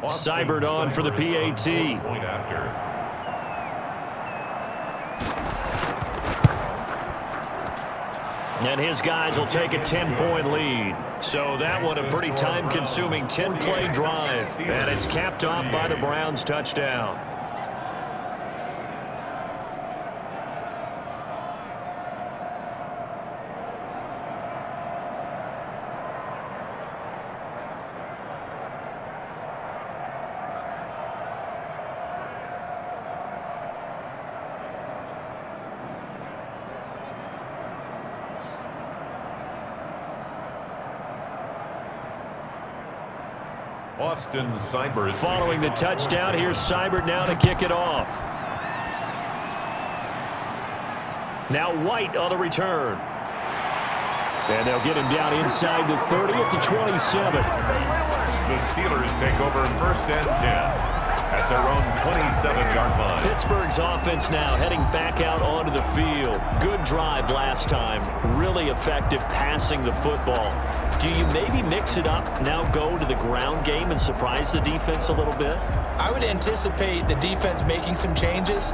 Speaker 4: Seibert on for the PAT.
Speaker 1: Point after.
Speaker 4: And his guys will take a 10-point lead. So that one a pretty time-consuming 10-play drive. And it's capped off by the Browns touchdown.
Speaker 1: Austin Seibert.
Speaker 4: Following the touchdown, here's Seibert now to kick it off. Now White on the return.
Speaker 2: And they'll get him down inside the 30 at the 27.
Speaker 1: The Steelers take over first and 10 at their own 27-yard line.
Speaker 2: Pittsburgh's offense now heading back out onto the field. Good drive last time. Really effective passing the football. Do you maybe mix it up, now go to the ground game and surprise the defense a little bit?
Speaker 3: I would anticipate the defense making some changes,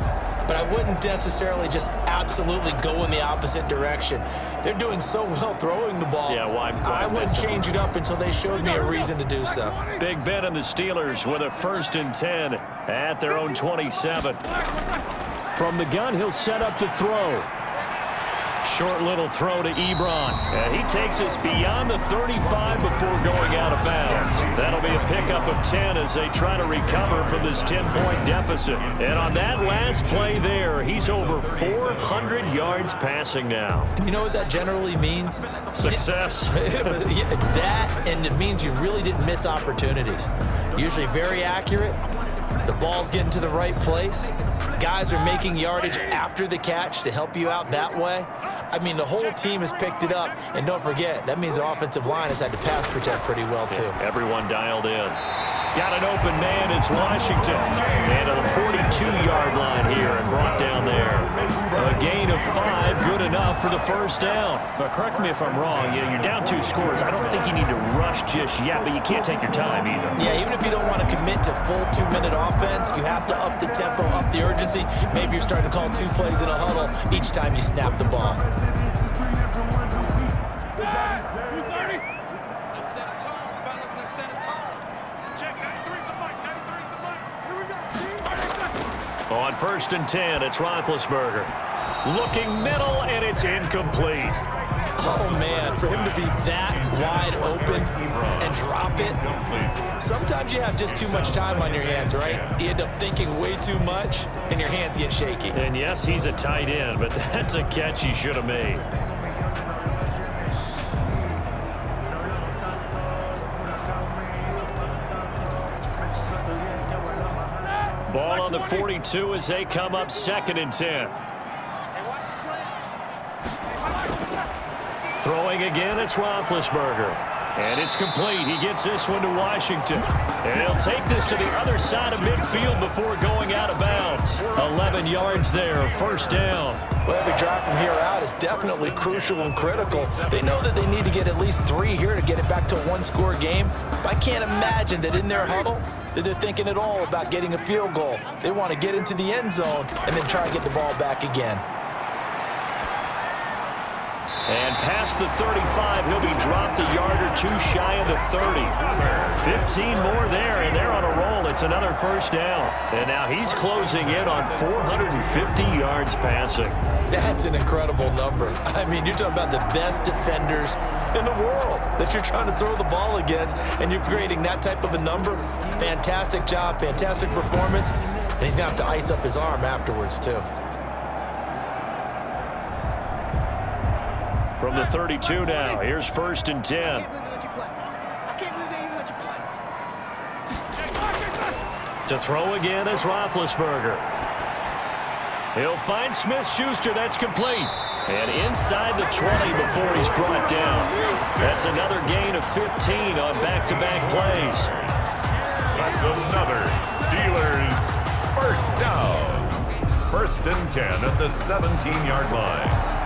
Speaker 3: but I wouldn't necessarily just absolutely go in the opposite direction. They're doing so well throwing the ball.
Speaker 2: Yeah, why
Speaker 3: I wouldn't change it up until they showed me a reason to do so.
Speaker 2: Big Ben and the Steelers with a first and 10 at their own 27. From the gun, he'll set up to throw. Short little throw to Ebron. And he takes us beyond the 35 before going out of bounds. That'll be a pickup of 10 as they try to recover from this 10-point deficit. And on that last play there, he's over 400 yards passing now.
Speaker 3: You know what that generally means?
Speaker 2: Success.
Speaker 3: That, and it means you really didn't miss opportunities. Usually very accurate. The ball's getting to the right place. Guys are making yardage after the catch to help you out that way. I mean, the whole team has picked it up. And don't forget, that means the offensive line has had to pass protect pretty well, too.
Speaker 2: Yeah, everyone dialed in. Got an open man. It's Washington. And to the 42-yard line here and brought down there. A gain of 5, good enough for the first down. But correct me if I'm wrong. You know, you're down 2 scores. I don't think you need to rush just yet, but you can't take your time either.
Speaker 3: Yeah, even if you don't want to commit to full 2-minute offense, you have to up the tempo, up the urgency. Maybe you're starting to call 2 plays in a huddle each time you snap the ball.
Speaker 2: On first and 10, it's Roethlisberger. Looking middle, and it's incomplete.
Speaker 3: Oh, man, for him to be that wide open and drop it. Sometimes you have just too much time on your hands, right? You end up thinking way too much, and your hands get shaky.
Speaker 2: And yes, he's a tight end, but that's a catch he should have made. Ball on the 42 as they come up second and 10. Throwing again, it's Roethlisberger. And it's complete. He gets this one to Washington. And he'll take this to the other side of midfield before going out of bounds. 11 yards there, first down.
Speaker 3: Well, every drive from here out is definitely crucial and critical. They know that they need to get at least 3 here to get it back to a 1-score game. But I can't imagine that in their huddle that they're thinking at all about getting a field goal. They want to get into the end zone and then try and get the ball back again.
Speaker 2: And past the 35, he'll be dropped a yard or 2 shy of the 30. 15 more there, and they're on a roll. It's another first down. And now he's closing in on 450 yards passing.
Speaker 3: That's an incredible number. I mean, you're talking about the best defenders in the world that you're trying to throw the ball against, and you're creating that type of a number. Fantastic job, fantastic performance, and he's going to have to ice up his arm afterwards, too.
Speaker 2: From the 32 now, here's first and 10.
Speaker 7: I can't believe they even let you play.
Speaker 2: To throw again is Roethlisberger. He'll find Smith-Schuster. That's complete. And inside the 20 before he's brought down. That's another gain of 15 on back-to-back plays.
Speaker 1: That's another Steelers first down. First and 10 at the 17-yard line.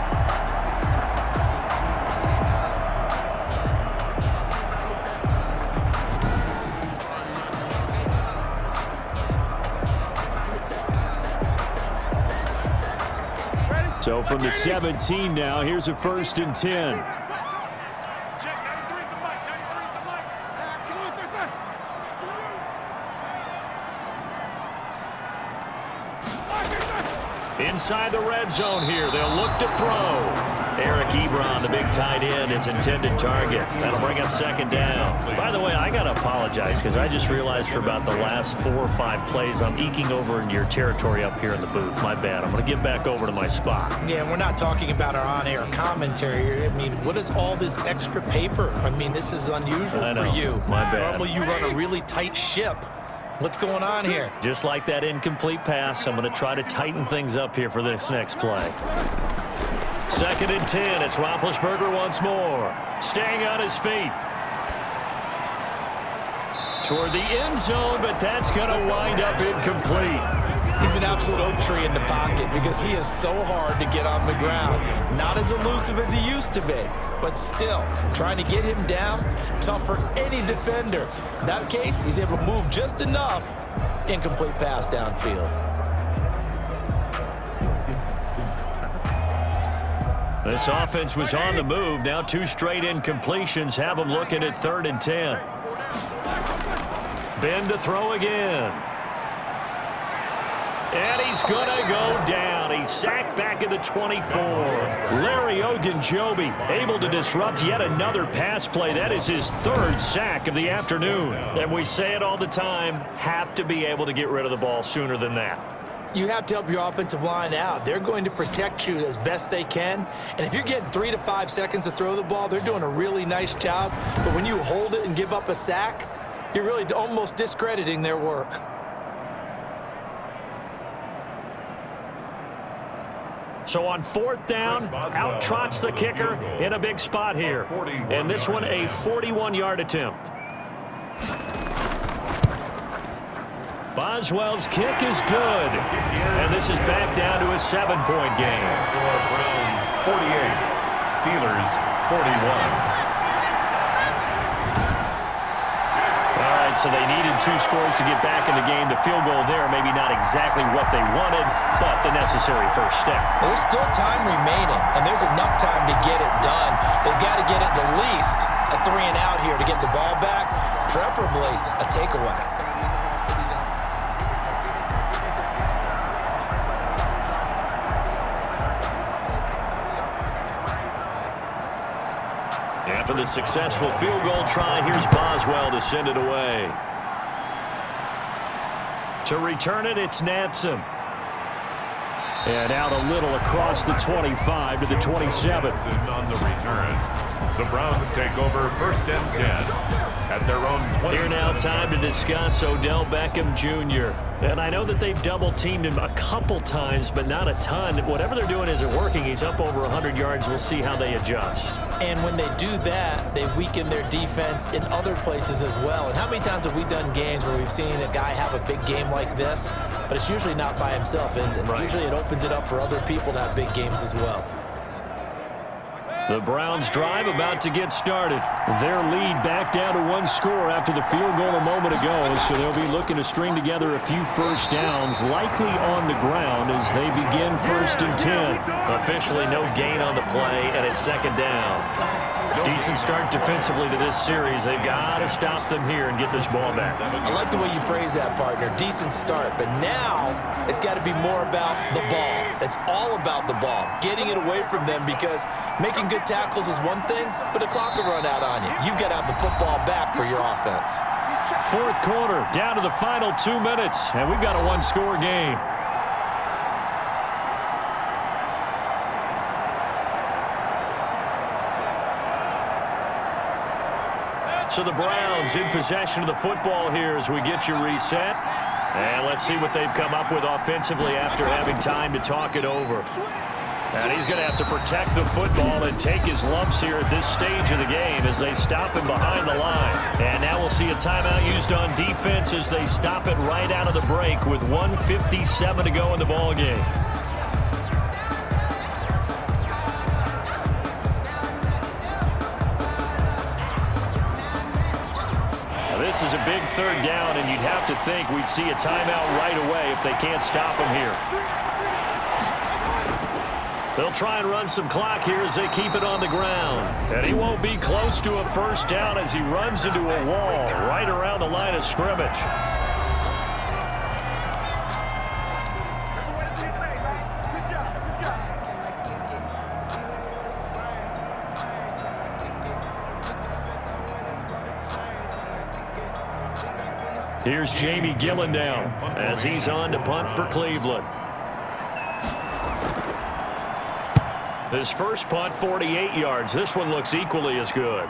Speaker 2: So from the 17 now, here's a first and 10.
Speaker 7: Check, 93's the mic, 93's the mic.
Speaker 2: Inside the red zone here, they'll look to throw. Eric Ebron, the big tight end, is intended target. That'll bring up second down. By the way, I got to apologize because I just realized for about the last 4 or 5 plays, I'm eking over into your territory up here in the booth. My bad. I'm going to get back over to my spot.
Speaker 3: Yeah, we're not talking about our on-air commentary here. I mean, what is all this extra paper? I mean, this is unusual for you.
Speaker 2: My bad.
Speaker 3: Normally you run a really tight ship. What's going on here?
Speaker 2: Just like that incomplete pass, I'm going to try to tighten things up here for this next play. 2nd and 10. It's Roethlisberger once more. Staying on his feet. Toward the end zone, but that's going to wind up incomplete.
Speaker 3: He's an absolute oak tree in the pocket because he is so hard to get on the ground. Not as elusive as he used to be, but still, trying to get him down, tough for any defender. In that case, he's able to move just enough. Incomplete pass downfield.
Speaker 2: This offense was on the move. Now 2 straight incompletions have them looking at 3rd and 10. Ben to throw again. And he's going to go down. He's sacked back at the 24. Larry Ogunjobi able to disrupt yet another pass play. That is his 3rd sack of the afternoon. And we say it all the time, have to be able to get rid of the ball sooner than that.
Speaker 3: You have to help your offensive line out. They're going to protect you as best they can. And if you're getting 3 to 5 seconds to throw the ball, they're doing a really nice job. But when you hold it and give up a sack, you're really almost discrediting their work.
Speaker 2: So on 4th down, out trots the kicker in a big spot here. And this one a 41-yard attempt. Boswell's kick is good. And this is back down to a 7-point game.
Speaker 1: Browns 48, Steelers 41.
Speaker 2: All right, so they needed 2 scores to get back in the game. The field goal there, maybe not exactly what they wanted, but the necessary first step.
Speaker 3: There's still time remaining, and there's enough time to get it done. They've got to get at the least a 3 and out here to get the ball back, preferably a takeaway.
Speaker 2: After the successful field goal try, here's Boswell to send it away. To return it, it's Natson. And out a little across the 25 to the 27.
Speaker 1: On the return, the Browns take over 1st and 10 at their own 20.
Speaker 2: Here now, time to discuss Odell Beckham Jr. And I know that they've double-teamed him a couple times, but not a ton. Whatever they're doing isn't working. He's up over 100 yards. We'll see how they adjust.
Speaker 3: And when they do that, they weaken their defense in other places as well. And how many times have we done games where we've seen a guy have a big game like this, but it's usually not by himself, is it?
Speaker 2: Right.
Speaker 3: Usually it opens it up for other people to have big games as well.
Speaker 2: The Browns drive about to get started. Their lead back down to 1 score after the field goal a moment ago, so they'll be looking to string together a few first downs, likely on the ground as they begin 1st and 10. Officially no gain on the play, and it's 2nd down. Decent start defensively to this series. They've got to stop them here and get this ball back.
Speaker 3: I like the way you phrase that, partner. Decent start, but now it's got to be more about the ball. It's all about the ball, getting it away from them, because making good tackles is one thing, but the clock will run out on you. You've got to have the football back for your offense.
Speaker 2: 4th quarter, down to the final 2 minutes, and we've got a 1-score game. So the Browns in possession of the football here as we get you reset. And let's see what they've come up with offensively after having time to talk it over. And he's going to have to protect the football and take his lumps here at this stage of the game as they stop him behind the line. And now we'll see a timeout used on defense as they stop it right out of the break with 1:57 to go in the ballgame. This is a big 3rd down, and you'd have to think we'd see a timeout right away if they can't stop him here. They'll try and run some clock here as they keep it on the ground. And he won't be close to a first down as he runs into a wall right around the line of scrimmage. Here's Jamie Gillen now as he's on to punt for Cleveland. His first punt, 48 yards. This one looks equally as good.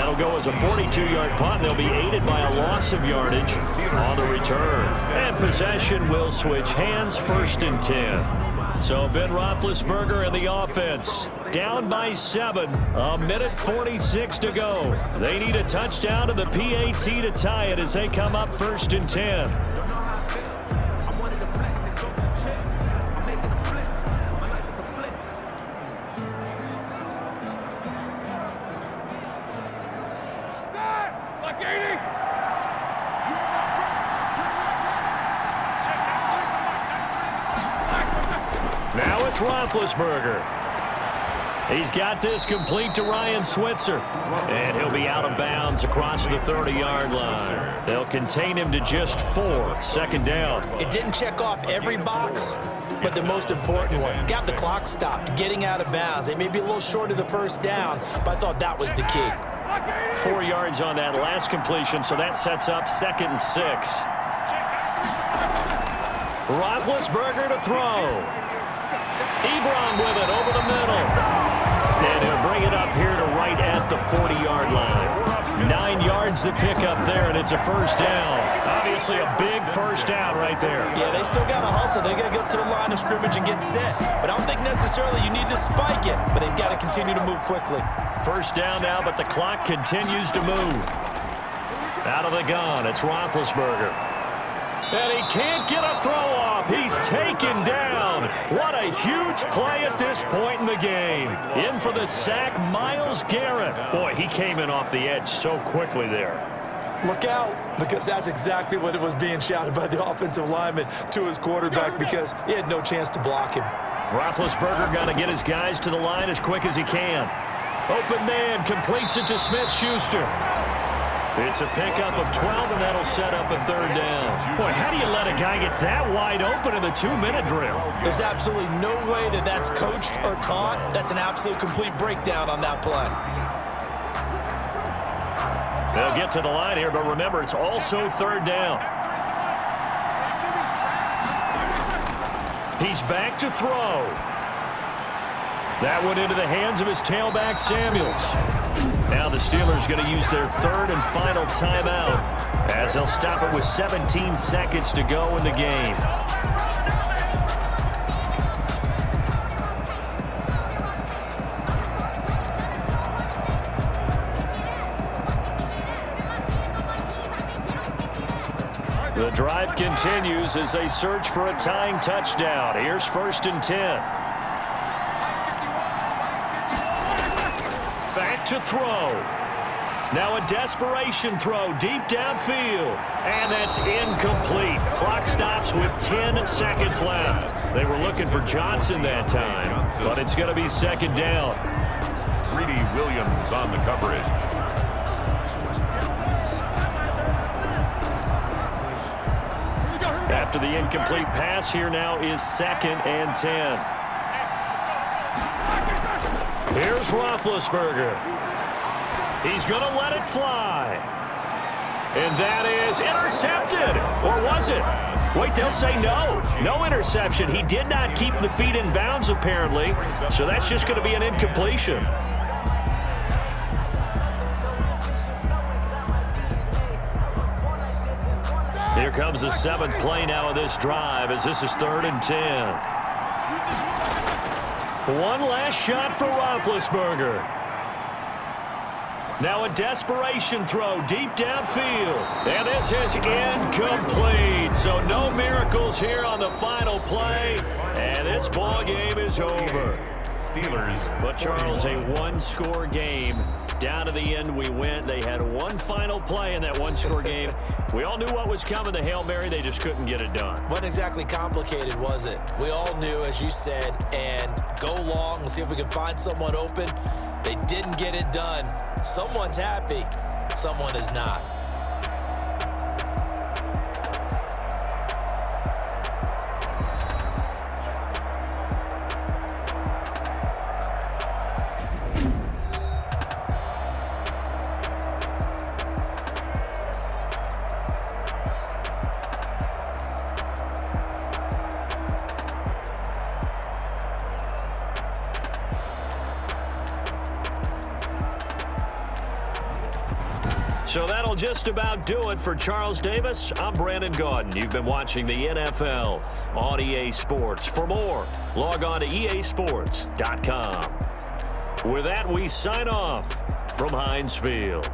Speaker 4: That'll go as a 42-yard punt. They'll be aided by a loss of yardage on the return. And possession will switch hands, 1st and 10. So Ben Roethlisberger and the offense down by 7. 1:46 to go. They need a touchdown to the PAT to tie it as they come up 1st and 10. Now it's Roethlisberger. He's got this complete to Ryan Switzer. And he'll be out of bounds across the 30-yard line. They'll contain him to just 4. 2nd down.
Speaker 3: It didn't check off every box, but the most important one. Got the clock stopped, getting out of bounds. They may be a little short of the 1st down, but I thought that was the key.
Speaker 4: 4 yards on that last completion, so that sets up 2nd and 6. Roethlisberger to throw. Ebron with it over the middle. And he'll bring it up here to right at the 40-yard line. 9 yards to pick up there, and it's a 1st down. Obviously a big 1st down right there.
Speaker 3: Yeah, they still got to hustle. They got to get up to the line of scrimmage and get set. But I don't think necessarily you need to spike it, but they've got to continue to move quickly.
Speaker 4: 1st down now, but the clock continues to move. Out of the gun, it's Roethlisberger. And he can't get a throw off. He's taken down. What a huge play at this point in the game. In for the sack, Myles Garrett. Boy, he came in off the edge so quickly there.
Speaker 3: Look out, because that's exactly what it was being shouted by the offensive lineman to his quarterback, because he had no chance to block him.
Speaker 4: Roethlisberger got to get his guys to the line as quick as he can. Open man completes it to Smith-Schuster. It's a pickup of 12, and that'll set up a 3rd down. Boy, how do you let a guy get that wide open in the 2-minute drill?
Speaker 3: There's absolutely no way that that's coached or taught. That's an absolute complete breakdown on that play.
Speaker 4: They'll get to the line here, but remember, it's also 3rd down. He's back to throw. That went into the hands of his tailback, Samuels. Now the Steelers going to use their 3rd and final timeout as they'll stop it with 17 seconds to go in the game. The drive continues as they search for a tying touchdown. Here's 1st and 10. Back to throw. Now a desperation throw deep downfield. And that's incomplete. Clock stops with 10 seconds left. They were looking for Johnson that time, but it's going to be 2nd down.
Speaker 1: Greedy Williams on the coverage.
Speaker 4: After the incomplete pass, here now is 2nd and 10. Here's Roethlisberger. He's going to let it fly. And that is intercepted. Or was it? Wait, they'll say no. No interception. He did not keep the feet in bounds, apparently. So that's just going to be an incompletion. Here comes the 7th play now of this drive as this is 3rd and 10. One last shot for Roethlisberger. Now a desperation throw deep downfield. And this is incomplete. So no miracles here on the final play. And this ball game is over.
Speaker 1: Steelers.
Speaker 4: But Charles, a one-score game. Down to the end we went. They had one final play in that one-score game. We all knew what was coming, the Hail Mary. They just couldn't get it done.
Speaker 3: Wasn't exactly complicated, was it? We all knew, as you said, and go long and see if we can find someone open. They didn't get it done. Someone's happy. Someone is not.
Speaker 2: So that'll just about do it for Charles Davis. I'm Brandon Gaudin. You've been watching the NFL on EA Sports. For more, log on to easports.com. With that, we sign off from Heinz Field.